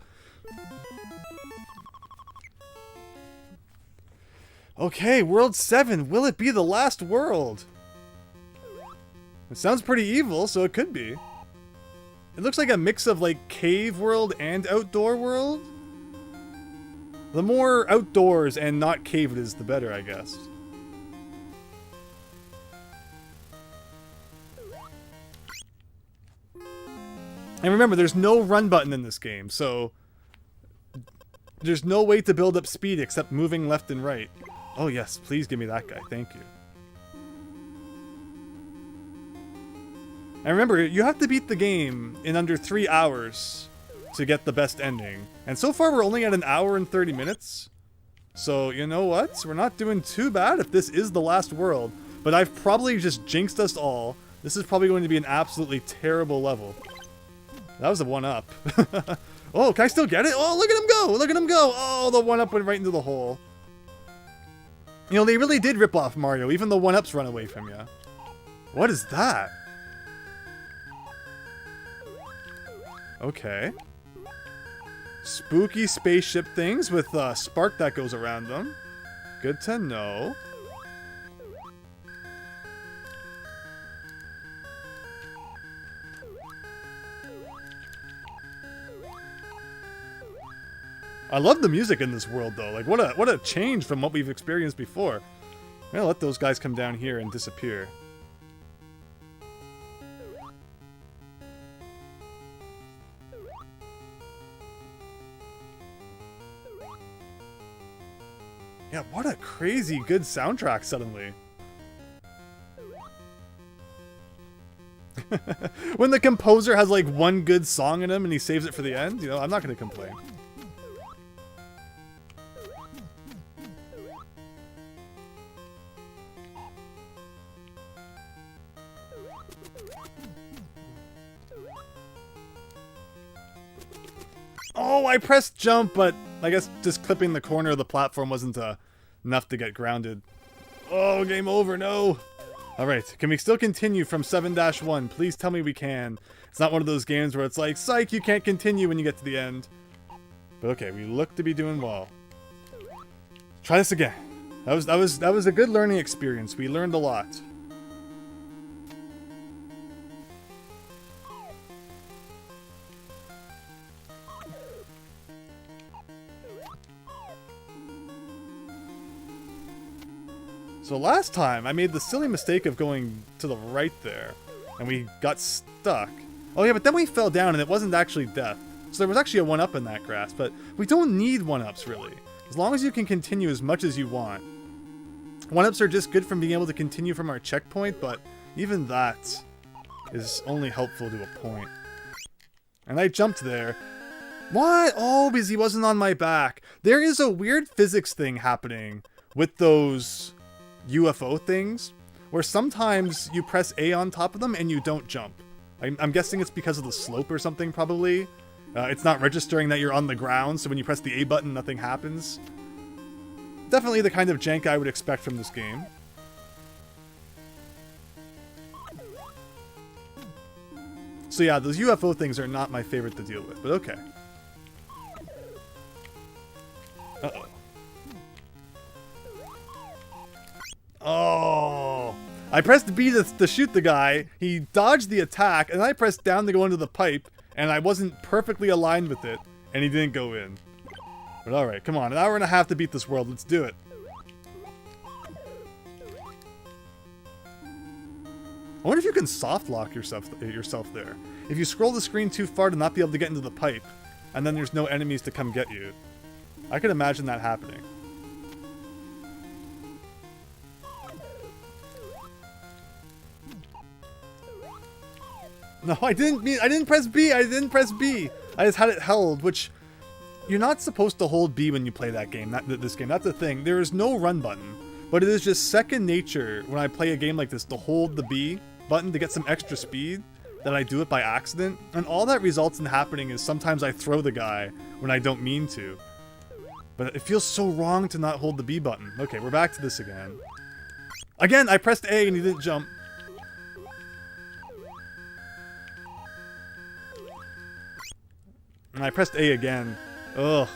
Okay, World 7. Will it be the last world? It sounds pretty evil, so it could be. It looks like a mix of like cave world and outdoor world. The more outdoors and not cave it is, the better, I guess. And remember, there's no run button in this game, so there's no way to build up speed except moving left and right. Oh yes, please give me that guy, thank you. And remember, you have to beat the game in under 3 hours to get the best ending. And so far we're only at 1 hour and 30 minutes. So, you know what? We're not doing too bad if this is the last world. But I've probably just jinxed us all. This is probably going to be an absolutely terrible level. That was a 1-up. Oh, can I still get it? Oh, look at him go! Look at him go! Oh, the 1-up went right into the hole. You know, they really did rip off Mario. Even the 1-ups run away from you. What is that? Okay. Spooky spaceship things with spark that goes around them. Good to know. I love the music in this world, though. Like, what a change from what we've experienced before. I'm gonna let those guys come down here and disappear. Yeah, what a crazy good soundtrack suddenly. When the composer has like one good song in him and he saves it for the end, you know, I'm not gonna complain. Oh, I pressed jump, but I guess just clipping the corner of the platform wasn't enough to get grounded. Oh, game over, no! Alright, can we still continue from 7-1? Please tell me we can. It's not one of those games where it's like, psych, you can't continue when you get to the end. But okay, we look to be doing well. Try this again. That was a good learning experience. We learned a lot. So last time, I made the silly mistake of going to the right there, and we got stuck. Oh yeah, but then we fell down, and it wasn't actually death. So there was actually a 1-up in that grass, but we don't need 1-ups, really. As long as you can continue as much as you want. 1-ups are just good from being able to continue from our checkpoint, but even that is only helpful to a point. And I jumped there. What? Oh, because he wasn't on my back. There is a weird physics thing happening with those UFO things, where sometimes you press A on top of them and you don't jump. I'm guessing it's because of the slope or something, probably. It's not registering that you're on the ground, so when you press the A button, nothing happens. Definitely the kind of jank I would expect from this game. So yeah, those UFO things are not my favorite to deal with, but okay. Uh-oh. Oh, I pressed B to shoot the guy, he dodged the attack, and I pressed down to go into the pipe, and I wasn't perfectly aligned with it, and he didn't go in. But alright, come on, 1.5 hours to beat this world, let's do it. I wonder if you can soft lock yourself there. If you scroll the screen too far to not be able to get into the pipe, and then there's no enemies to come get you. I could imagine that happening. No, I didn't press B. I didn't press B. I just had it held, which you're not supposed to hold B when you play that game. This game. That's the thing. There is no run button, but it is just second nature when I play a game like this to hold the B button to get some extra speed. That I do it by accident, and all that results in happening is sometimes I throw the guy when I don't mean to. But it feels so wrong to not hold the B button. Okay, we're back to this again. Again, I pressed A and he didn't jump. And I pressed A again. Ugh.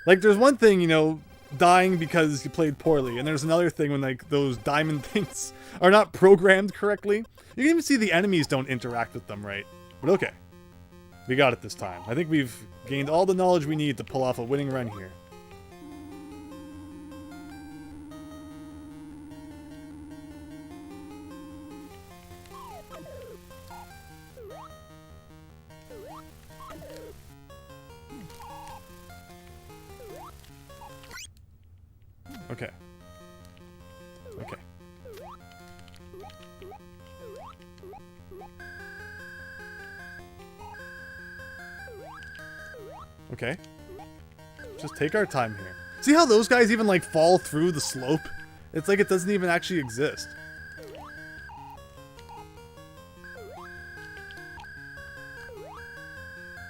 Like, there's one thing, you know, dying because you played poorly. And there's another thing when like those diamond things are not programmed correctly. You can even see the enemies don't interact with them right. But okay. We got it this time. I think we've gained all the knowledge we need to pull off a winning run here. Okay. Okay. Okay. Just take our time here. See how those guys even like fall through the slope? It's like it doesn't even actually exist.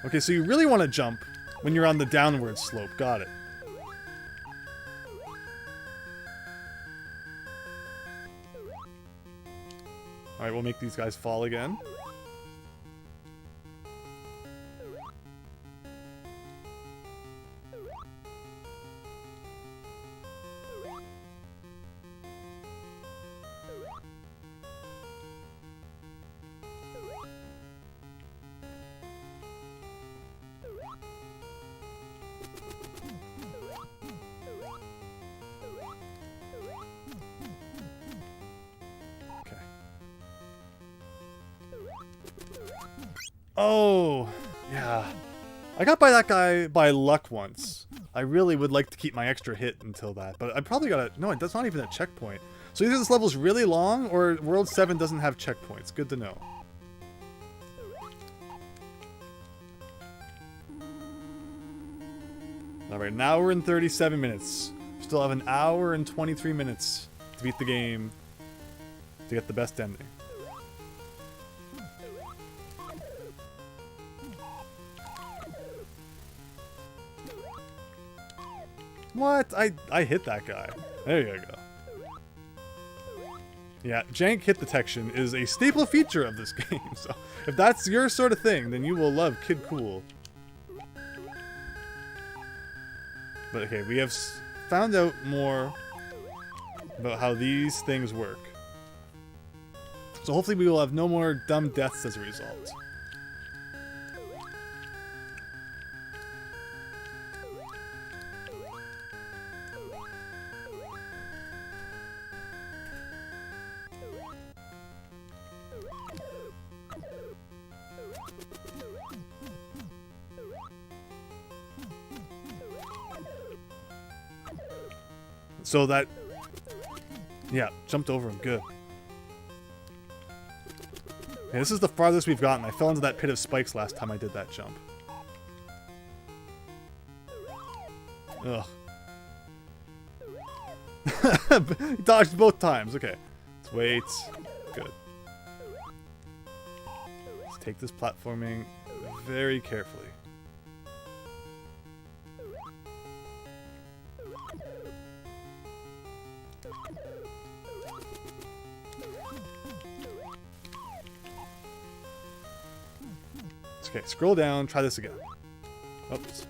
Okay, so you really want to jump when you're on the downward slope. Got it. Alright, we'll make these guys fall again. Oh, yeah. I got by that guy by luck once. I really would like to keep my extra hit until that, but I probably gotta... No, that's not even a checkpoint. So either this level's really long, or World 7 doesn't have checkpoints. Good to know. Alright, an hour and 37 minutes. Still have an hour and 23 minutes to beat the game to get the best ending. What? I hit that guy. There you go. Yeah, jank hit detection is a staple feature of this game, so if that's your sort of thing, then you will love Kid Kool. But okay, we have found out more about how these things work. So hopefully we will have no more dumb deaths as a result. So that... Yeah, jumped over him. Good. Okay, this is the farthest we've gotten. I fell into that pit of spikes last time I did that jump. Ugh. Dodged both times. Okay. Let's wait. Good. Let's take this platforming very carefully. Okay, scroll down, try this again. Oops.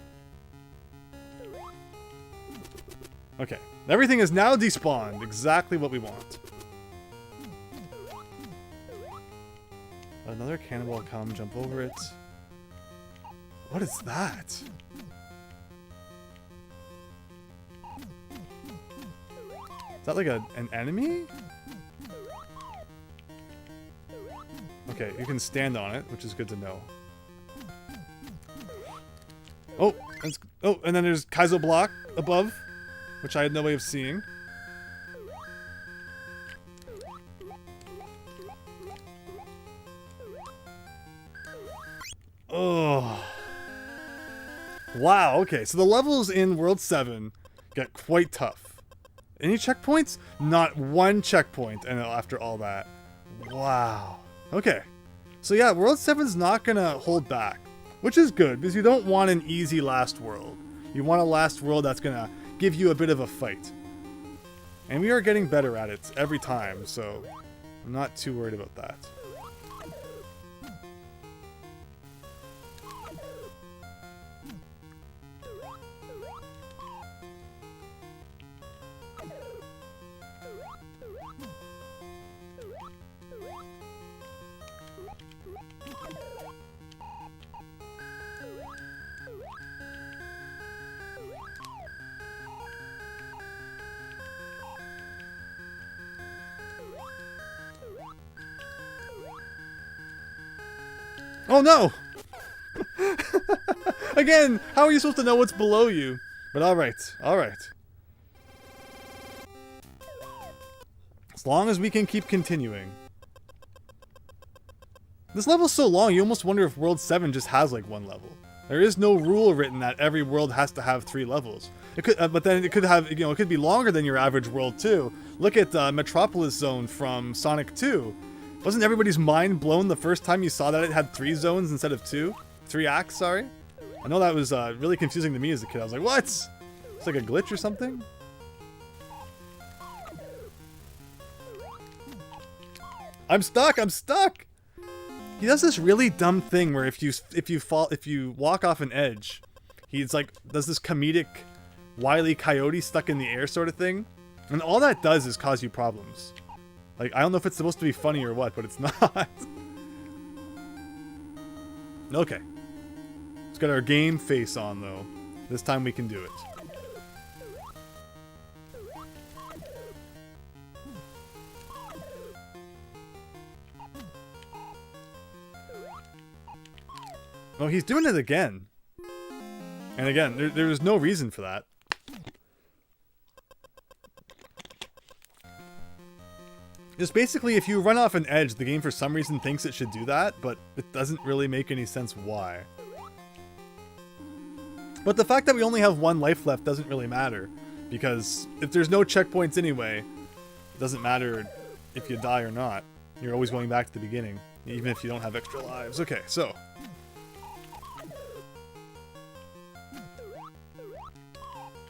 Okay, everything is now despawned, exactly what we want. Another cannonball come, jump over it. What is that? Is that like an enemy? Okay, you can stand on it, which is good to know. Oh, and then there's Kaizo block above, which I had no way of seeing. Oh. Wow, okay, so the levels in World 7 get quite tough. Any checkpoints? Not one checkpoint, and after all that. Wow. Okay. So yeah, World 7's not gonna hold back. Which is good, because you don't want an easy last world. You want a last world that's gonna give you a bit of a fight. And we are getting better at it every time, so I'm not too worried about that. Oh no! Again, how are you supposed to know what's below you? But alright, alright. As long as we can keep continuing. This level's so long, you almost wonder if World 7 just has like one level. There is no rule written that every world has to have 3 levels. It could, but then it could have, you know, it could be longer than your average world too. Look at Metropolis Zone from Sonic 2. Wasn't everybody's mind blown the first time you saw that it had 3 zones instead of 2? 3 acts, sorry. I know that was really confusing to me as a kid. I was like, what? It's like a glitch or something? I'm stuck, I'm stuck! He does this really dumb thing where if you walk off an edge, he's like does this comedic Wile E. Coyote stuck in the air sort of thing, and all that does is cause you problems. Like, I don't know if it's supposed to be funny or what, but it's not. Okay, let's get our game face on though. This time we can do it. Oh, he's doing it again. And again, there was no reason for that. Just basically, if you run off an edge, the game for some reason thinks it should do that, but it doesn't really make any sense why. But the fact that we only have 1 life left doesn't really matter, because if there's no checkpoints anyway, it doesn't matter if you die or not. You're always going back to the beginning, even if you don't have extra lives. Okay, so...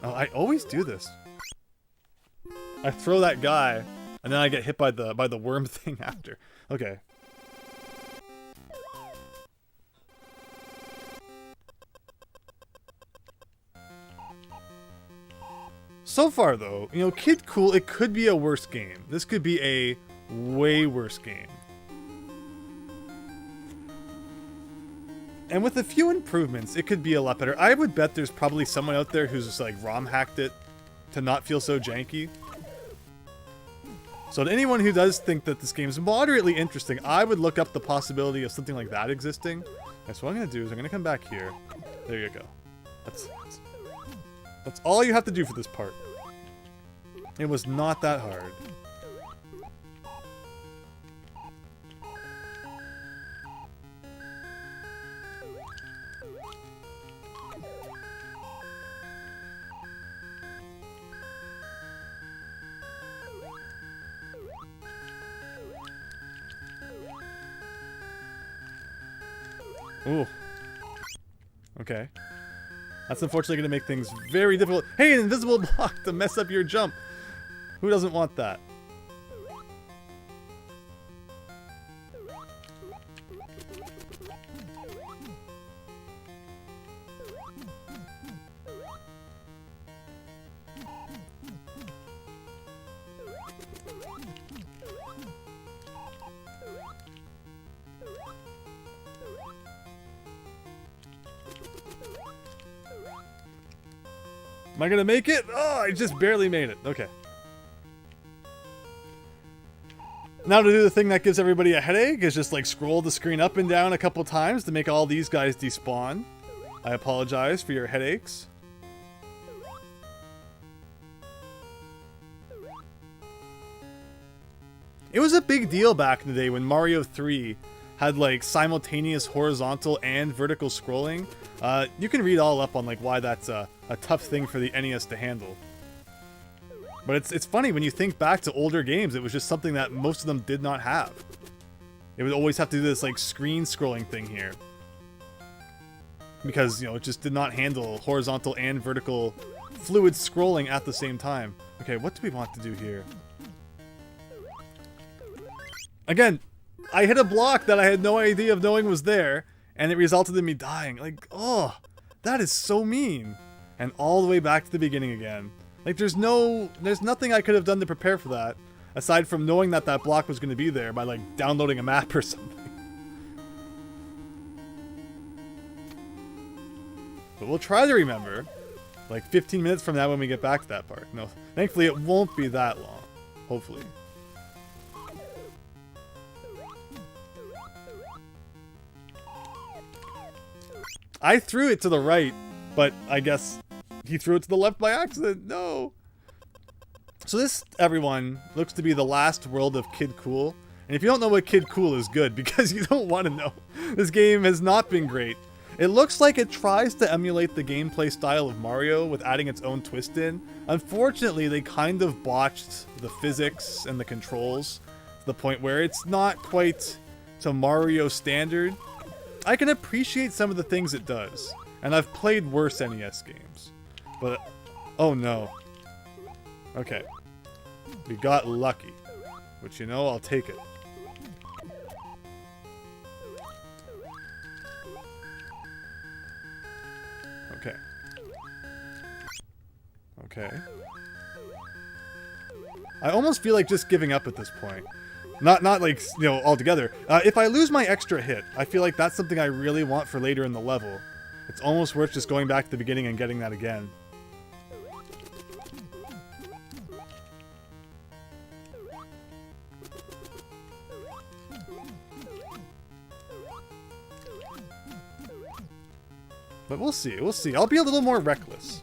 Oh, I always do this. I throw that guy, and then I get hit by the worm thing after. Okay. So far, though, you know, Kid Kool, it could be a worse game. This could be a way worse game. And with a few improvements, it could be a lot better. I would bet there's probably someone out there who's just like ROM hacked it to not feel so janky. So to anyone who does think that this game is moderately interesting, I would look up the possibility of something like that existing. Okay, so what I'm going to do is I'm going to come back here. There you go. That's all you have to do for this part. It was not that hard. Ooh. Okay. That's unfortunately going to make things very difficult. Hey, an invisible block to mess up your jump. Who doesn't want that? Am I gonna make it? Oh, I just barely made it. Okay. Now to do the thing that gives everybody a headache is just like scroll the screen up and down a couple times to make all these guys despawn. I apologize for your headaches. It was a big deal back in the day when Mario 3 had like simultaneous horizontal and vertical scrolling. You can read all up on like why that's a tough thing for the NES to handle. But it's funny when you think back to older games, it was just something that most of them did not have. It would always have to do this like screen scrolling thing here. Because, you know, it just did not handle horizontal and vertical fluid scrolling at the same time. Okay, what do we want to do here? Again, I hit a block that I had no idea of knowing was there, and it resulted in me dying. Like, oh, that is so mean. And all the way back to the beginning again. Like, there's nothing I could have done to prepare for that, aside from knowing that that block was going to be there by, like, downloading a map or something. But we'll try to remember, like, 15 minutes from now when we get back to that part. No, thankfully it won't be that long. Hopefully. I threw it to the right, but I guess he threw it to the left by accident. No. So this, everyone, looks to be the last world of Kid Kool. And if you don't know what Kid Kool is, good, because you don't want to know. This game has not been great. It looks like it tries to emulate the gameplay style of Mario with adding its own twist in. Unfortunately, they kind of botched the physics and the controls to the point where it's not quite to Mario standard. I can appreciate some of the things it does, and I've played worse NES games. But, oh no. Okay. We got lucky. Which, you know, I'll take it. Okay. Okay. I almost feel like just giving up at this point. Not like, you know, altogether. If I lose my extra hit, I feel like that's something I really want for later in the level. It's almost worth just going back to the beginning and getting that again. But we'll see, we'll see. I'll be a little more reckless,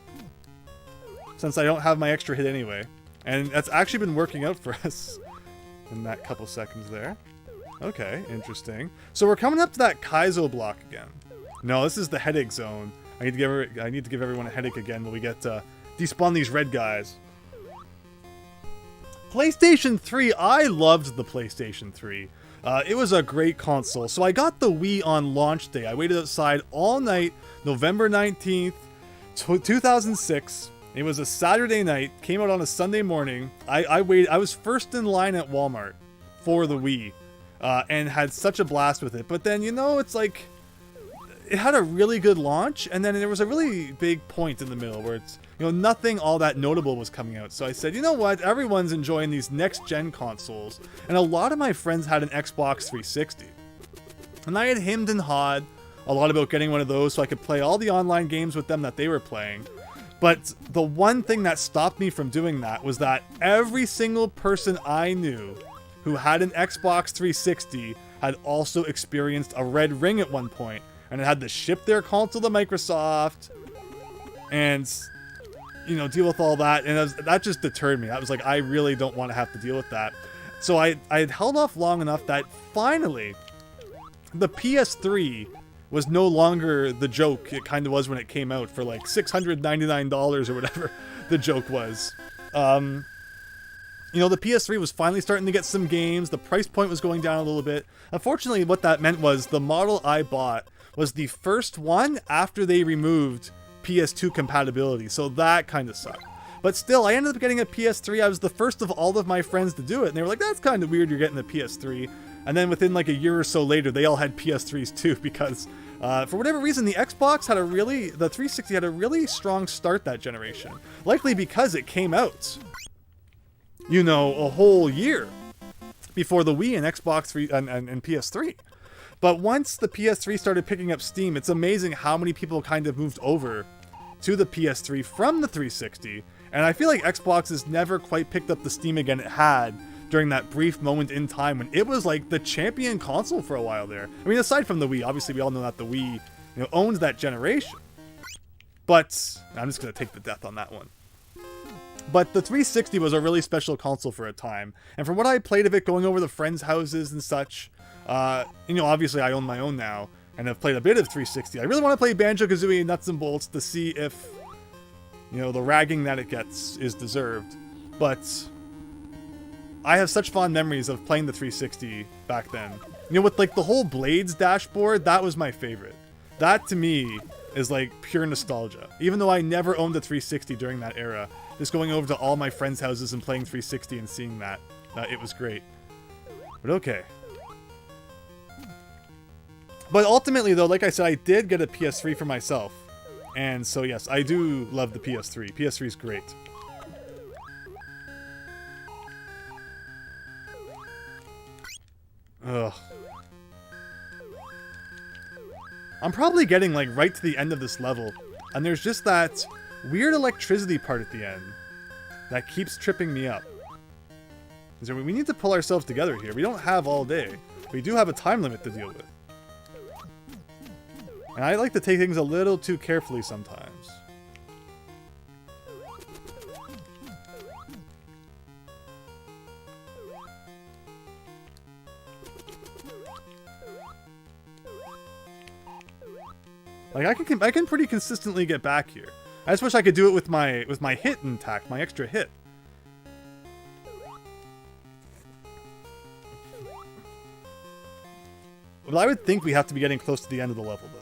since I don't have my extra hit anyway. And that's actually been working out for us in that couple seconds there. Okay, interesting. So we're coming up to that Kaizo block again. No, this is the headache zone. I need to give everyone a headache again when we get despawn these red guys. PlayStation 3, I loved the PlayStation 3. It was a great console. So I got the Wii on launch day. I waited outside all night, November 19th, 2006. It was a Saturday night, came out on a Sunday morning. I waited. I was first in line at Walmart for the Wii, and had such a blast with it. But then, you know, it's like, it had a really good launch, and then there was a really big point in the middle where it's, you know, nothing all that notable was coming out. So I said, you know what, everyone's enjoying these next-gen consoles, and a lot of my friends had an Xbox 360. And I had hemmed and hawed a lot about getting one of those so I could play all the online games with them that they were playing. But the one thing that stopped me from doing that was that every single person I knew who had an Xbox 360 had also experienced a red ring at one point, and had to ship their console to Microsoft and, you know, deal with all that. And that just deterred me. I was like, I really don't want to have to deal with that. So I had held off long enough that finally the PS3 was no longer the joke it kind of was when it came out for like $699 or whatever the joke was. You know, the PS3 was finally starting to get some games. The price point was going down a little bit. Unfortunately, what that meant was the model I bought was the first one after they removed PS2 compatibility. So that kind of sucked. But still, I ended up getting a PS3. I was the first of all of my friends to do it. And they were like, that's kind of weird you're getting a PS3. And then within like a year or so later, they all had PS3s too, because for whatever reason, the Xbox had the 360 had a really strong start that generation. Likely because it came out, you know, a whole year before the Wii and Xbox 3 and PS3. But once the PS3 started picking up steam, it's amazing how many people kind of moved over to the PS3 from the 360. And I feel like Xbox has never quite picked up the steam again it had during that brief moment in time when it was like the champion console for a while there. I mean, aside from the Wii, obviously we all know that the Wii, you know, owns that generation. But I'm just going to take the death on that one. But the 360 was a really special console for a time. And from what I played of it, going over to friends' houses and such, you know, obviously I own my own now and have played a bit of 360. I really want to play Banjo-Kazooie and Nuts and Bolts to see if, you know, the ragging that it gets is deserved. But I have such fond memories of playing the 360 back then. You know, with like the whole Blades dashboard, that was my favorite. That to me is like pure nostalgia. Even though I never owned a 360 during that era, just going over to all my friends' houses and playing 360 and seeing that, it was great. But okay. But ultimately though, like I said, I did get a PS3 for myself. And so yes, I do love the PS3. PS3 is great. Ugh. I'm probably getting like right to the end of this level, and there's just that weird electricity part at the end that keeps tripping me up. So we need to pull ourselves together here. We don't have all day. We do have a time limit to deal with. And I like to take things a little too carefully sometimes. Like I can pretty consistently get back here. I just wish I could do it with my hit intact, my extra hit. Well, I would think we have to be getting close to the end of the level, though.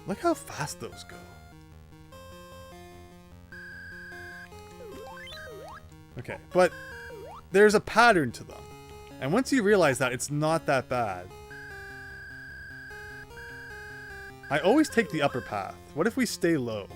Look how fast those go. Okay, but there's a pattern to them. And once you realize that, it's not that bad. I always take the upper path. What if we stay low?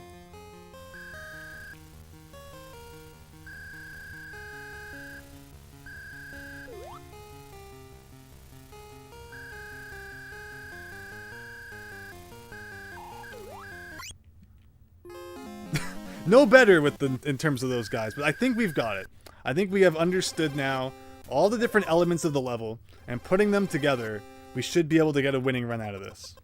No better with in terms of those guys, but I think we've got it. I think we have understood now all the different elements of the level, and putting them together, we should be able to get a winning run out of this.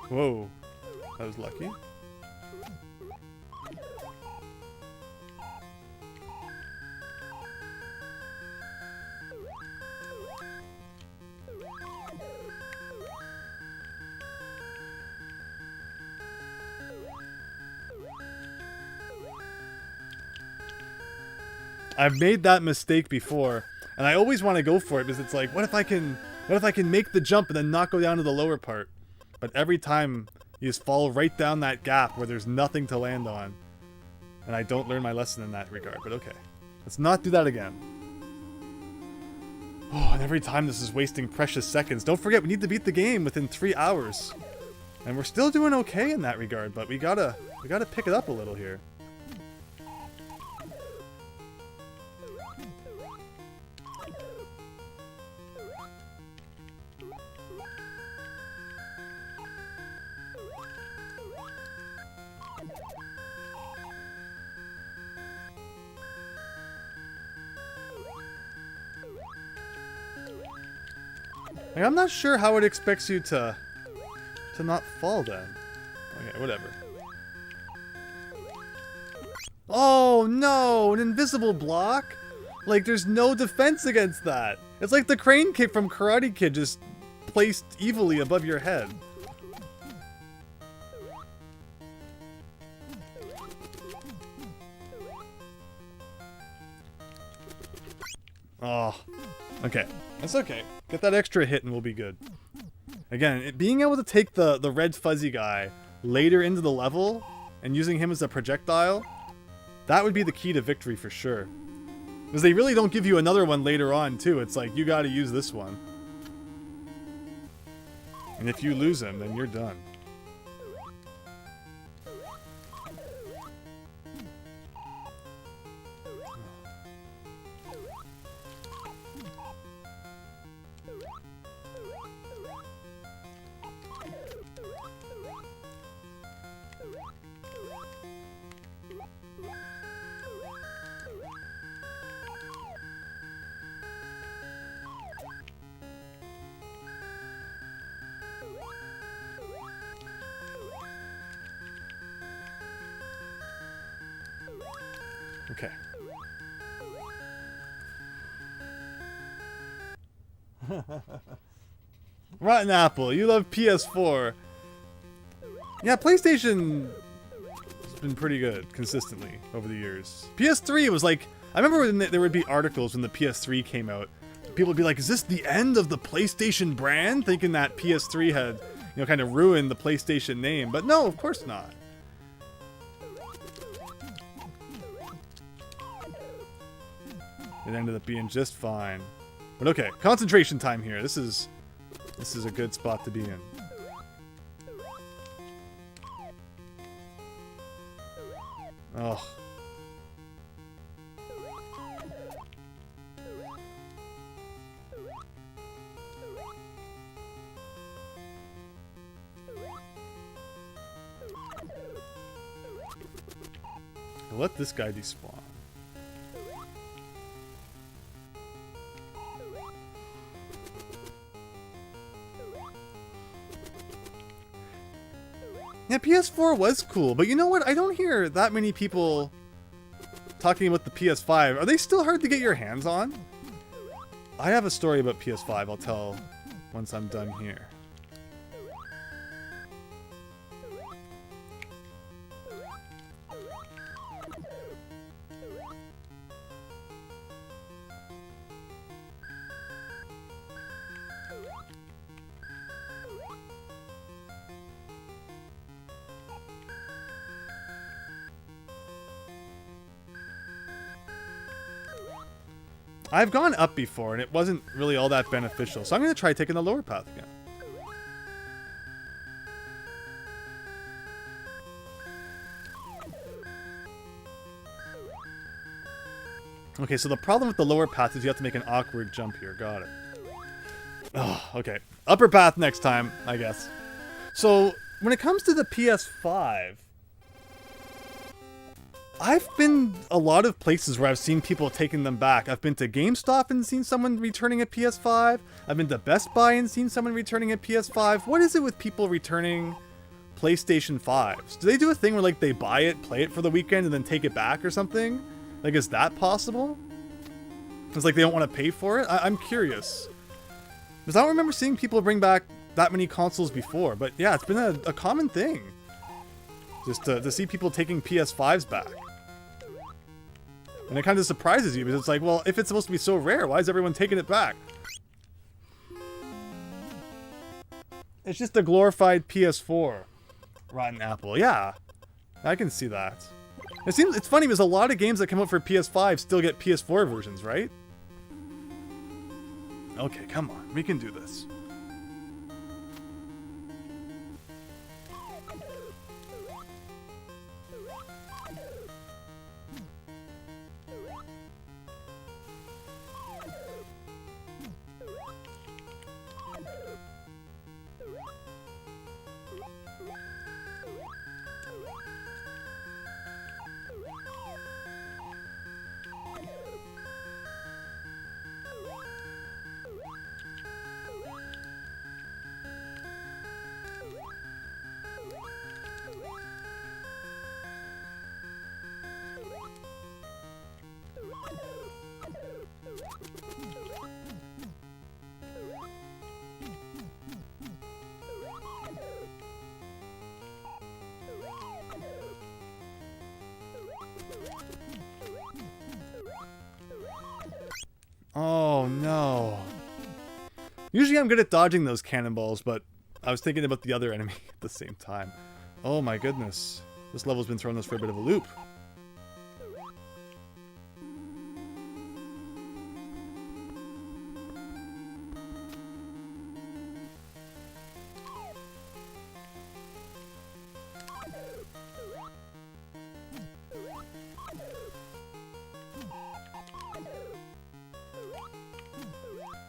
Whoa, that was lucky. I've made that mistake before, and I always want to go for it because it's like, what if I can make the jump and then not go down to the lower part? But every time, you just fall right down that gap where there's nothing to land on. And I don't learn my lesson in that regard, but okay. Let's not do that again. Oh, and every time this is wasting precious seconds. Don't forget, we need to beat the game within 3 hours. And we're still doing okay in that regard, but we gotta pick it up a little here. Like, I'm not sure how it expects you to not fall then. Okay, whatever. Oh no, an invisible block? Like there's no defense against that. It's like the crane kick from Karate Kid just placed evilly above your head. Oh, okay. That's okay. Get that extra hit and we'll be good. Again, being able to take the red fuzzy guy later into the level and using him as a projectile, that would be the key to victory for sure. Because they really don't give you another one later on too. It's like, you gotta use this one. And if you lose him, then you're done. Okay. Rotten Apple, you love PS4. Yeah, PlayStation has been pretty good consistently over the years. PS3 was like, I remember when there would be articles when the PS3 came out. People would be like, is this the end of the PlayStation brand? Thinking that PS3 had, you know, kind of ruined the PlayStation name. But no, of course not. It ended up being just fine. But okay, concentration time here. This is a good spot to be in. Oh. Let this guy despawn. Yeah, PS4 was cool, but you know what? I don't hear that many people talking about the PS5. Are they still hard to get your hands on? I have a story about PS5 I'll tell once I'm done here. I've gone up before, and it wasn't really all that beneficial, so I'm going to try taking the lower path again. Okay, so the problem with the lower path is you have to make an awkward jump here. Got it. Oh, okay. Upper path next time, I guess. So, when it comes to the PS5... I've been a lot of places where I've seen people taking them back. I've been to GameStop and seen someone returning a PS5. I've been to Best Buy and seen someone returning a PS5. What is it with people returning PlayStation 5s? Do they do a thing where like they buy it, play it for the weekend, and then take it back or something? Like, is that possible? It's like they don't want to pay for it? I'm curious. Because I don't remember seeing people bring back that many consoles before. But yeah, it's been a common thing. Just to see people taking PS5s back. And it kind of surprises you, because it's like, well, if it's supposed to be so rare, why is everyone taking it back? It's just a glorified PS4. Rotten Apple. Yeah, I can see that. It's funny because a lot of games that come out for PS5 still get PS4 versions, right? Okay, come on. We can do this. Oh no. Usually I'm good at dodging those cannonballs, but I was thinking about the other enemy at the same time. Oh my goodness. This level's been throwing us for a bit of a loop.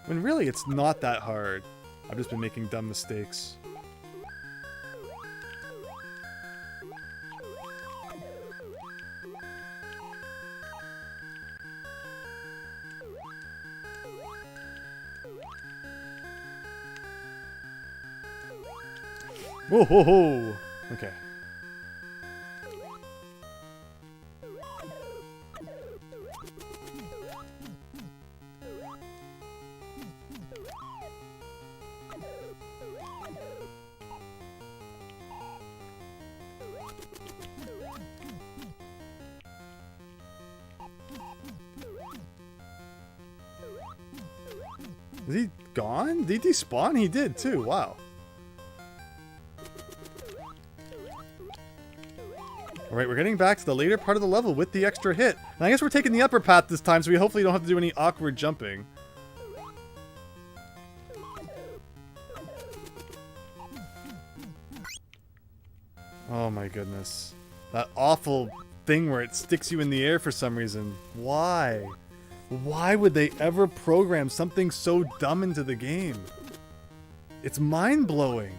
When really, it's not that hard. I've just been making dumb mistakes. Whoa, ho, ho. Okay. Is he gone? Did he despawn? He did too. Wow. Alright, we're getting back to the later part of the level with the extra hit. And I guess we're taking the upper path this time, so we hopefully don't have to do any awkward jumping. Oh my goodness. That awful thing where it sticks you in the air for some reason. Why? Why would they ever program something so dumb into the game? It's mind-blowing.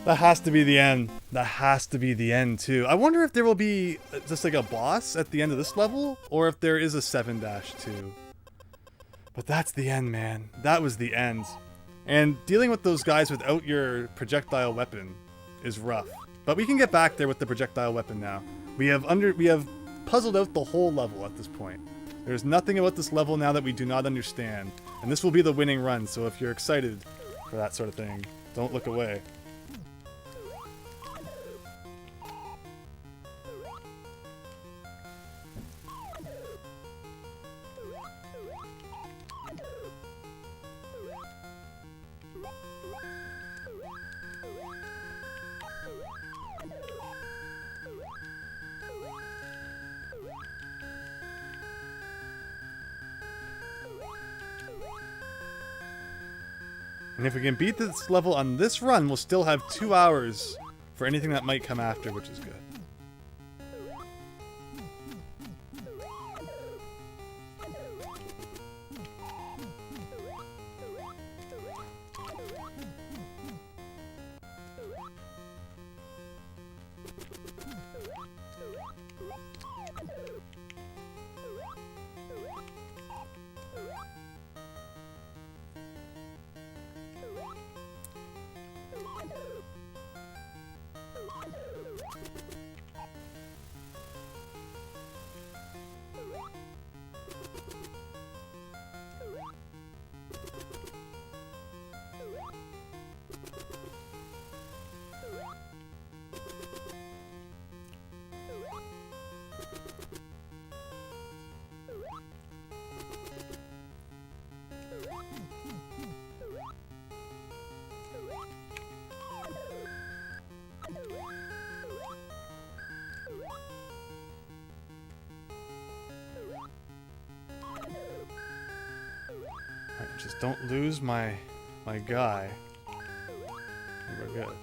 That has to be the end. That has to be the end, too. I wonder if there will be just like a boss at the end of this level, or if there is a 7-2. But that's the end, man. That was the end. And dealing with those guys without your projectile weapon is rough. But we can get back there with the projectile weapon now. We have puzzled out the whole level at this point. There's nothing about this level now that we do not understand. And this will be the winning run, so if you're excited for that sort of thing, don't look away. And if we can beat this level on this run, we'll still have 2 hours for anything that might come after, which is good. Just don't lose my guy. We're good.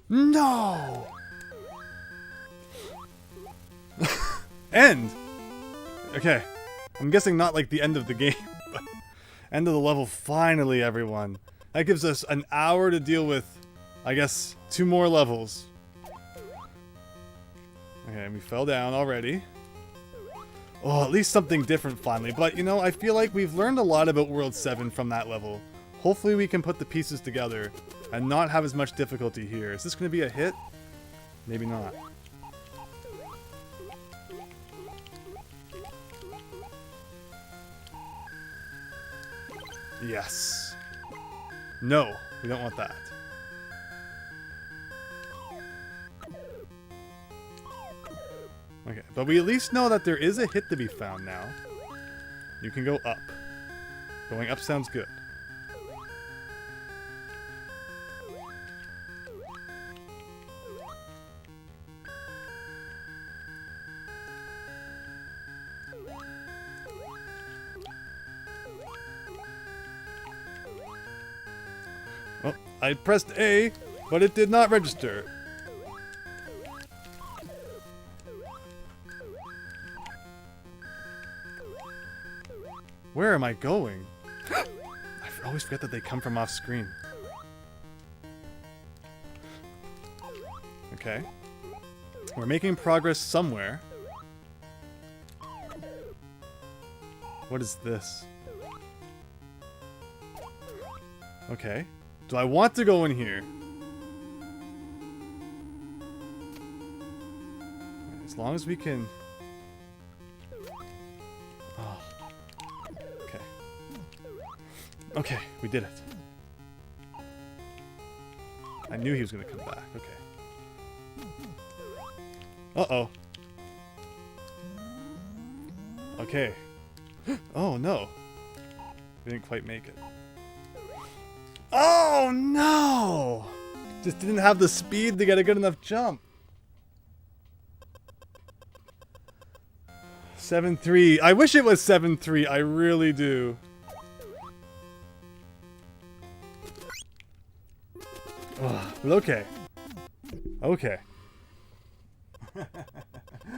No! End! Okay. I'm guessing not like the end of the game, but end of the level finally, everyone. That gives us an hour to deal with, I guess, 2 more levels. Okay, we fell down already. Oh, at least something different finally. But, you know, I feel like we've learned a lot about World 7 from that level. Hopefully we can put the pieces together and not have as much difficulty here. Is this going to be a hit? Maybe not. Yes. No, we don't want that. Okay, but we at least know that there is a hit to be found now. You can go up. Going up sounds good. I pressed A, but it did not register. Where am I going? I always forget that they come from off screen. Okay. We're making progress somewhere. What is this? Okay. Do I want to go in here? As long as we can... Oh. Okay. Okay, we did it. I knew he was going to come back. Okay. Uh-oh. Okay. Oh, no. We didn't quite make it. Oh, no! Just didn't have the speed to get a good enough jump. 7-3. I wish it was 7-3. I really do. Oh, but okay. Okay.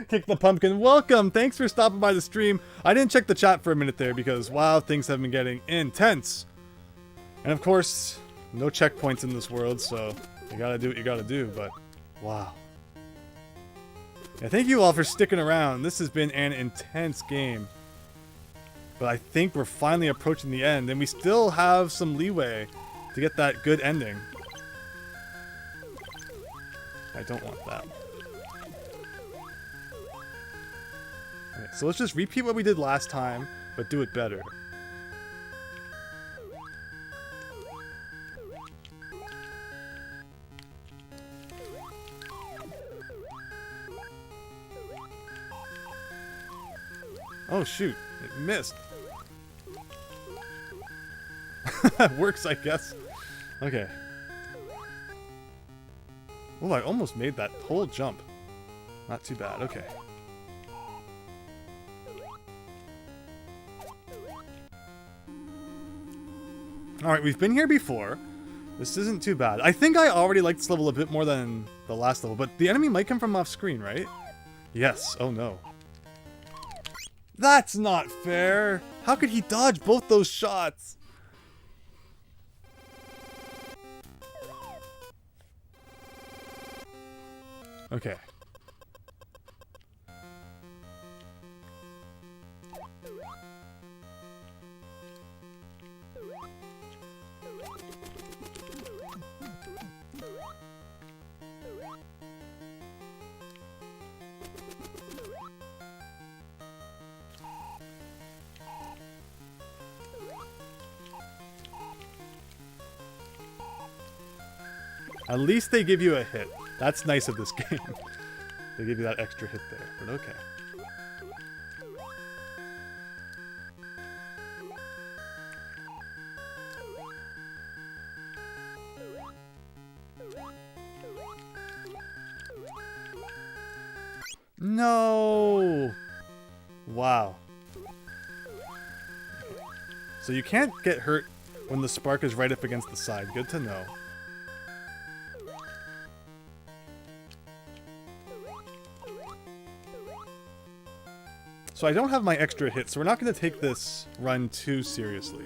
Kick the pumpkin. Welcome. Thanks for stopping by the stream. I didn't check the chat for a minute there because, wow, things have been getting intense. And of course, no checkpoints in this world, so you gotta do what you gotta do, but wow. Yeah, thank you all for sticking around. This has been an intense game. But I think we're finally approaching the end, and we still have some leeway to get that good ending. I don't want that. Okay, so let's just repeat what we did last time, but do it better. Oh shoot, it missed. Works, I guess. Okay. Oh, I almost made that whole jump. Not too bad, okay. Alright, we've been here before. This isn't too bad. I think I already like this level a bit more than the last level, but the enemy might come from off screen, right? Yes, oh no. That's not fair! How could he dodge both those shots? Okay. At least they give you a hit. That's nice of this game. They give you that extra hit there, but okay. No! Wow. So you can't get hurt when the spark is right up against the side. Good to know. So I don't have my extra hit, so we're not going to take this run too seriously.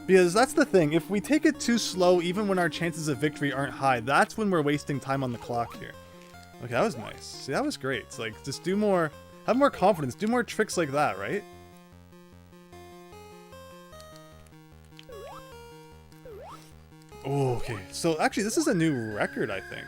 Because that's the thing, if we take it too slow, even when our chances of victory aren't high, that's when we're wasting time on the clock here. Okay, that was nice. See, that was great. It's like, just do more, have more confidence, do more tricks like that, right? Oh, okay. So actually, this is a new record, I think.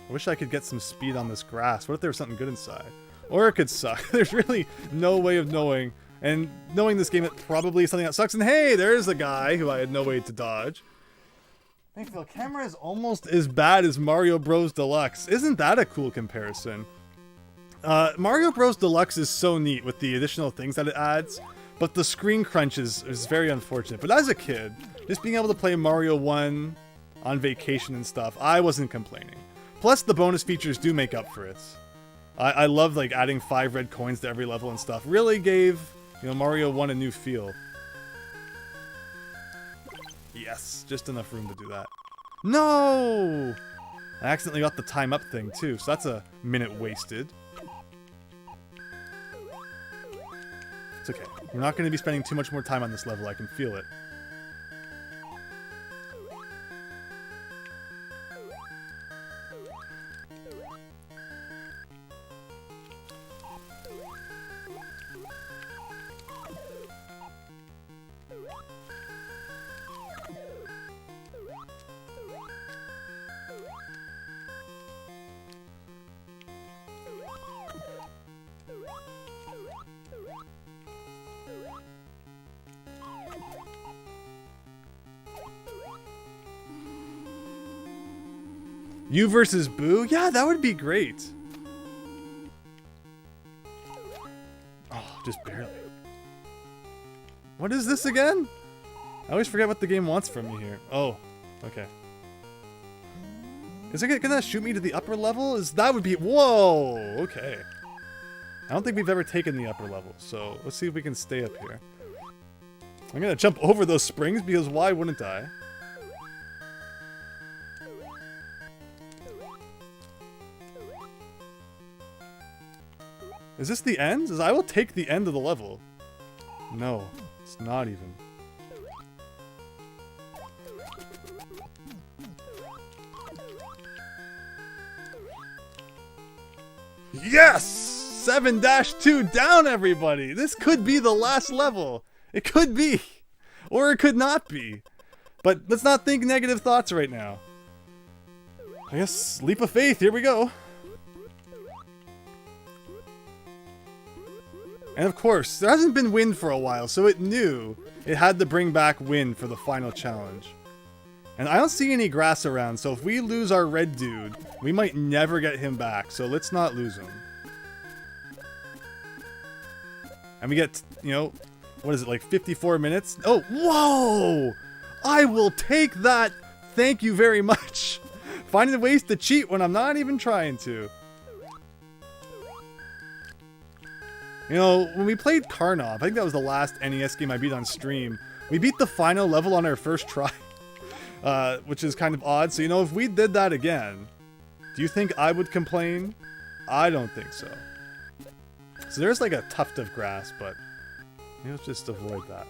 I wish I could get some speed on this grass. What if there was something good inside? Or it could suck. There's really no way of knowing. And knowing this game, it probably is something that sucks. And hey, there's a guy who I had no way to dodge. Thanks, the camera is almost as bad as Mario Bros. Deluxe. Isn't that a cool comparison? Mario Bros. Deluxe is so neat with the additional things that it adds. But the screen crunch is very unfortunate. But as a kid, just being able to play Mario 1 on vacation and stuff, I wasn't complaining. Plus, the bonus features do make up for it. I love like adding 5 red coins to every level and stuff. Really gave You know, Mario won a new feel. Yes, just enough room to do that. No! I accidentally got the time up thing too, so that's a minute wasted. It's okay. We're not going to be spending too much more time on this level, I can feel it. You versus Boo? Yeah, that would be great. Oh, just barely. What is this again? I always forget what the game wants from me here. Oh, okay. Is it gonna shoot me to the upper level? That would be... Whoa, okay. I don't think we've ever taken the upper level, so let's see if we can stay up here. I'm gonna jump over those springs because why wouldn't I? Is this the end? I will take the end of the level. No, it's not even. Yes! 7-2 down, everybody! This could be the last level. It could be. Or it could not be. But let's not think negative thoughts right now. I guess, leap of faith, here we go. And of course, there hasn't been wind for a while, so it knew it had to bring back wind for the final challenge. And I don't see any grass around, so if we lose our red dude, we might never get him back, so let's not lose him. And we get, you know, what is it, like 54 minutes? Oh, whoa! I will take that! Thank you very much! Finding ways to cheat when I'm not even trying to. You know, when we played Karnov, I think that was the last NES game I beat on stream, we beat the final level on our first try. Which is kind of odd. So, you know, if we did that again, do you think I would complain? I don't think so. So there's like a tuft of grass, but let's just avoid that.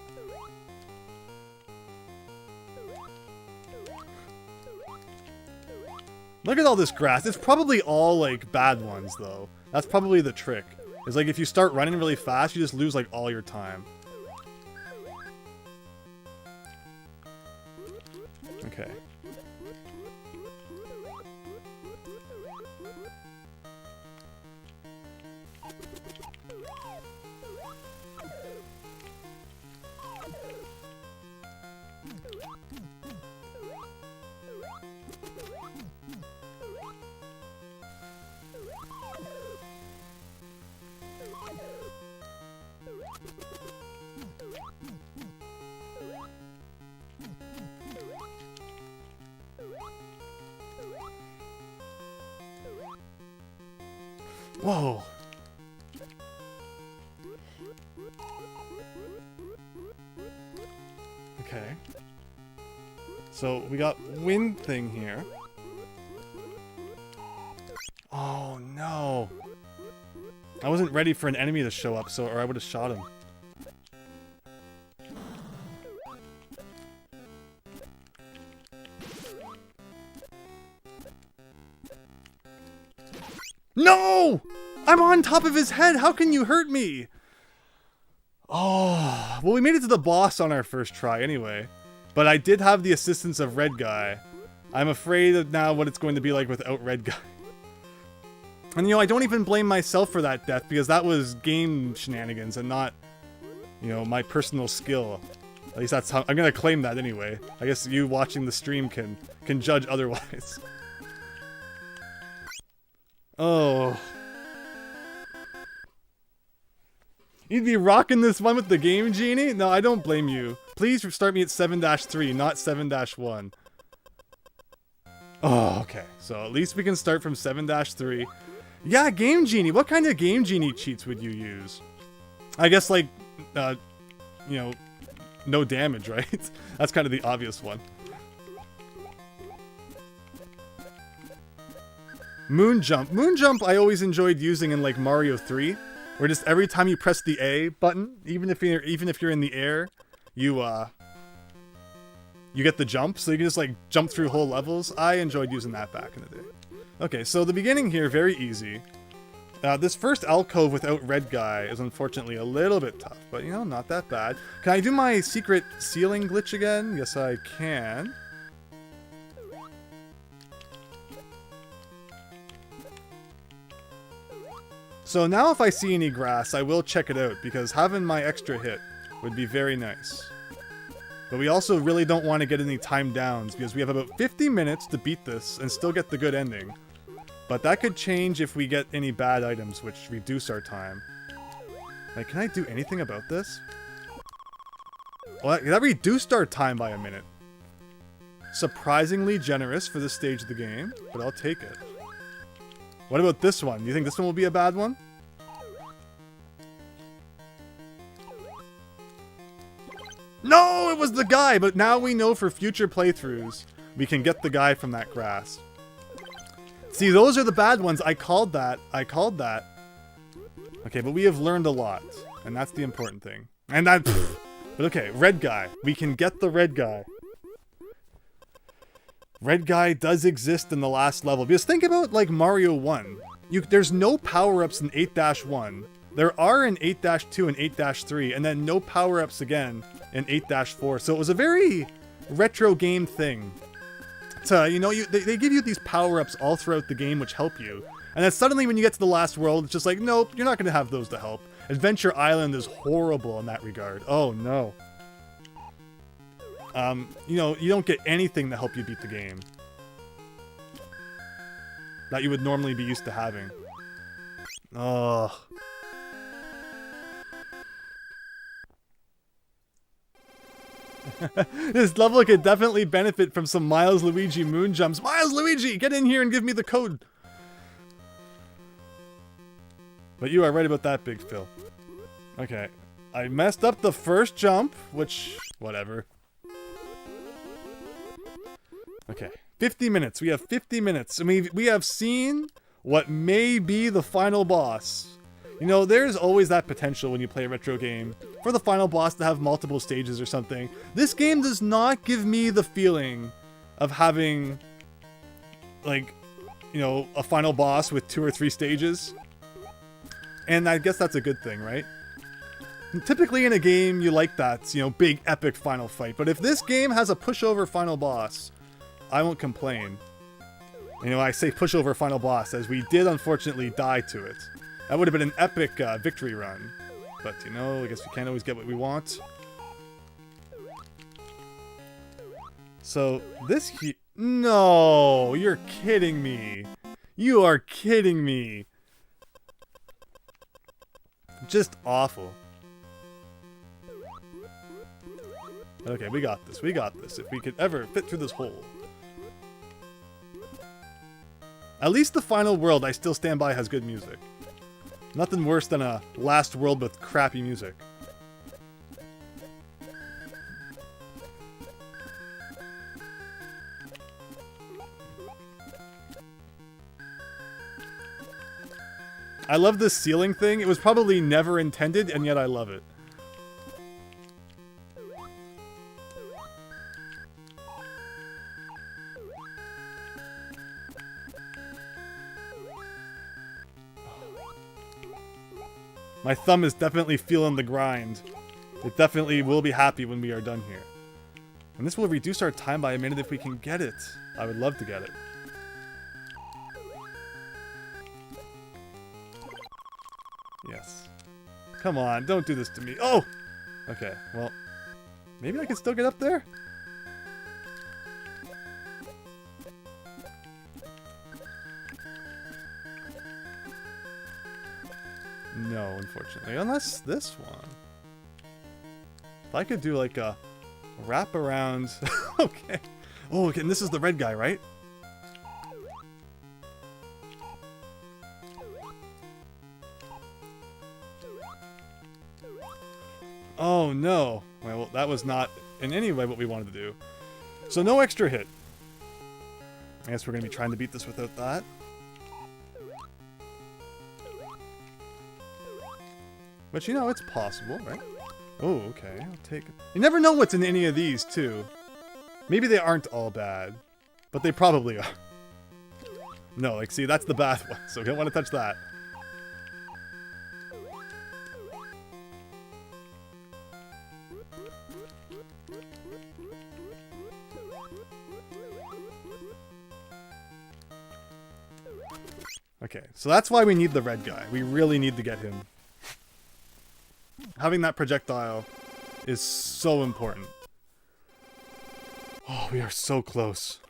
Look at all this grass. It's probably all like bad ones though. That's probably the trick. Is like if you start running really fast, you just lose like all your time. Okay. Whoa. Okay. So we got wind thing here. Oh no. I wasn't ready for an enemy to show up, or I would have shot him. No! I'm on top of his head! How can you hurt me? Oh, well, we made it to the boss on our first try anyway. But I did have the assistance of Red Guy. I'm afraid of now what it's going to be like without Red Guy. And you know, I don't even blame myself for that death because that was game shenanigans and not, you know, my personal skill. At least that's how I'm gonna claim that anyway. I guess you watching the stream can judge otherwise. Oh. You'd be rocking this one with the Game Genie? No, I don't blame you. Please start me at 7-3, not 7-1. Oh, okay. So at least we can start from 7-3. Yeah, Game Genie. What kind of Game Genie cheats would you use? I guess like you know, no damage, right? That's kind of the obvious one. Moon jump. Moon jump I always enjoyed using in like Mario 3, where just every time you press the A button, even if you're in the air, you get the jump, so you can just like jump through whole levels. I enjoyed using that back in the day. Okay, so the beginning here, very easy. This first alcove without red guy is unfortunately a little bit tough, but you know, not that bad. Can I do my secret ceiling glitch again? Yes, I can. So now if I see any grass, I will check it out, because having my extra hit would be very nice. But we also really don't want to get any time downs, because we have about 50 minutes to beat this and still get the good ending. But that could change if we get any bad items, which reduce our time. Like, can I do anything about this? Well, that reduced our time by a minute. Surprisingly generous for this stage of the game, but I'll take it. What about this one? Do you think this one will be a bad one? No, it was the guy, but now we know for future playthroughs, we can get the guy from that grass. See, those are the bad ones. I called that. Okay, but we have learned a lot, and that's the important thing. And that... But okay, red guy. We can get the red guy. Red guy does exist in the last level. Because think about, like, Mario 1. There's no power-ups in 8-1. There are in 8-2 and 8-3, and then no power-ups again in 8-4. So it was a very retro game thing. So, you know, they give you these power-ups all throughout the game which help you. And then suddenly when you get to the last world, it's just like, nope, you're not going to have those to help. Adventure Island is horrible in that regard. Oh, no. You know, you don't get anything to help you beat the game that you would normally be used to having. Ugh. This level could definitely benefit from some Miles Luigi moon jumps. Miles Luigi, get in here and give me the code. But you are right about that, Big Phil. Okay. I messed up the first jump, which, whatever. Okay. 50 minutes. We have 50 minutes. I mean, we have seen what may be the final boss. You know, there's always that potential when you play a retro game for the final boss to have multiple stages or something. This game does not give me the feeling of having, like, you know, a final boss with 2 or 3 stages. And I guess that's a good thing, right? Typically in a game, you like that, you know, big epic final fight. But if this game has a pushover final boss, I won't complain. You know, I say pushover final boss, as we did unfortunately die to it. That would have been an epic victory run. But, you know, I guess we can't always get what we want. So, this No! You're kidding me! You are kidding me! Just awful. Okay, we got this. We got this. If we could ever fit through this hole. At least the final world, I still stand by, has good music. Nothing worse than a last world with crappy music. I love this ceiling thing. It was probably never intended, and yet I love it. My thumb is definitely feeling the grind. It definitely will be happy when we are done here. And this will reduce our time by a minute if we can get it. I would love to get it. Yes. Come on, don't do this to me. Oh! Okay, well, maybe I can still get up there? No, unfortunately. Unless this one. If I could do like a wrap around. Okay. Oh, okay, and this is the red guy, right? Oh no. Well, that was not in any way what we wanted to do. So no extra hit. I guess we're going to be trying to beat this without that. But you know, it's possible, right? Oh, okay. I'll take it. You never know what's in any of these, too. Maybe they aren't all bad, but they probably are. No, like, see, that's the bad one, so we don't want to touch that. Okay, so that's why we need the red guy. We really need to get him. Having that projectile is so important. Oh, we are so close.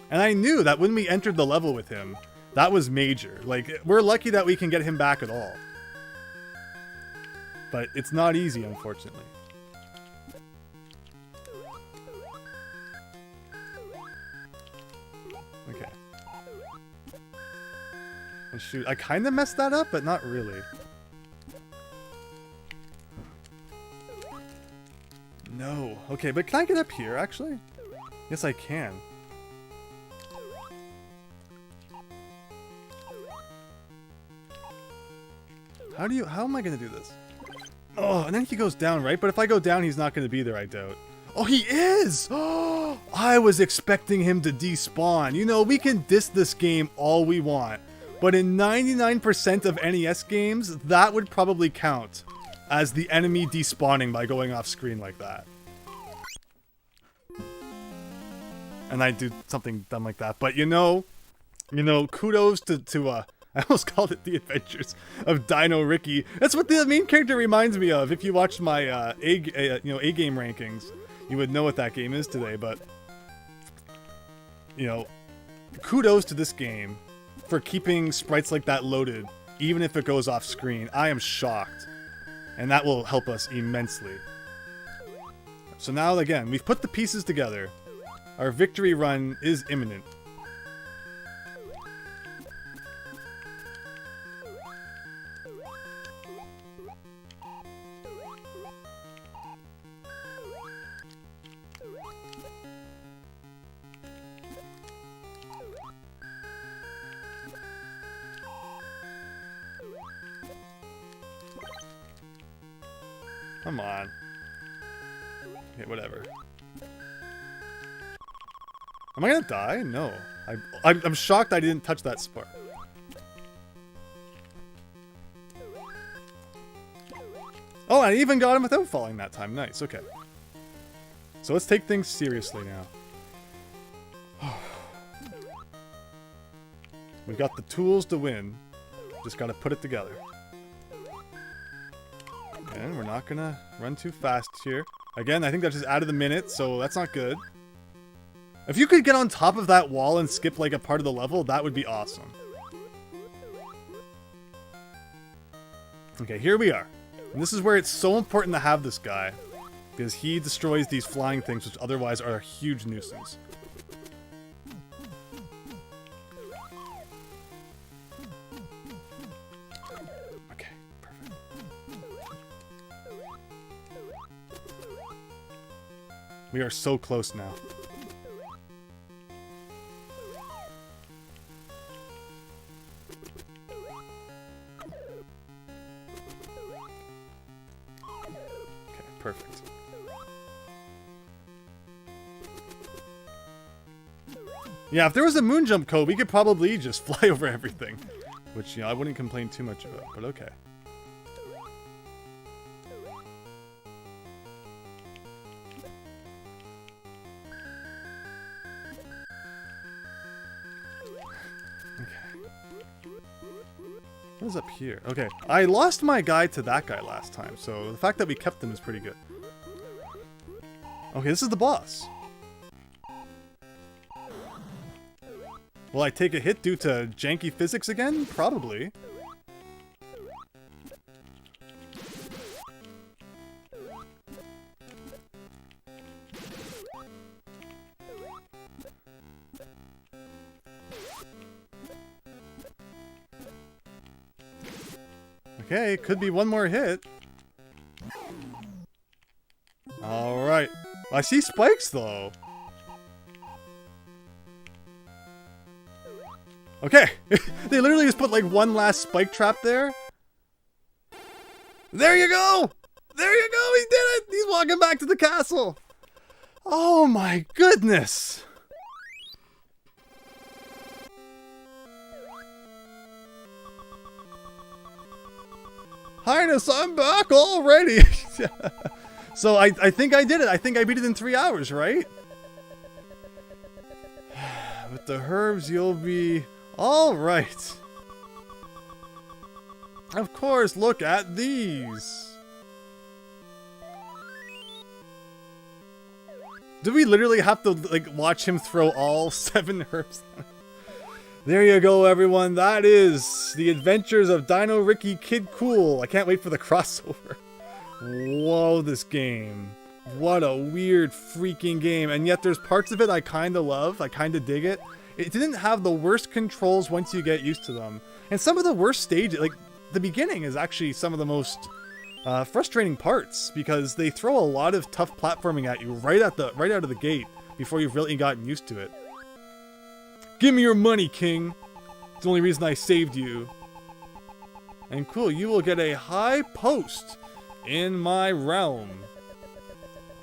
And I knew that when we entered the level with him, that was major. Like, we're lucky that we can get him back at all. But it's not easy, unfortunately. Okay. Oh, shoot, I kind of messed that up, but not really. No. Okay, but can I get up here, actually? Yes, I can. How am I gonna do this? Oh, and then he goes down, right? But if I go down, he's not gonna be there, I doubt. Oh, he is! Oh, I was expecting him to despawn. You know, we can diss this game all we want, but in 99% of NES games, that would probably count as the enemy despawning by going off screen like that. And I do something dumb like that, but you know, kudos to I almost called it The Adventures of Dino Ricky. That's what the main character reminds me of. If you watched my A game rankings, you would know what that game is today. But you know, kudos to this game for keeping sprites like that loaded, even if it goes off screen. I am shocked, and that will help us immensely. So now again, we've put the pieces together. Our victory run is imminent. Come on. Okay, whatever. Am I gonna die? No. I'm shocked I didn't touch that spark. Oh, I even got him without falling that time. Nice, okay. So let's take things seriously now. We've got the tools to win. Just gotta put it together. And we're not gonna run too fast here. Again, I think that just added a minute, so that's not good. If you could get on top of that wall and skip like a part of the level, that would be awesome. Okay, here we are. And this is where it's so important to have this guy, because he destroys these flying things, which otherwise are a huge nuisance. We are so close now. Okay, perfect. Yeah, if there was a moon jump code, we could probably just fly over everything. Which, you know, I wouldn't complain too much about, but okay. What is up here? Okay, I lost my guy to that guy last time, so the fact that we kept him is pretty good. Okay, this is the boss. Will I take a hit due to janky physics again? Probably. Okay, could be one more hit. Alright. I see spikes, though. Okay. They literally just put, like, one last spike trap there. There you go! There you go! He did it! He's walking back to the castle! Oh my goodness! Highness, I'm back already! So I think I did it. I think I beat it in 3 hours, right? With the herbs, you'll be alright. Of course, look at these. Do we literally have to, like, watch him throw all 7 herbs? There you go, everyone. That is The Adventures of Dino Ricky Kid Kool. I can't wait for the crossover. Whoa, this game. What a weird freaking game. And yet there's parts of it I kind of love. I kind of dig it. It didn't have the worst controls once you get used to them. And some of the worst stages, like the beginning is actually some of the most frustrating parts because they throw a lot of tough platforming at you right out of the gate before you've really gotten used to it. Give me your money, King. It's the only reason I saved you. And cool, you will get a high post in my realm.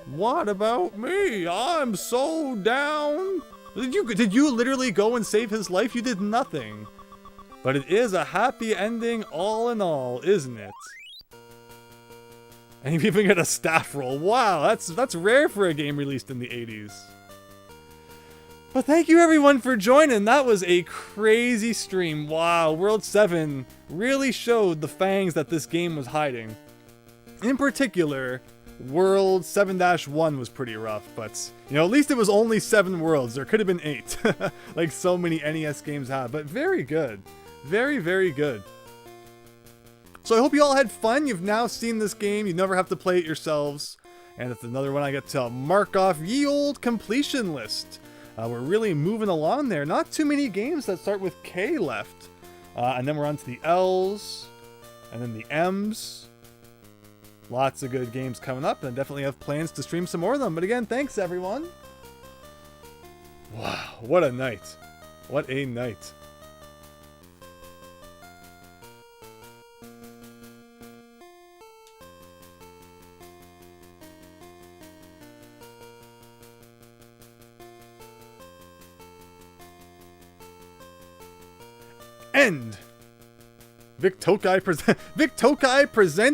What about me? I'm so down. Did you literally go and save his life? You did nothing. But it is a happy ending all in all, isn't it? And you even get a staff roll. Wow, that's rare for a game released in the 80s. But thank you everyone for joining. That was a crazy stream. Wow, World 7 really showed the fangs that this game was hiding. In particular, World 7-1 was pretty rough, but, you know, at least it was only 7 worlds. There could have been 8, like so many NES games have, but very good. Very, very good. So I hope you all had fun. You've now seen this game. You never have to play it yourselves. And it's another one I get to mark off ye old completion list. We're really moving along there. Not too many games that start with K left. And then we're on to the L's, and then the M's. Lots of good games coming up, and definitely have plans to stream some more of them. But again, thanks everyone. Wow, what a night. What a night. End. Vic Tokai presents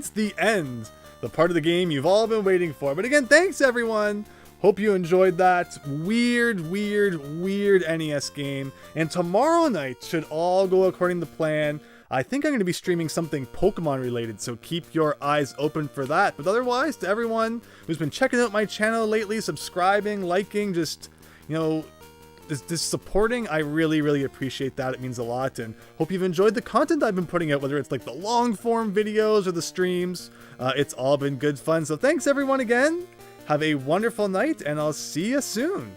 The End. The part of the game you've all been waiting for. But again, thanks everyone. Hope you enjoyed that weird NES game. And tomorrow night should all go according to plan. I think I'm going to be streaming something Pokemon related, so keep your eyes open for that. But otherwise, to everyone who's been checking out my channel lately, subscribing, liking, just, you know, this supporting, I really appreciate that. It means a lot, and hope you've enjoyed the content I've been putting out, whether it's like the long form videos or the streams. It's all been good fun. So thanks everyone again. Have a wonderful night, and I'll see you soon.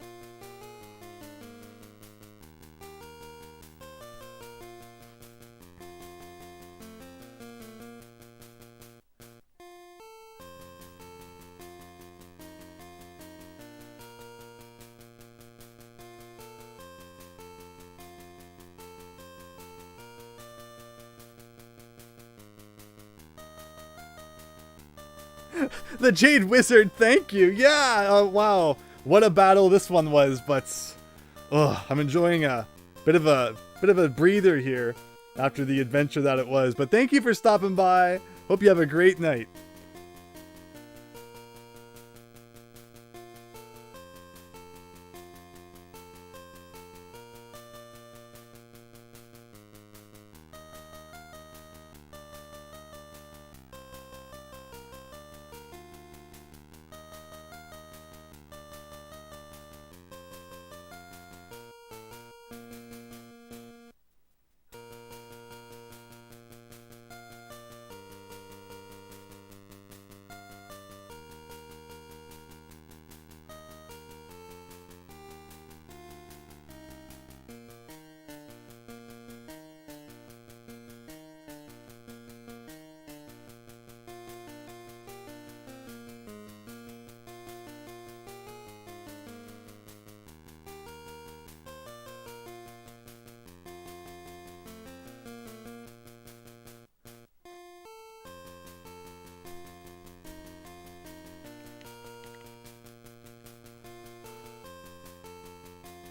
The Jade Wizard, thank you. Yeah, wow, what a battle this one was. But I'm enjoying a bit of a breather here after the adventure that it was. But thank you for stopping by. Hope you have a great night.